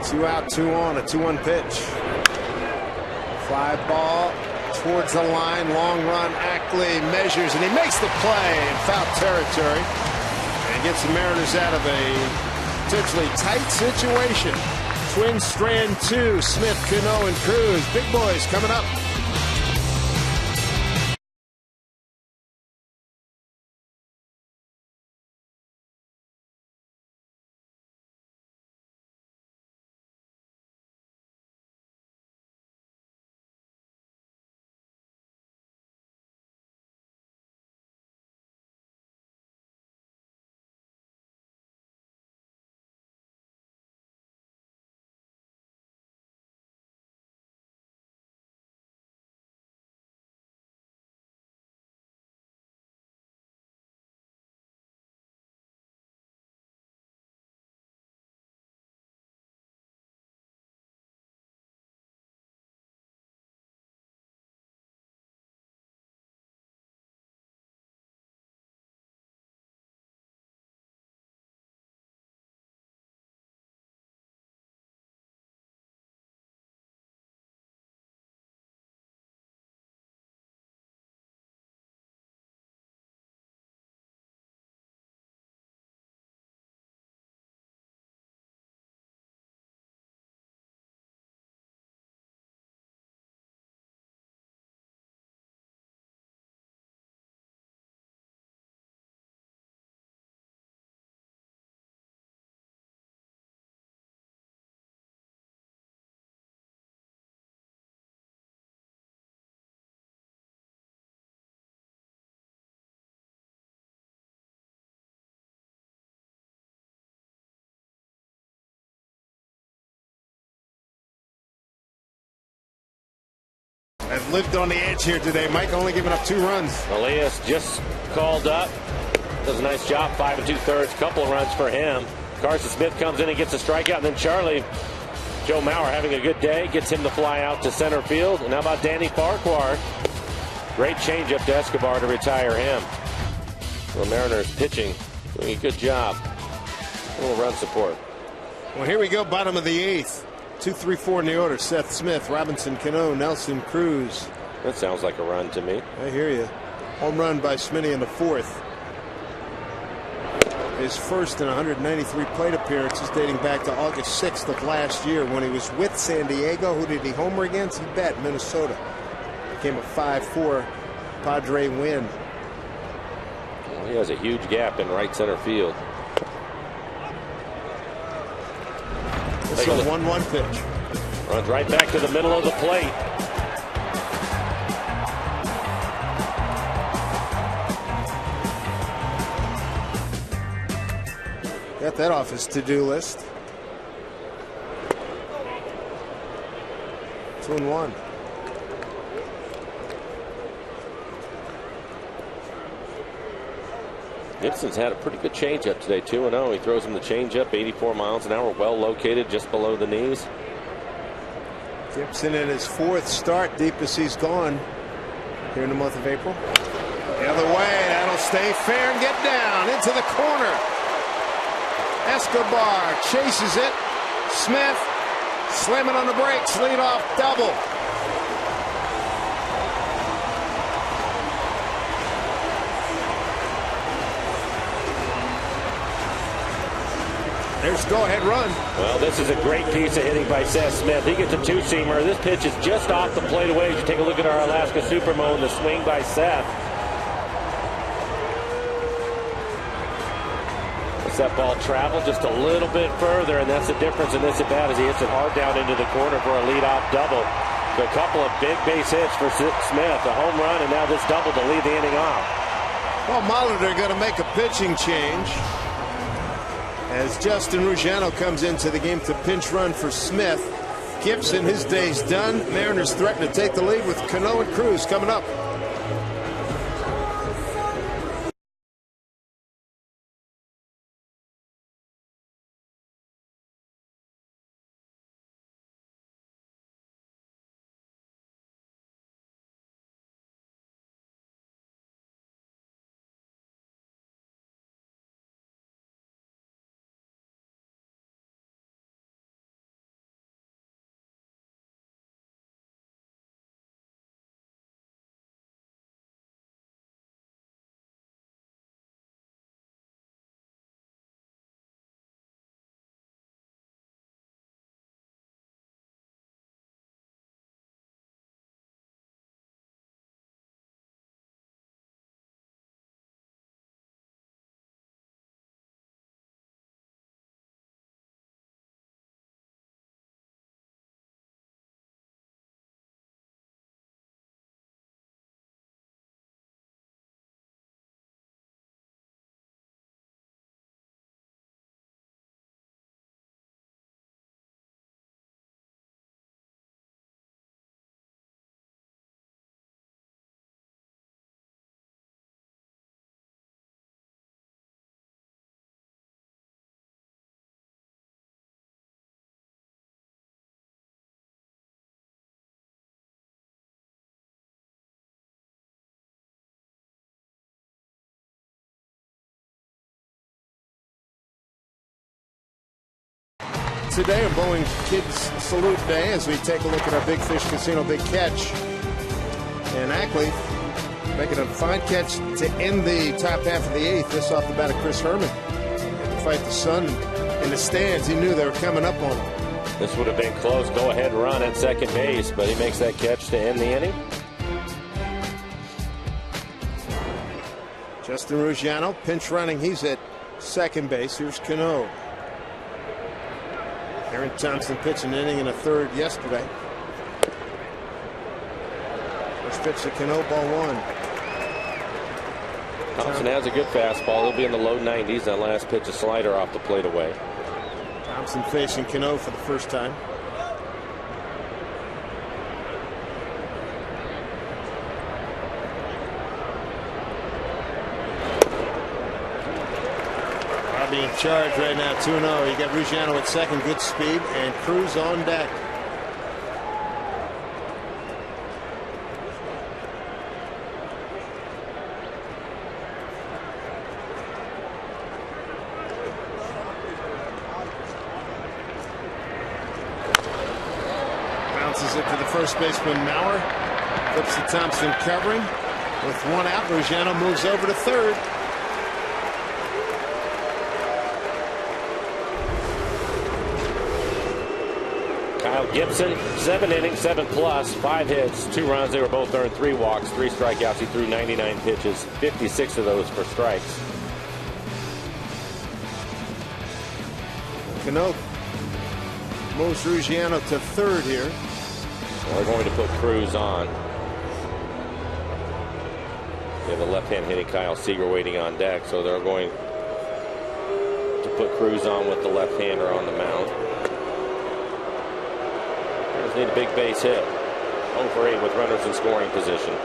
Two out, 2 on, a 2-1 pitch. Fly ball towards the line, long run. Ackley measures and he makes the play in foul territory and gets the Mariners out of a potentially tight situation. Twins strand 2, Smith, Cano, and Cruz. Big boys coming up. I've lived on the edge here today. Mike only giving up 2 runs. Elias just called up. Does a nice job, 5 2/3. Couple of runs for him. Carson Smith comes in and gets a strikeout. And then Charlie, Joe Mauer having a good day. Gets him to fly out to center field. And how about Danny Farquhar? Great changeup to Escobar to retire him. The Mariners pitching, doing a good job. A little run support. Well, here we go, bottom of the 8th. 2, 3, 4 in the order. Seth Smith, Robinson Cano, Nelson Cruz. That sounds like a run to me. I hear you. Home run by Smitty in the 4th. His first in 193 plate appearances dating back to August 6th of last year when he was with San Diego. Who did he homer against? You bet, Minnesota. Became a 5-4 Padre win. Well, he has a huge gap in right center field. It's a 1-1 pitch. Runs right back to the middle of the plate. Got that off his to-do list. 2-1. Gibson's had a pretty good changeup today, 2-0. He throws him the changeup, 84 miles an hour, well located just below the knees. Gibson in his 4th start, deepest he's gone here in the month of April. The other way, that'll stay fair and get down into the corner. Escobar chases it. Smith slamming on the brakes, leadoff double. There's go-ahead run. Well, this is a great piece of hitting by Seth Smith. He gets a two-seamer. This pitch is just off the plate away. As you take a look at our Alaska Supermoon, the swing by Seth. That ball traveled just a little bit further, and that's the difference in this at-bat as he hits it hard down into the corner for a leadoff double. So a couple of big base hits for Smith, a home run, and now this double to lead the inning off. Well, Molitor going to make a pitching change as Justin Ruggiano comes into the game to pinch run for Smith. Gibson, his day's done. Mariners threaten to take the lead with Cano and Cruz coming up. Today, a Bowling Kids Salute Day as we take a look at our Big Fish Casino Big Catch. And Ackley making a fine catch to end the top half of the eighth. This off the bat of Chris Herman. Had to fight the sun in the stands. He knew they were coming up on him. This would have been close. Go-ahead run at second base, but he makes that catch to end the inning. Justin Ruggiano pinch running. He's at second base. Here's Cano. Aaron Thompson pitched an inning and a third yesterday. First pitch to Cano, ball one. Thompson has a good fastball. He'll be in the low 90s. That last pitch, a slider off the plate away. Thompson facing Cano for the first time. Being charged right now, 2-0. You got Ruggiano at second, good speed, and Cruz on deck. Bounces it to the first baseman, Maurer. Flips to Thompson covering. With one out, Ruggiano moves over to third. Gibson, 7 innings, 7+, 5 hits, 2 runs. They were both earned 3 walks, 3 strikeouts. He threw 99 pitches, 56 of those for strikes. Cano moves Ruggiano to third here. So they're going to put Cruz on. They have the left-hand hitting Kyle Seager waiting on deck, so they're going to put Cruz on with the left-hander on the mound. Need a big base hit. 0 for 8 with runners in scoring position.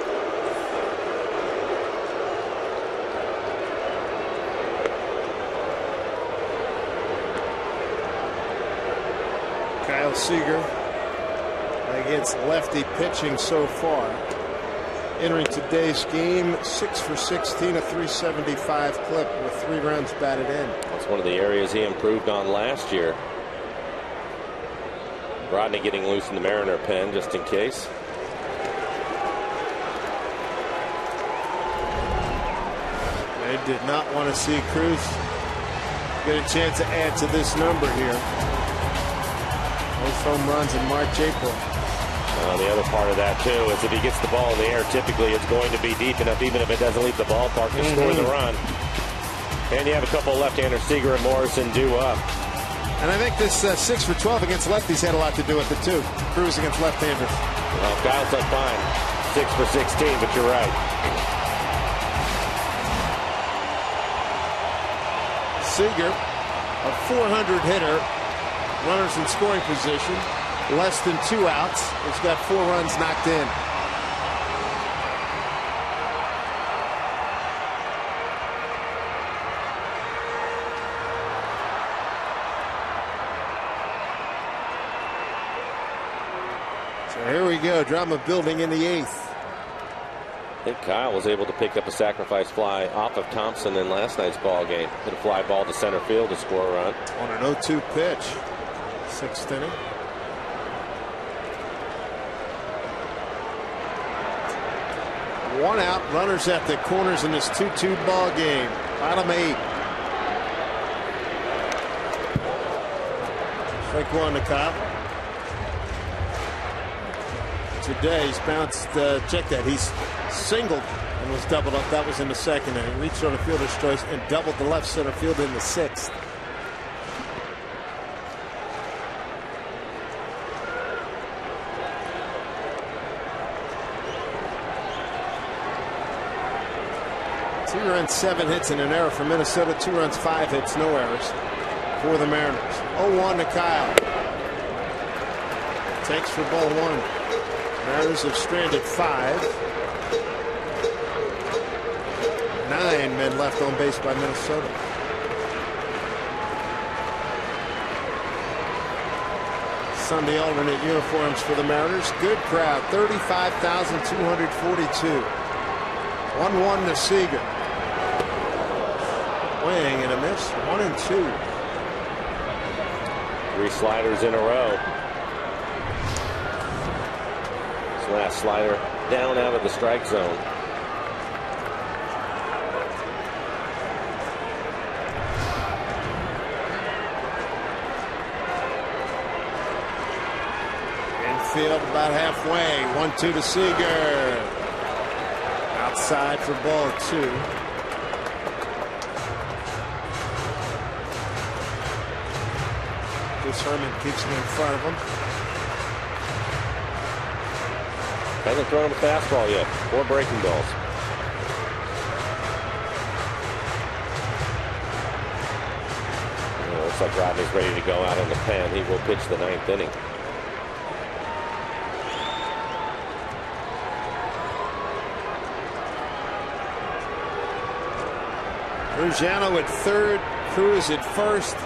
Kyle Seager against lefty pitching so far. Entering today's game, 6 for 16, a 375 clip with 3 runs batted in. That's one of the areas he improved on last year. Rodney getting loose in the Mariner pen just in case. They did not want to see Cruz Get a chance to add to this number here. Both home runs in March, April. The other part of that, too, is if he gets the ball in the air, typically it's going to be deep enough, even if it doesn't leave the ballpark, to score the run. And you have a couple of left-handers, Seager and Morrison, due up. And I think this 6 for 12 against lefties had a lot to do with it, too. Cruz against left-handers. Well, Kyle's done fine. 6 for 16, but you're right. Seager, a 400 hitter, runners in scoring position, less than 2 outs. He's got 4 runs knocked in. So here we go, drama building in the 8th. I think Kyle was able to pick up a sacrifice fly off of Thompson in last night's ball game. Hit a fly ball to center field to score a run. On an 0-2 pitch. 6th inning. One out, runners at the corners in this 2-2 ball game. Bottom 8. Strike 1 to Kyle. Today he's bounced, check that, he's singled and was doubled up. That was in the 2nd inning. Reached on a fielder's choice and doubled the left center field in the 6th. Two runs, 7 hits, and an error for Minnesota. 2 runs, 5 hits, no errors for the Mariners. 0-1 to Kyle. Takes for ball 1. Mariners have stranded 5. 9 men left on base by Minnesota. Sunday alternate uniforms for the Mariners. Good crowd, 35,242. 1-1 to Seager. Swing and a miss. 1-2. 3 sliders in a row. This last slider down out of the strike zone. Infield about halfway. 1-2 to Seager. Outside for ball 2. This Herman keeps him in front of him. Hasn't thrown him a fastball yet. 4 breaking balls. Looks like Rodney's ready to go out on the pen. He will pitch the 9th inning. Ruggiano at 3rd, Cruz at 1st,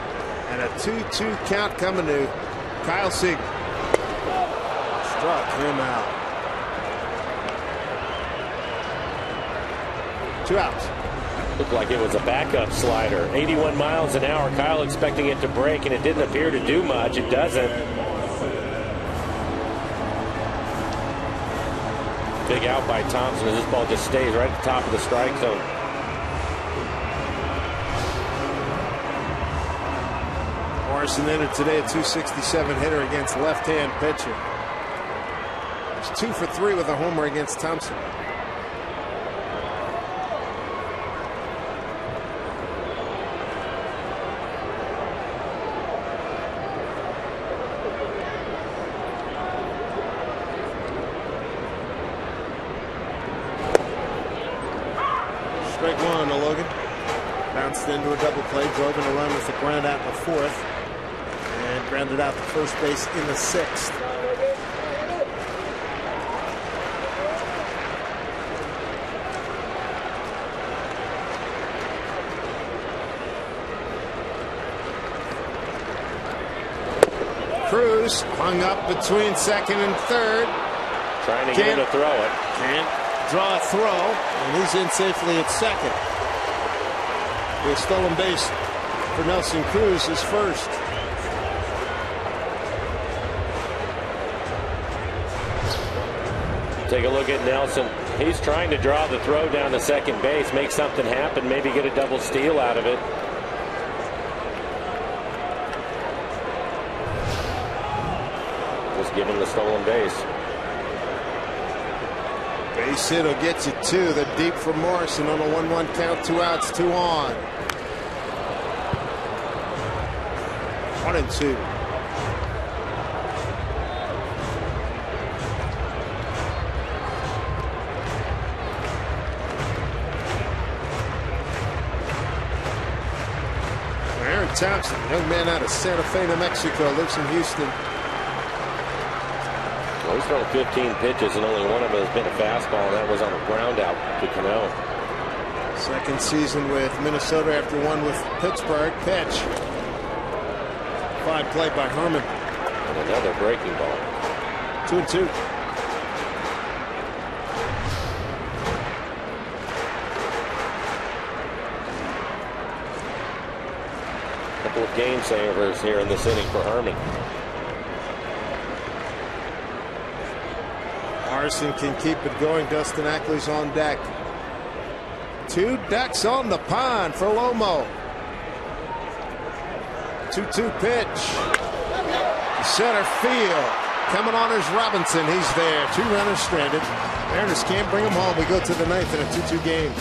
and a 2-2 count coming to Kyle Seager. Struck him out. 2 outs. Looked like it was a backup slider. 81 miles an hour. Kyle expecting it to break, and it didn't appear to do much. It doesn't. Big out by Thompson as this ball just stays right at the top of the strike zone. Morrison entered today a .267 hitter against left-hand pitcher. He's 2 for 3 with a homer against Thompson. Strike 1 to Logan. Bounced into a double play, drove in a run with a ground out in the 4th. And grounded out to first base in the 6th. Cruz hung up between 2nd and 3rd. Trying to get him to throw it. Can't draw a throw, and he's in safely at 2nd. The stolen base for Nelson Cruz is 1st. Take a look at Nelson. He's trying to draw the throw down to 2nd base, make something happen, maybe get a double steal out of it. Just give him the stolen base. Base hit will get you 2. The deep for Morrison on a 1-1 count. 2 outs, 2 on. 1-2. Aaron Thompson, young man out of Santa Fe, New Mexico, lives in Houston. Well, he's thrown 15 pitches, and only one of them has been a fastball, and that was on a ground out to Cano. Second season with Minnesota after one with Pittsburgh. Pitch. Fine play by Herman. And another breaking ball. 2-2. Couple of game savers here in this inning for Herman. Arson can keep it going. Dustin Ackley's on deck. 2 ducks on the pond for Lomo. 2-2 pitch. Center field. Coming on is Robinson. He's there. 2 runners stranded. Mariners can't bring them home. We go to the 9th in a 2-2 game.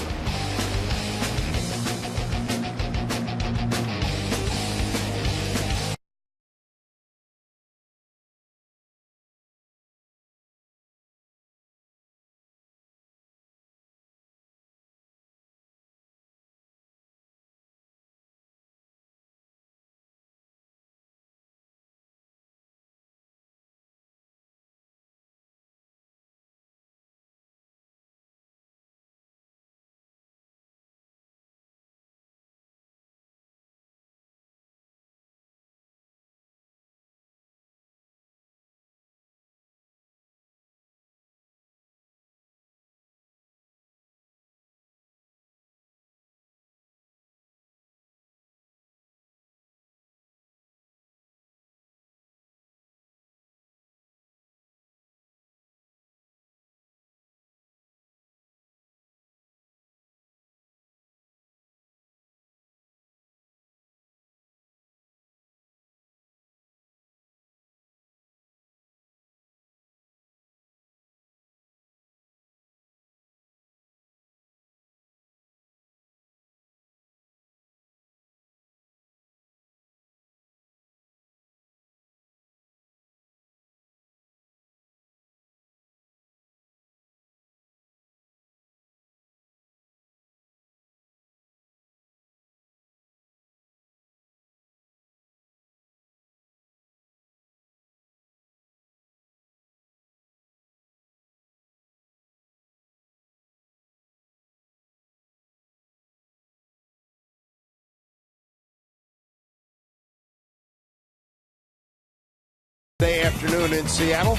Day afternoon in Seattle.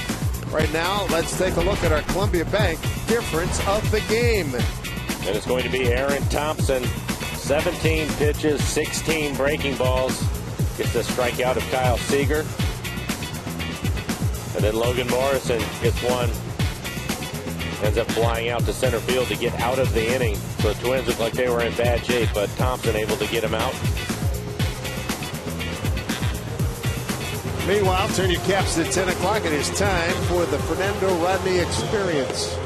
Right now, let's take a look at our Columbia Bank difference of the game. And it's going to be Aaron Thompson. 17 pitches, 16 breaking balls. Gets the strikeout of Kyle Seager. And then Logan Morrison gets one. Ends up flying out to center field to get out of the inning. So the Twins look like they were in bad shape, but Thompson able to get him out. Meanwhile, turn your caps to 10 o'clock. It is time for the Fernando Rodney Experience.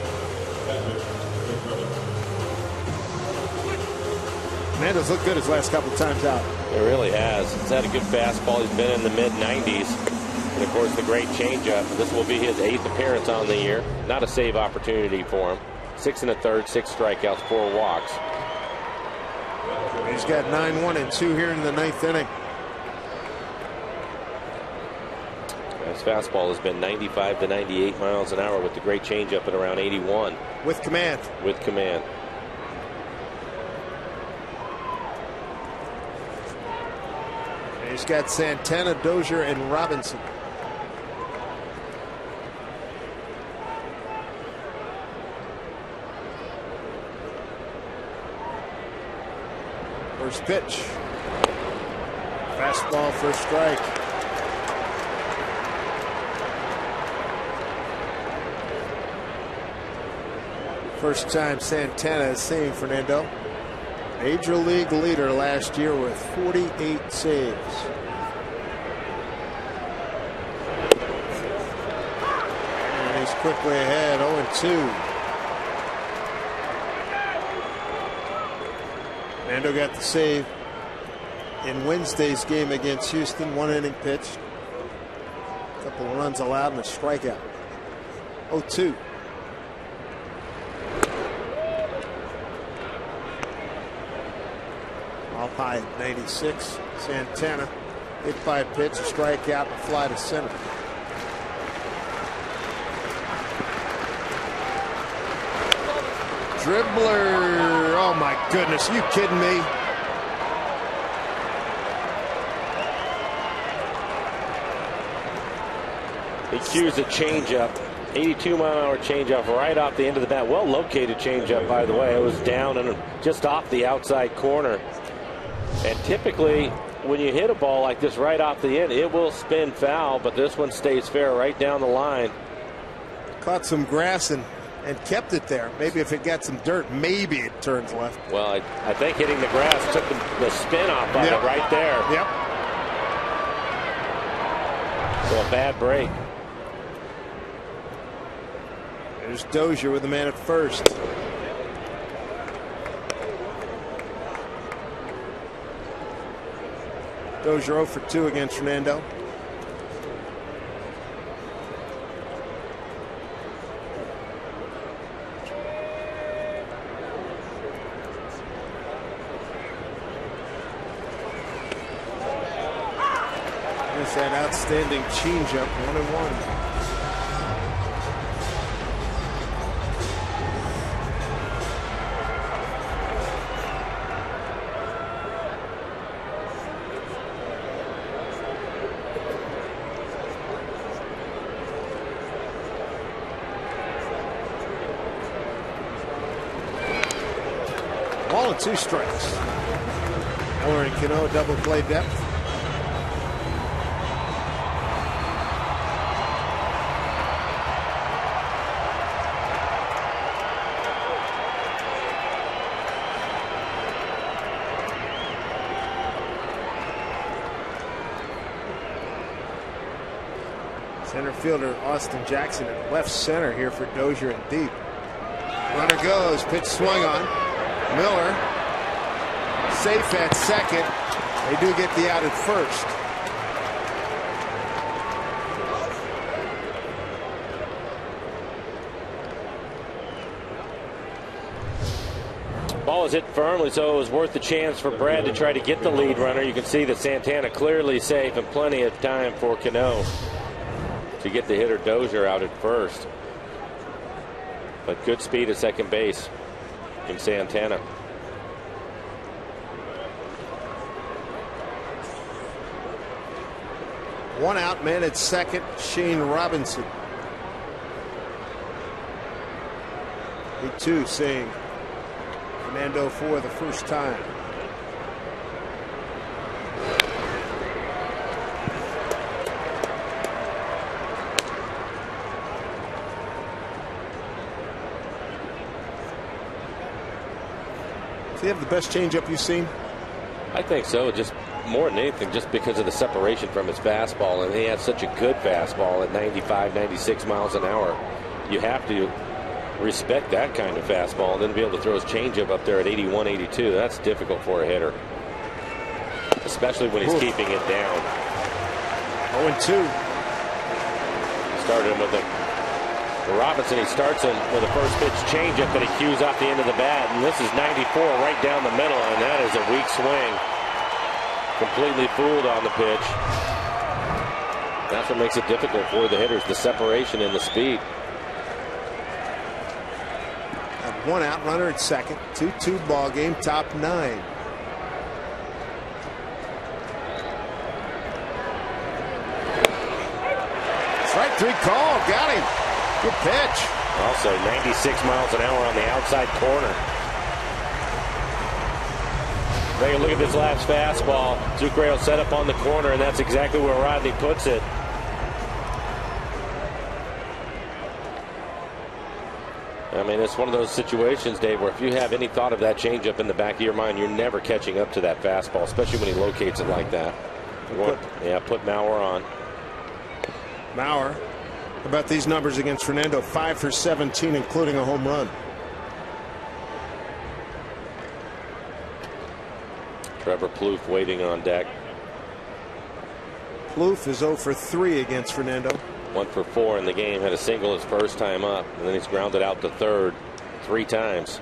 Fernando's looked good his last couple of times out. It really has. He's had a good fastball. He's been in the mid-90s. And, of course, the great changeup. This will be his 8th appearance on the year. Not a save opportunity for him. 6 1/3, 6 strikeouts, 4 walks. He's got 9-1 and 2 here in the 9th inning. His fastball has been 95 to 98 miles an hour with the great changeup at around 81. With command. With command. He's got Santana, Dozier, and Robinson. First pitch. Fastball for a strike. First time Santana has seen Fernando. Major league leader last year with 48 saves. Padres quickly ahead, 0-2. Nando got the save in Wednesday's game against Houston. 1 inning pitch. A couple of runs allowed and a strikeout. 0-2. Off high at 96. Santana hit by a pitch, a strikeout, and a fly to center. Dribbler. Oh my goodness. Are you kidding me? He cues a changeup. 82-mile-an-hour changeup right off the end of the bat. Well located changeup, by the way. It was down and just off the outside corner. And typically, when you hit a ball like this right off the end, it will spin foul, but this one stays fair right down the line. Caught some grass and kept it there. Maybe if it got some dirt, maybe it turns left. Well, I think hitting the grass took the spin off of it right there. Yep. So a bad break. There's Dozier with the man at first. Dozier 0 for 2 against Fernando. There's that outstanding changeup, 1-1. Ball and 2 strikes. Miller and Cano double play depth. Center fielder Austin Jackson at left center here for Dozier and deep. Runner goes, pitch swung on. Miller safe at second. They do get the out at first. Ball is hit firmly, so it was worth the chance for Brad to try to get the lead runner. You can see that Santana clearly safe and plenty of time for Cano to get the hitter Dozier out at first. But good speed at second base in Santana. One out, man at second, Shane Robinson. He too seeing Fernando for the first time. Does he have the best changeup you've seen? I think so, just more than anything, just because of the separation from his fastball. And he has such a good fastball at 95, 96 miles an hour. You have to respect that kind of fastball and then be able to throw his changeup up there at 81, 82. That's difficult for a hitter, especially when he's keeping it down. 0-2. Started him with the Robinson. He starts him with a first pitch changeup that he cues off the end of the bat, and this is 94 right down the middle, and that is a weak swing. Completely fooled on the pitch. That's what makes it difficult for the hitters, the separation and the speed. One out, runner at second. 2-2 ball game, top 9. Strike 3 call, got him. Good pitch. Also 96 miles an hour on the outside corner. Take a look at this last fastball. Zuccarello set up on the corner, and that's exactly where Rodney puts it. I mean, it's one of those situations, Dave, where if you have any thought of that changeup in the back of your mind, you're never catching up to that fastball, especially when he locates it like that. Put Mauer on. Mauer How about these numbers against Fernando? 5 for 17, including a home run. Trevor Plouffe waiting on deck. Plouffe is 0 for 3 against Fernando. 1 for 4 in the game. Had a single his first time up, and then he's grounded out to third 3 times.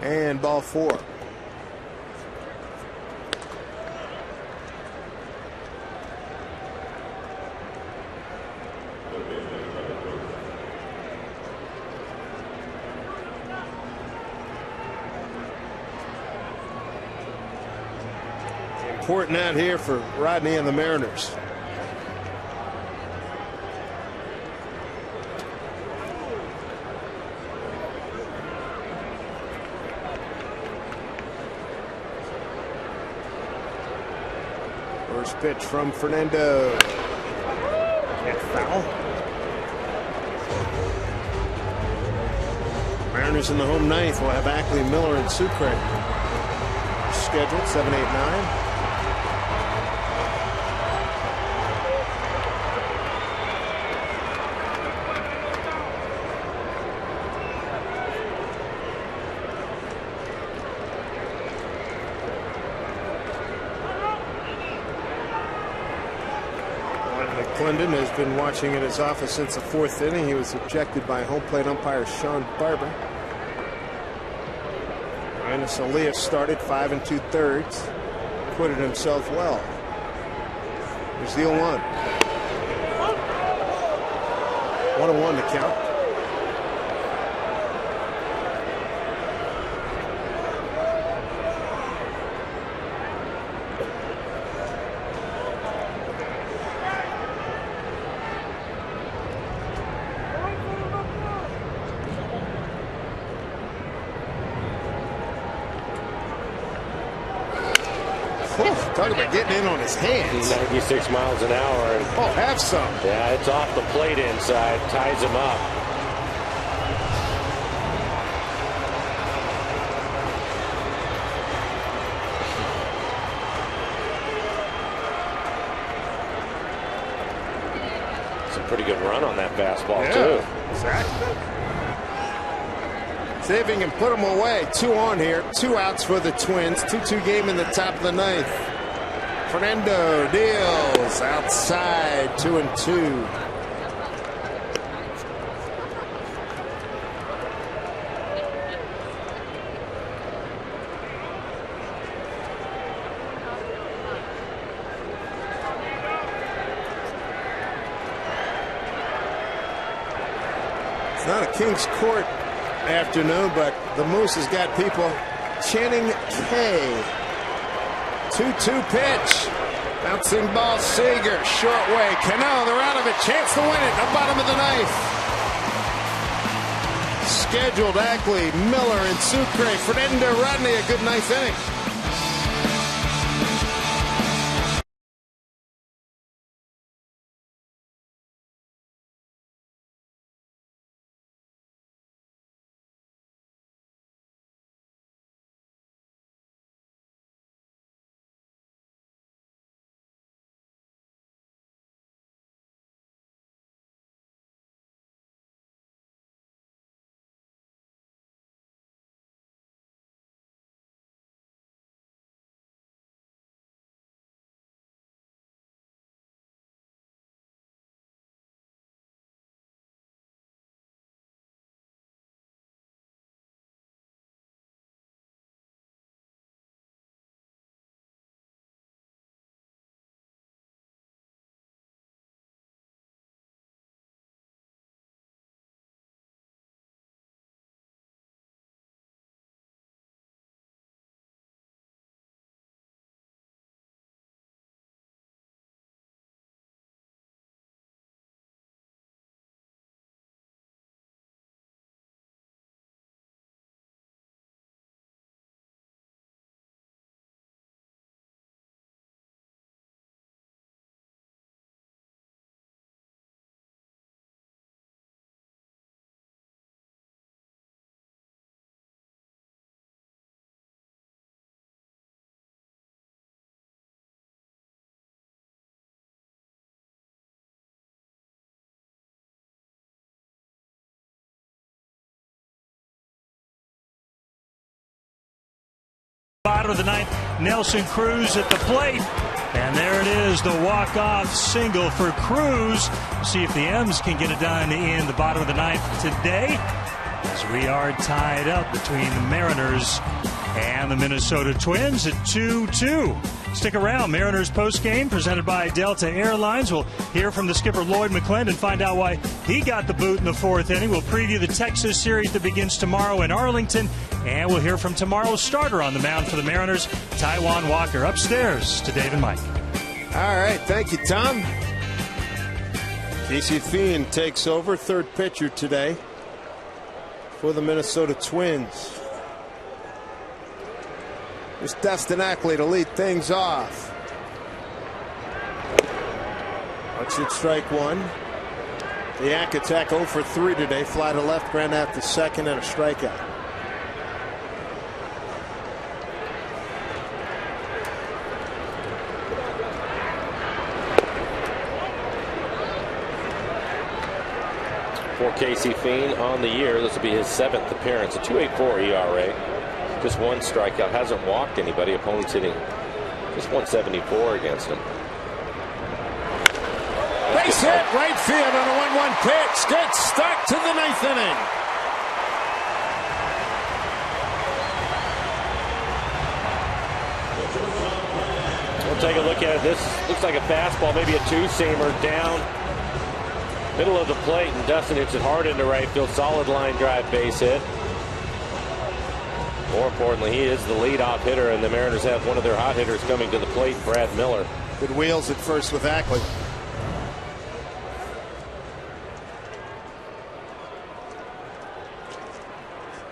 And ball 4. Important out here for Rodney and the Mariners. First pitch from Fernando. That foul. Mariners in the home ninth will have Ackley, Miller, and Sucre. Scheduled 7, 8, 9. Clendon has been watching in his office since the 4th inning. He was ejected by home plate umpire Sean Barber. Anis Elias started 5 2/3. Acquitted himself well. Here's the 0-1. 1-1 to count. Talking about getting in on his hands. 96 miles an hour. And have some. Yeah, it's off the plate inside. Ties him up. It's a pretty good run on that fastball, too. Exactly. See if he can put them away. 2 on here. 2 outs for the Twins. 2-2 game in the top of the 9th. Fernando deals outside 2-2. It's not a King's Court afternoon, but the Moose has got people chanting K. 2-2 pitch. Bouncing ball, Seager, short way. Cano, they're out of it. Chance to win it. The bottom of the 9th. Scheduled Ackley, Miller, and Sucre. Fernando, Rodney, a good 9th inning. Bottom of the ninth, Nelson Cruz at the plate. And there it is, the walk-off single for Cruz. See if the M's can get it done in the bottom of the ninth today, as we are tied up between the Mariners and the Minnesota Twins at 2-2. Stick around. Mariners postgame presented by Delta Airlines. We'll hear from the skipper Lloyd McClendon and find out why he got the boot in the fourth inning. We'll preview the Texas series that begins tomorrow in Arlington. And we'll hear from tomorrow's starter on the mound for the Mariners, Taijuan Walker. Upstairs to Dave and Mike. All right. Thank you, Tom. Casey Fiend takes over, third pitcher today for the Minnesota Twins. Here's Dustin Ackley to lead things off. Watch it, strike one. The Yak attack 0 for 3 today. Fly to left, ground out to second, and a strikeout. For Casey Fiend on the year, this will be his 7th appearance. A 2.84 ERA. Just one strikeout. Hasn't walked anybody. Opponents hitting just 174 against him. Base hit, right field on a 1-1 pitch. Gets stuck to the 9th inning. We'll take a look at it. This looks like a fastball, maybe a two-seamer down middle of the plate, and Dustin hits it hard into right field. Solid line drive base hit. More importantly, he is the leadoff hitter, and the Mariners have one of their hot hitters coming to the plate, Brad Miller. Good wheels at first with Ackley.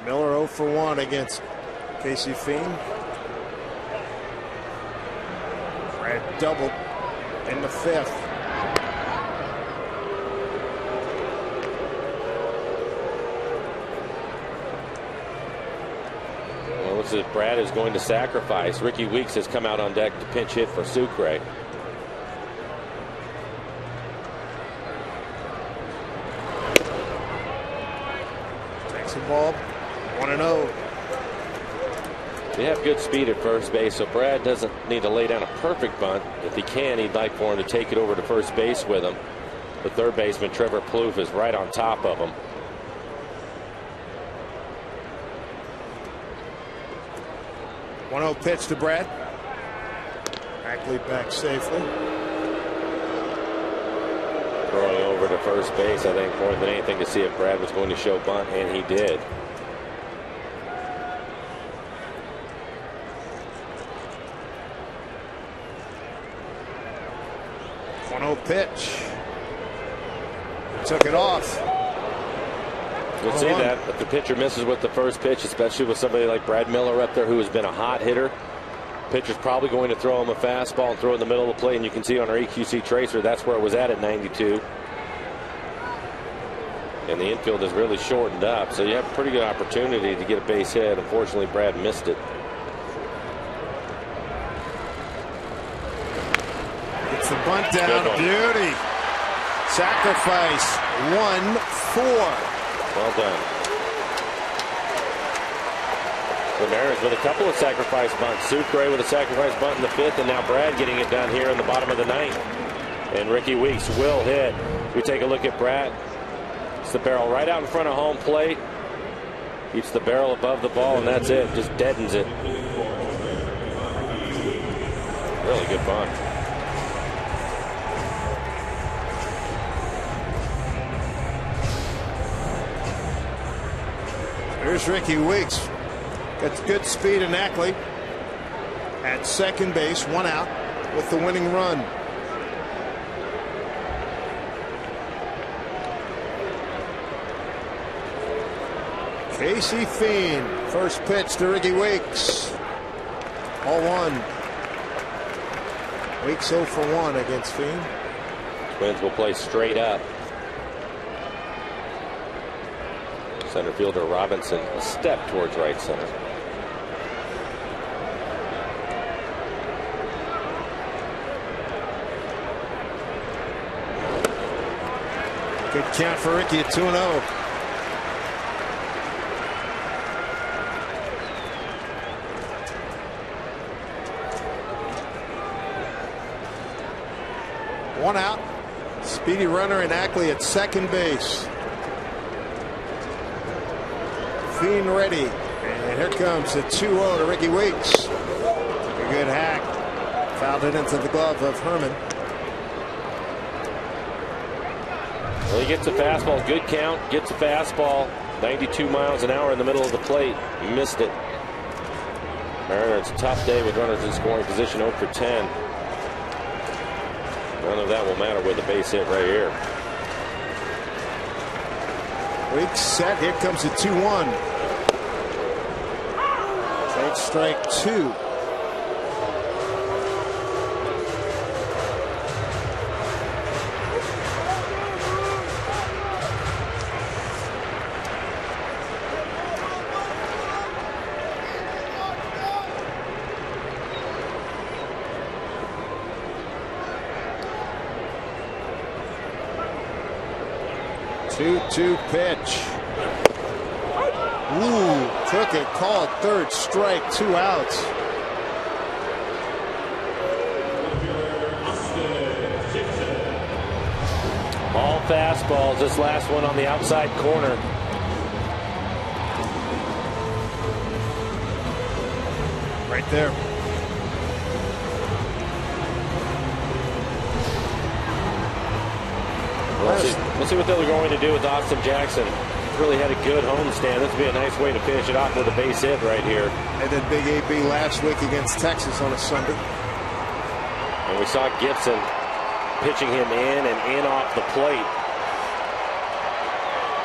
Miller 0 for 1 against Casey Fiend. Brad doubled in the 5th. Brad is going to sacrifice. Ricky Weeks has come out on deck to pinch hit for Sucre. Takes the ball 1-0. They have good speed at first base, so Brad doesn't need to lay down a perfect bunt. If he can, he'd like for him to take it over to first base with him. The third baseman, Trevor Plouffe, is right on top of him. 1-0 pitch to Brad. Ackley back safely. Throwing over to first base, I think, more than anything, to see if Brad was going to show bunt, and he did. Pitch. Took it off. You'll see that if the pitcher misses with the first pitch, especially with somebody like Brad Miller up there who has been a hot hitter, pitcher's probably going to throw him a fastball and throw it in the middle of the plate, and you can see on our EQC tracer that's where it was at 92. And the infield is really shortened up, so you have a pretty good opportunity to get a base hit. Unfortunately, Brad missed it. It's the bunt down. Beauty. Sacrifice 1-4. Well done. The Mariners with a couple of sacrifice bunts. Sucre with a sacrifice bunt in the 5th, and now Brad getting it done here in the bottom of the 9th. And Ricky Weeks will hit. We take a look at Brad. It's the barrel right out in front of home plate. Keeps the barrel above the ball, and that's it. Just deadens it. Really good bunt. Here's Ricky Weeks. Got good speed in Ackley at second base, 1 out with the winning run. Casey Fiend, first pitch to Ricky Weeks. 0-1. Weeks 0 for 1 against Fiend. Twins will play straight up. Center fielder Robinson a step towards right center. Good count for Ricky at 2-0. 1 out. Speedy runner and Ackley at second base. Fiend ready. And here comes the 2-0 to Ricky Weeks. A good hack. Fouled it into the glove of Herman. Well, he gets a fastball. Good count. Gets a fastball. 92 miles an hour in the middle of the plate. Missed it. Mariners, tough day with runners in scoring position, 0 for 10. None of that will matter with a base hit right here. Weeks set. Here comes the 2-1. Take strike 2. Two pitch. Ooh, took it, called third strike, 2 outs. All fastballs. This last one on the outside corner. Right there. We'll see what they're going to do with Austin Jackson. Really had a good homestand. This would be a nice way to finish it off with a base hit right here. And then big AB last week against Texas on a Sunday. And we saw Gibson pitching him in and in off the plate.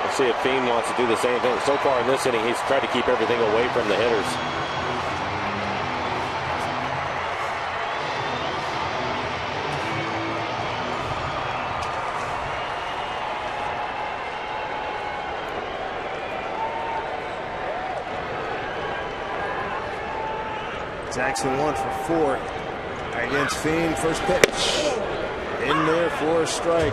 Let's see if Fiend wants to do the same thing. So far in this inning, he's tried to keep everything away from the hitters. Jackson 1 for 4 against Fiend. First pitch in there for a strike.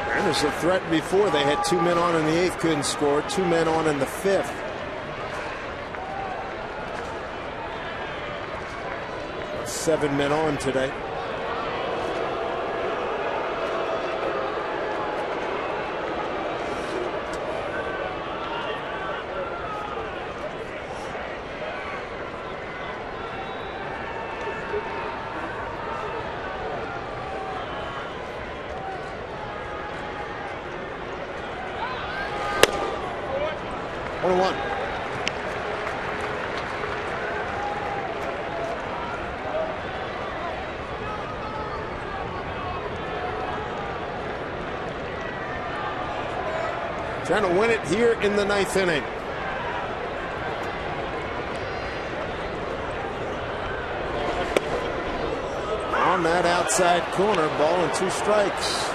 Mariners have threatened before. They had 2 men on in the 8th, couldn't score. 2 men on in the 5th. Seven men on today. Trying to win it here in the 9th inning. On that outside corner, ball and 2 strikes.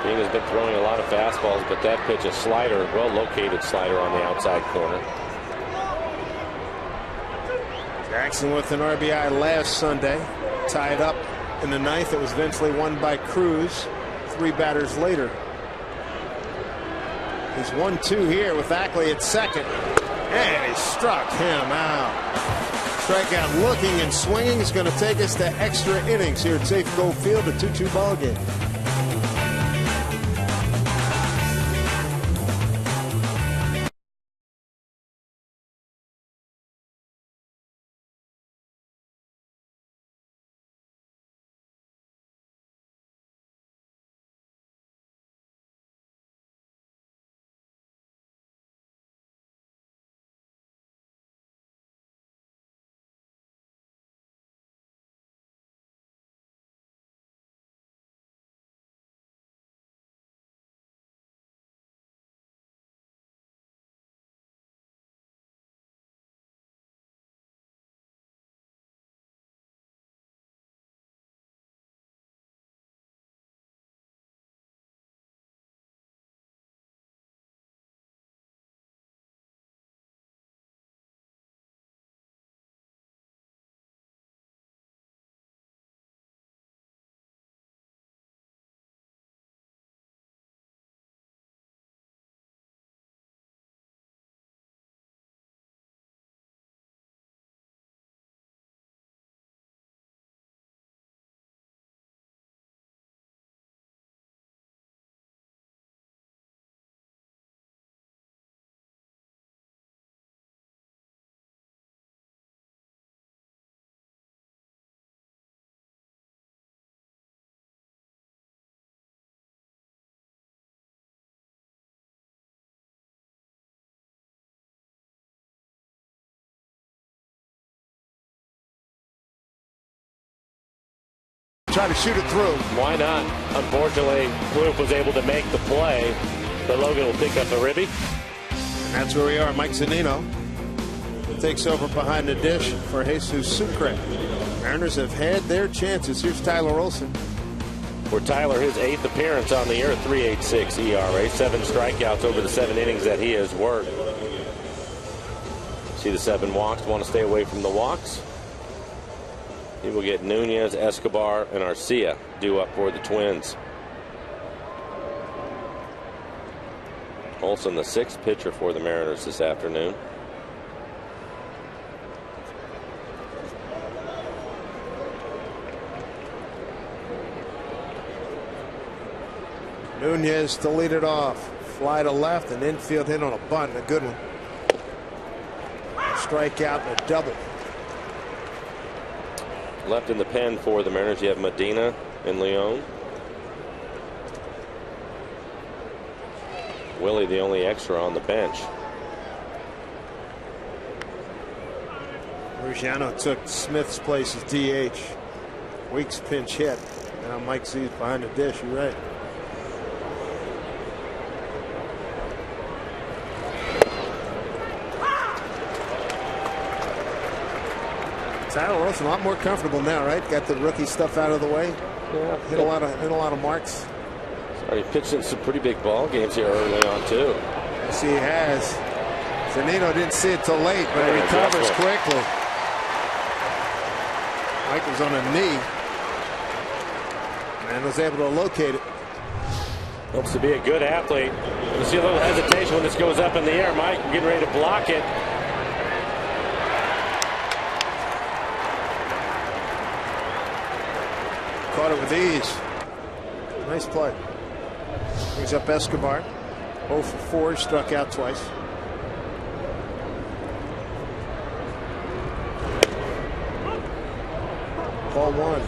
Fiend has been throwing a lot of fastballs, but that pitch, a slider, well-located slider on the outside corner. Jackson with an RBI last Sunday. Tied up in the 9th. It was eventually won by Cruz. 3 batters later. He's 1-2 here with Ackley at second. And he struck him out. Strikeout looking and swinging is going to take us to extra innings here at Safeco Field, a 2-2 ball game. try to shoot it through. Why not? Unfortunately, Kloop was able to make the play, but Logan will pick up a ribby. And that's where we are. Mike Zunino takes over behind the dish for Jesus Sucre. Mariners have had their chances. Here's Tyler Olson. For Tyler, his 8th appearance on the year, 3.86 ERA, 7 strikeouts over the 7 innings that he has worked. See the 7 walks. Want to stay away from the walks. He will get Nunez, Escobar, and Arcia due up for the Twins. Olson, the 6th pitcher for the Mariners this afternoon. Nunez to lead it off. Fly to left, and infield hit on a bunt. A good one. A strikeout and a double. Left in the pen for the Mariners, you have Medina and Leon. Willie, the only extra on the bench. Luciano took Smith's place as DH. Weeks pinch hit. Now Mike Z's behind the dish. You're right. Tyler Wilson a lot more comfortable now, right? Got the rookie stuff out of the way. Yeah, hit a lot of marks. He pitched in some pretty big ball games here early on too. Yes, he has. Zunino didn't see it till late, but he recovers quickly. Mike was on a knee and was able to locate it. Looks to be a good athlete. You see a little hesitation when this goes up in the air. Mike getting ready to block it. Caught it with ease. Nice play. Brings up Escobar. 0 for 4, struck out twice. Ball 1.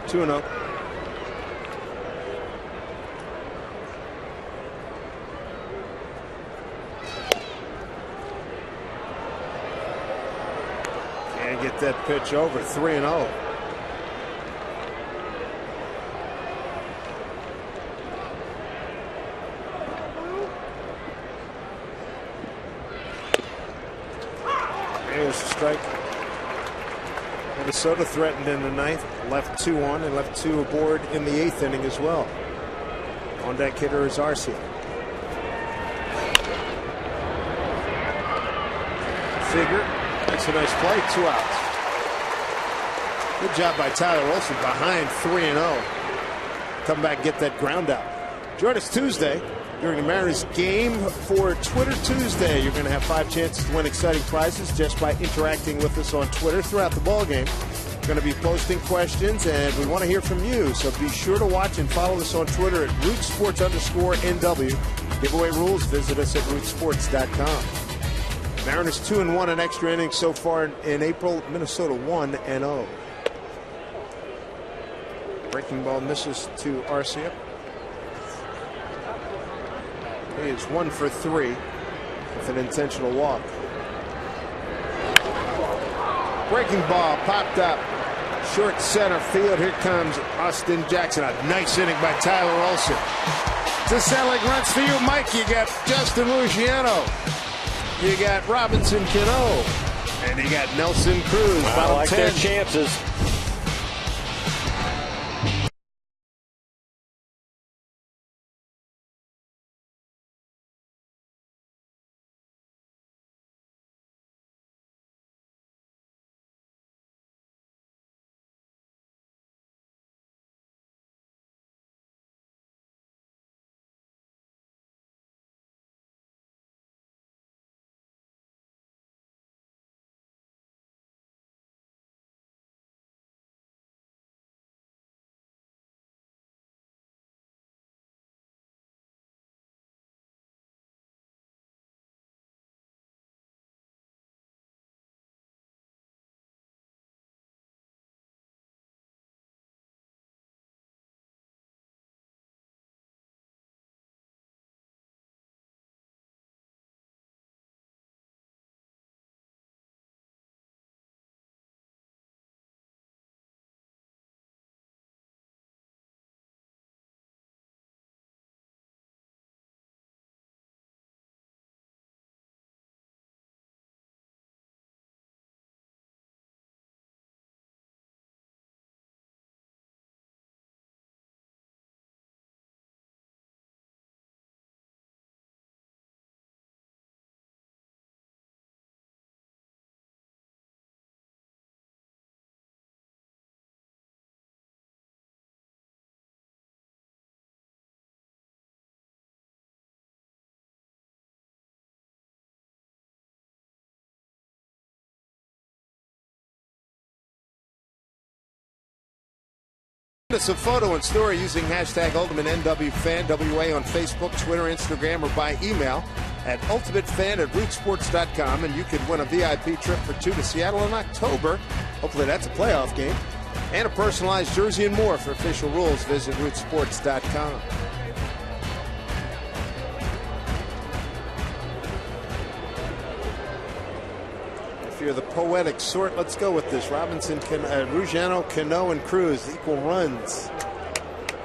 Two and 0. Get that pitch over. 3-0. There's a strike. Minnesota threatened in the 9th. Left 2 on and left 2 aboard in the 8th inning as well. On deck hitter is Arcia. Figure. That's a nice play. 2 outs. Good job by Tyler Olson behind 3-0. Come back and get that ground out. Join us Tuesday during the Mariners game for Twitter Tuesday. You're going to have 5 chances to win exciting prizes just by interacting with us on Twitter throughout the ball game. We're going to be posting questions, and we want to hear from you. So be sure to watch and follow us on Twitter at RootSports_NW. Giveaway rules, visit us at rootsports.com. Mariners 2-1 in extra innings so far in April. Minnesota 1-0. Breaking ball misses to Arcia. He is 1 for 3 with an intentional walk. Breaking ball popped up. Short center field. Here comes Austin Jackson. A nice inning by Tyler Olson. Does sound like runs for you, Mike? You got Justin Luciano. You got Robinson Cano. And you got Nelson Cruz. I like their chances. Send us a photo and story using hashtag UltimateNWFan, WA on Facebook, Twitter, Instagram, or by email at ultimatefan@rootsports.com, and you could win a VIP trip for 2 to Seattle in October. Hopefully that's a playoff game. And a personalized jersey and more. For official rules, visit rootsports.com. If you're the poetic sort, let's go with this. Ruggiano, Cano, and Cruz equal runs.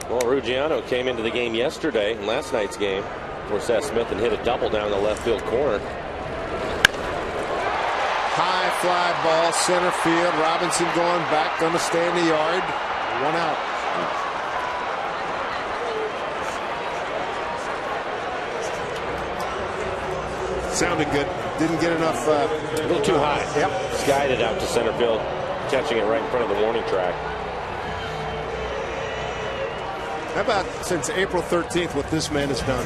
Well, Ruggiano came into the game yesterday, in last night's game, for Seth Smith, and hit a double down the left field corner. High fly ball, center field. Robinson going back, going to stay in the yard. 1 out. Sounded good. Didn't get enough. A little too high. Yep. Skied it out to center field, catching it right in front of the warning track. How about since April 13th what this man has done?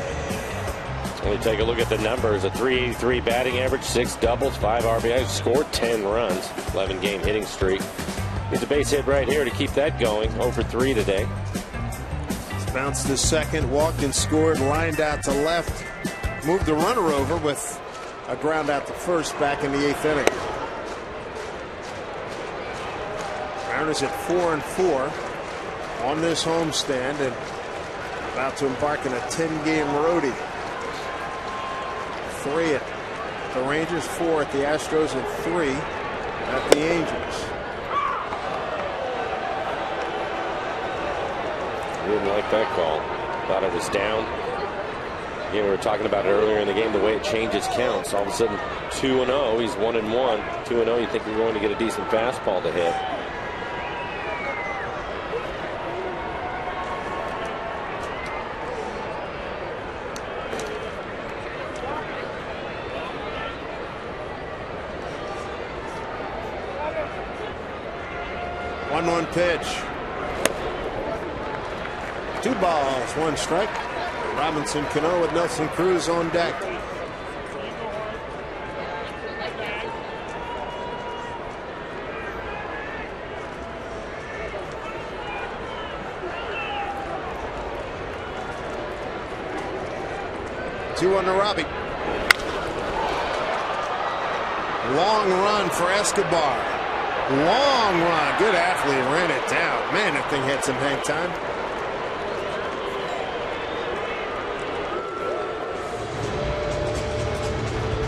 And you take a look at the numbers: a .383 batting average, 6 doubles, 5 RBIs, scored 10 runs, 11-game hitting streak. He's a base hit right here to keep that going. 0 for 3 today. Bounced to second, walked and scored, lined out to left, moved the runner over with a ground out to first back in the 8th inning. Mariners at 4-4 on this homestand and about to embark on a 10-game roadie. 3 at the Rangers, 4 at the Astros, and 3 at the Angels. Didn't like that call. Thought it was down. Again, we were talking about it earlier in the game, the way it changes counts. All of a sudden, 2-0. He's 1-1. 2-0. You think you're going to get a decent fastball to hit. One pitch. 2 balls, 1 strike. Robinson Cano with Nelson Cruz on deck. Two on the Robbie. Long run for Escobar. Long run. Good athlete. Ran it down. Man, that thing had some hang time.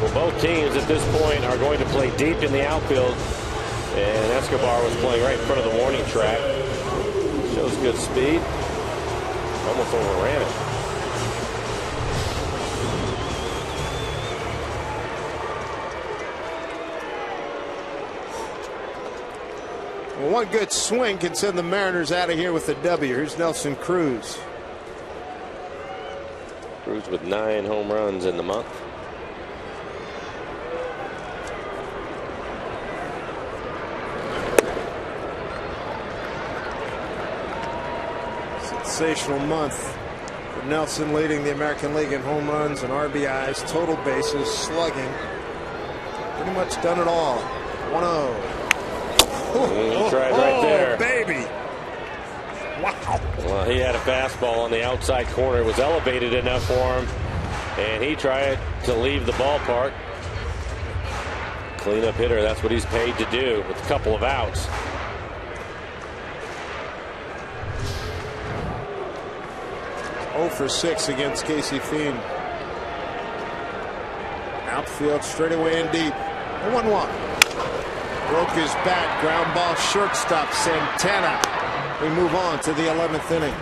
Well, both teams at this point are going to play deep in the outfield. And Escobar was playing right in front of the warning track. Shows good speed. Almost overran it. Well, one good swing can send the Mariners out of here with a W. Here's Nelson Cruz. Cruz with 9 home runs in the month. Sensational month for Nelson, leading the American League in home runs and RBIs, total bases, slugging. Pretty much done it all. 1-0. He tried right there. Baby. Wow. Well, he had a fastball on the outside corner. It was elevated enough for him, and he tried to leave the ballpark. Cleanup hitter, that's what he's paid to do with a couple of outs. Oh for 6 against Casey Fiend. Outfield straightaway and deep. 1-1. Broke his bat. Ground ball shortstop Santana. We move on to the 11th inning.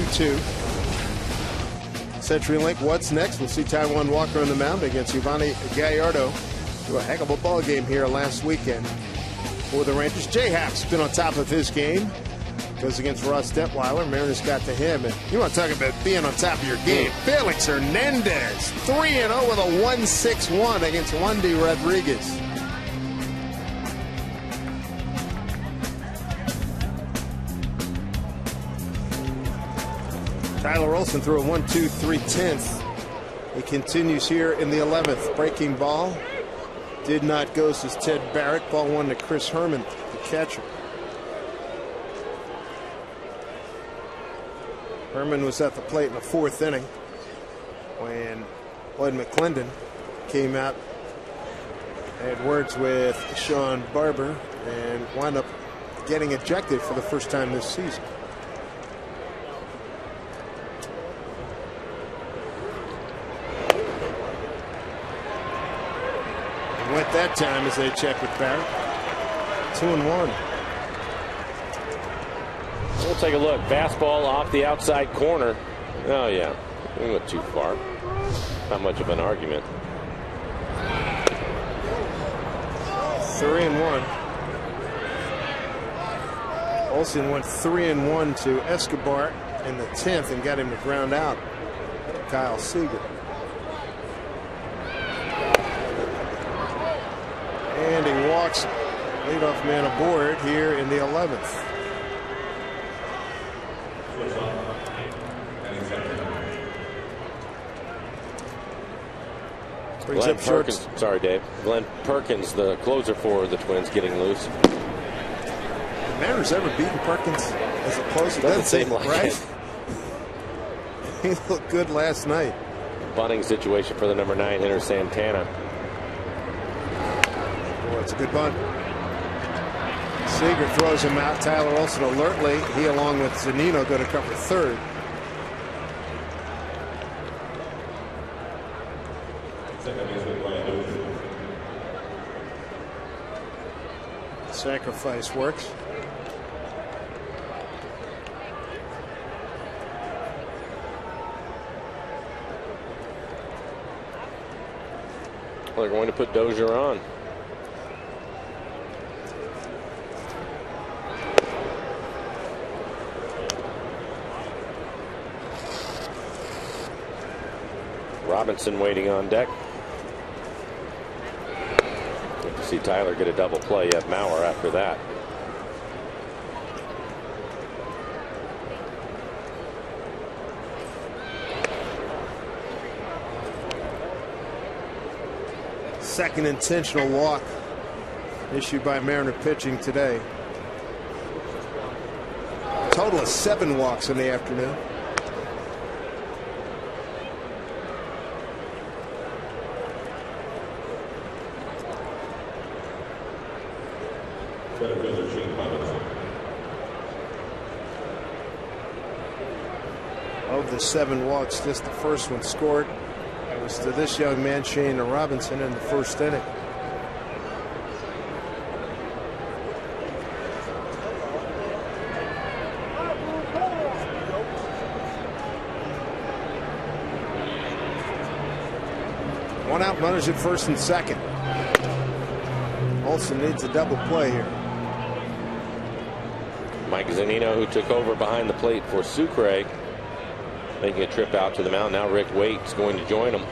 3-2. CenturyLink, what's next? We'll see Taijuan Walker on the mound against Yovani Gallardo. A heck of a ball game here last weekend for the Rangers. J-Hack's been on top of his game. Goes against Ross Detweiler. Mariners got to him. And you want to talk about being on top of your game. Felix Hernandez, 3-0 with a 1-6-1 against Wandy Rodriguez. Tyler Olson threw a 1-2-3/10. He continues here in the 11th. Breaking ball. Did not go, says Ted Barrett. Ball one to Chris Herman, the catcher. Herman was at the plate in the 4th inning when Lloyd McClendon came out, had words with Sean Barber, and wound up getting ejected for the first time this season. He went that time as they checked with Barrett. 2-1. We'll take a look. Fastball off the outside corner. Oh, yeah. We went too far. Not much of an argument. 3-1. Olsen went 3-1 to Escobar in the 10th and got him to ground out. Kyle Seager. And he walks leadoff man aboard here in the 11th. Glenn Perkins, sorry, Dave. Glenn Perkins, the closer for the Twins, getting loose. Have Mariners ever beaten Perkins as a closer? Doesn't seem like right? it. He looked good last night. Bunting situation for the number 9 hitter, Santana. Oh, it's a good bunt. Seager throws him out. Tyler Olson alertly. He, along with Zunino, go to cover third. Sacrifice works. Well, they're going to put Dozier on. Robinson waiting on deck. Good to see Tyler get a double play. You have Mauer after that. Second intentional walk issued by Mariner pitching today. A total of 7 walks in the afternoon. Of the 7 walks, just the first one scored. It was to this young man, Shane Robinson, in the first inning. One out, runners at first and second. Olsen needs a double play here. Mike Zunino, who took over behind the plate for Sucre, making a trip out to the mound. Now Rick Waite's going to join him.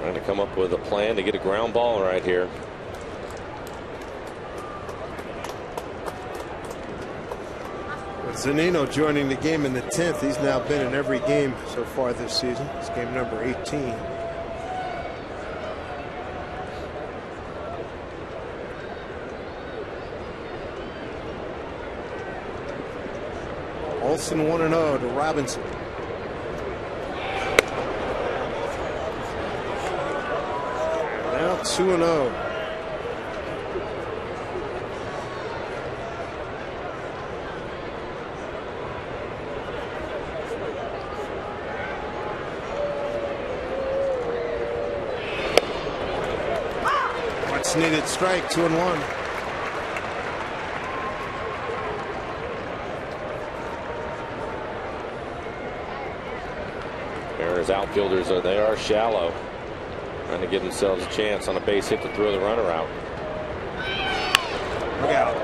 Trying to come up with a plan to get a ground ball right here. With Zunino joining the game in the 10th, he's now been in every game so far this season. It's game number 18. Olsen 1-0 to Robinson. Now 2-0. Much needed strike, 2-1. Mariners outfielders are shallow, trying to give themselves a chance on a base hit to throw the runner out. Look out.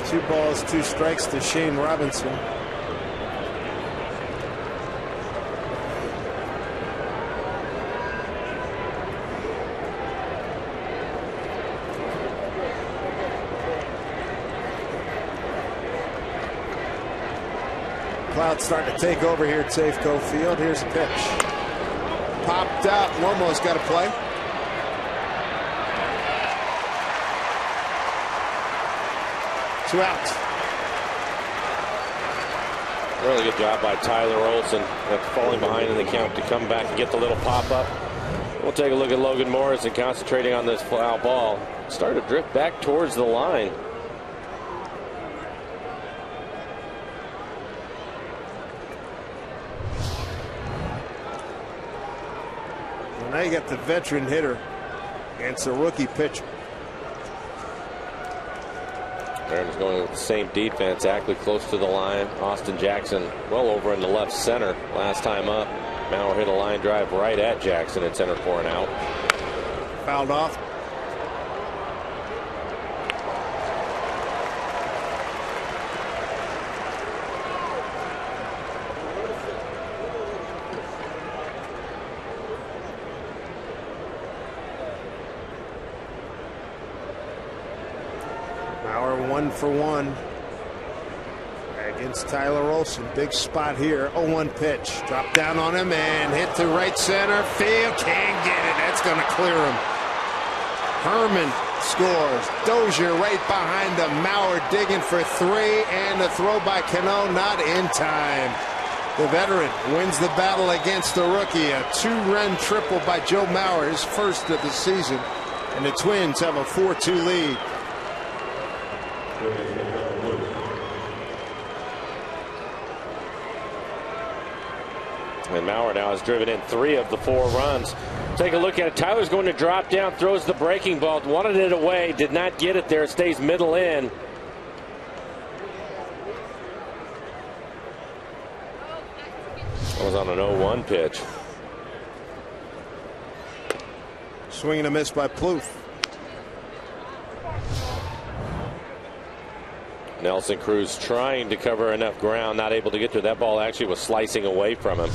2 balls, 2 strikes to Shane Robinson. Cloud's starting to take over here at Safeco Field. Here's a pitch. Popped out. Romo's got to play. Two outs. Really good job by Tyler Olson at falling behind in the count to come back and get the little pop up. We'll take a look at Logan Morrison concentrating on this foul ball. Started to drift back towards the line. Now you got the veteran hitter against a rookie pitcher. Mariners going with the same defense, Ackley close to the line. Austin Jackson well over in the left center last time up. Mauer hit a line drive right at Jackson at center for an out. Fouled off. Mauer 1-for-1 against Tyler Olson. Big spot here. 0-1 pitch. Drop down on him and hit to right center field. Can't get it. That's going to clear him. Herman scores. Dozier right behind him. Mauer digging for 3, and the throw by Cano not in time. The veteran wins the battle against the rookie. A 2-run triple by Joe Mauer, his first of the season. And the Twins have a 4-2 lead. And Mauer now has driven in 3 of the 4 runs. Take a look at it. Tyler's going to drop down, throws the breaking ball, wanted it away, did not get it there. It stays middle in. That was on an 0-1 pitch. Swing and a miss by Plouffe. Nelson Cruz trying to cover enough ground, not able to get to it. That ball actually was slicing away from him.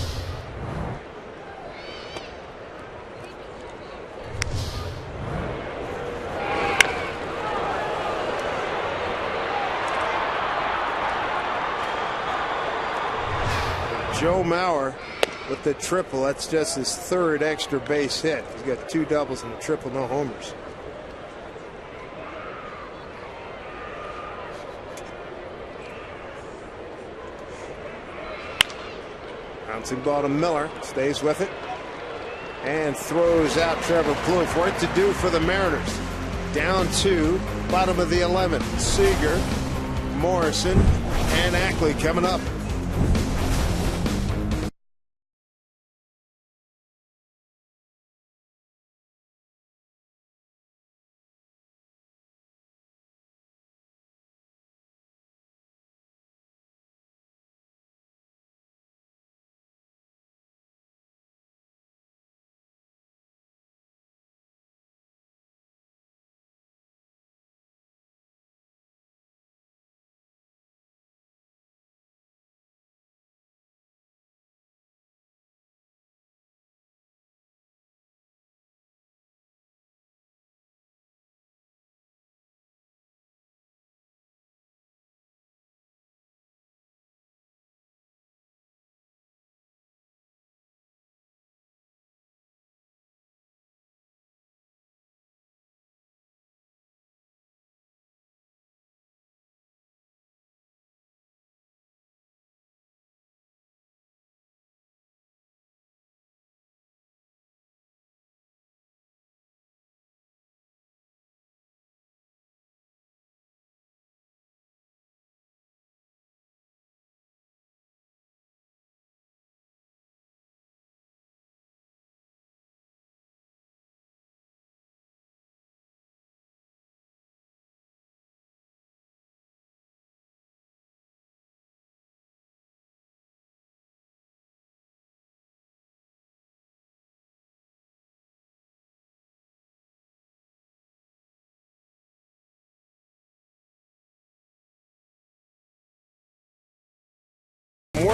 Joe Mauer with the triple. That's just his 3rd extra base hit. He's got 2 doubles and a triple, no homers. Bouncing ball to Miller, stays with it and throws out Trevor Plouffe. Work to do for the Mariners. Down 2, bottom of the 11th. Seager, Morrison, and Ackley coming up.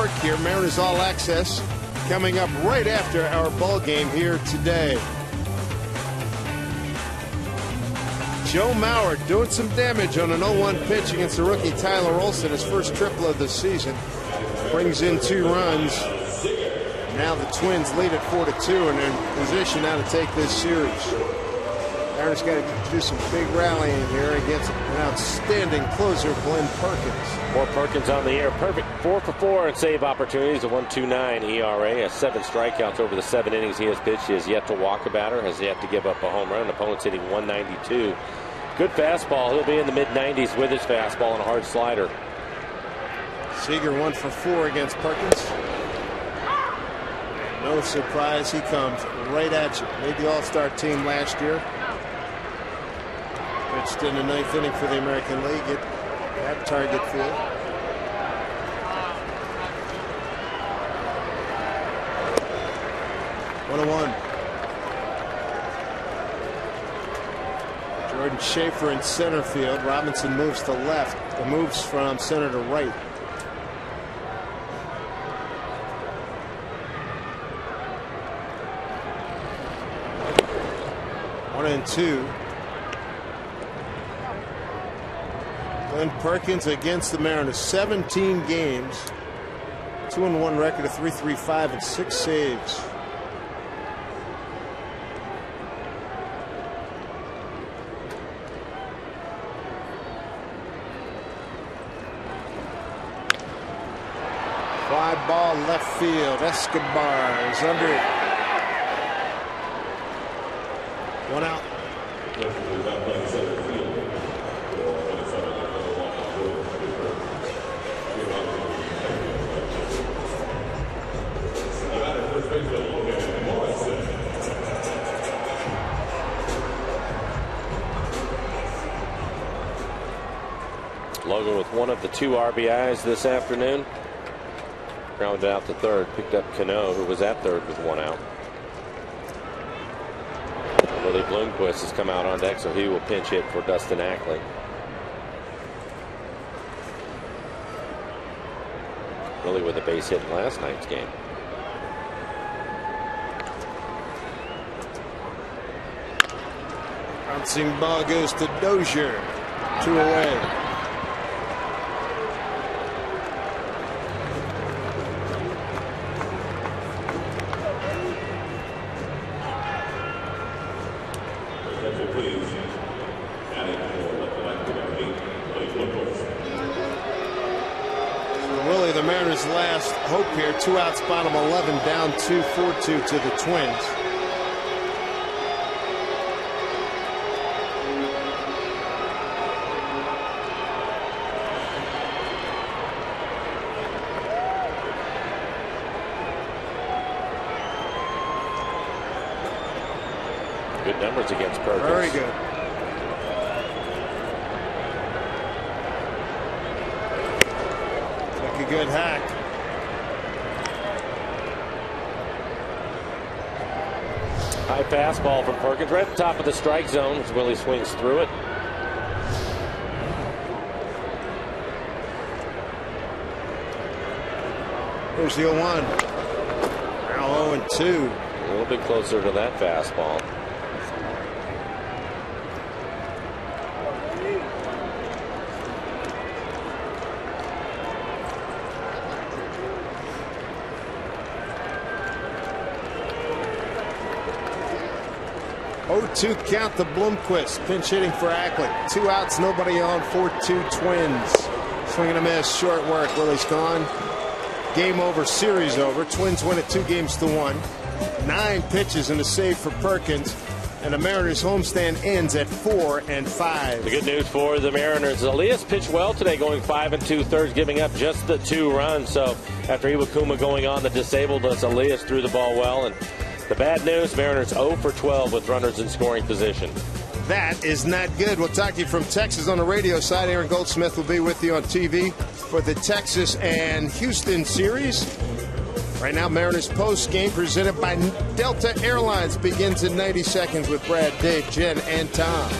Park here. Mariners All Access coming up right after our ball game here today. Joe Mauer doing some damage on an 0-1 pitch against the rookie Tyler Olson, his first triple of the season. Brings in 2 runs. Now the Twins lead at 4-2 and they're in position now to take this series. Mariners got to do some big rallying here against an outstanding closer, Glenn Perkins. More Perkins on the air. Perfect 4 for 4 in save opportunities. A 1.29 ERA. Has 7 strikeouts over the 7 innings he has pitched. He has yet to walk a batter. Has yet to give up a home run. Opponent's hitting 192. Good fastball. He'll be in the mid-90s with his fastball and a hard slider. Seager 1 for 4 against Perkins. No surprise, he comes right at you. Made the All-Star team last year. Pitched in the 9th inning for the American League at Target Field. One. Jordan Schaefer in center field. Robinson moves to left. Moves from center to right. One and 2. Glenn Perkins against the Mariners. 17 games. 2-1 record of 3.35 and 6 saves. Fly ball left field. Escobar is under it. 1 out. Logan with 1 of the 2 RBIs this afternoon. Grounded out to third. Picked up Cano, who was at third with 1 out. Willie Bloomquist has come out on deck, so he will pinch hit for Dustin Ackley. Willie with a base hit in last night's game. Bouncing ball goes to Dozier. 2 away. Willie, the Mariners' last hope here. 2 outs, bottom 11, down 2-4-2 to the Twins. Good numbers against Perkins. Very good. Took a good hack. High fastball from Perkins right at the top of the strike zone as Willie swings through it. Here's the 0-1. Now 0-2. A little bit closer to that fastball. To count the Bloomquist. Pinch hitting for Ackley. 2 outs, nobody on. 4-2 Twins. Swing and a miss. Short work. Willie's gone. Game over. Series over. Twins win it 2-1. 9 pitches and a save for Perkins. And the Mariners homestand ends at 4-5. The good news for the Mariners. Elias pitched well today, going 5 2/3, giving up just the 2 runs. So after Iwakuma going on the disabled list, Elias threw the ball well. And the bad news, Mariners 0 for 12 with runners in scoring position. That is not good. We'll talk to you from Texas on the radio side. Aaron Goldsmith will be with you on TV for the Texas and Houston series. Right now, Mariners post game presented by Delta Airlines begins in 90 seconds with Brad, Dave, Jen, and Tom.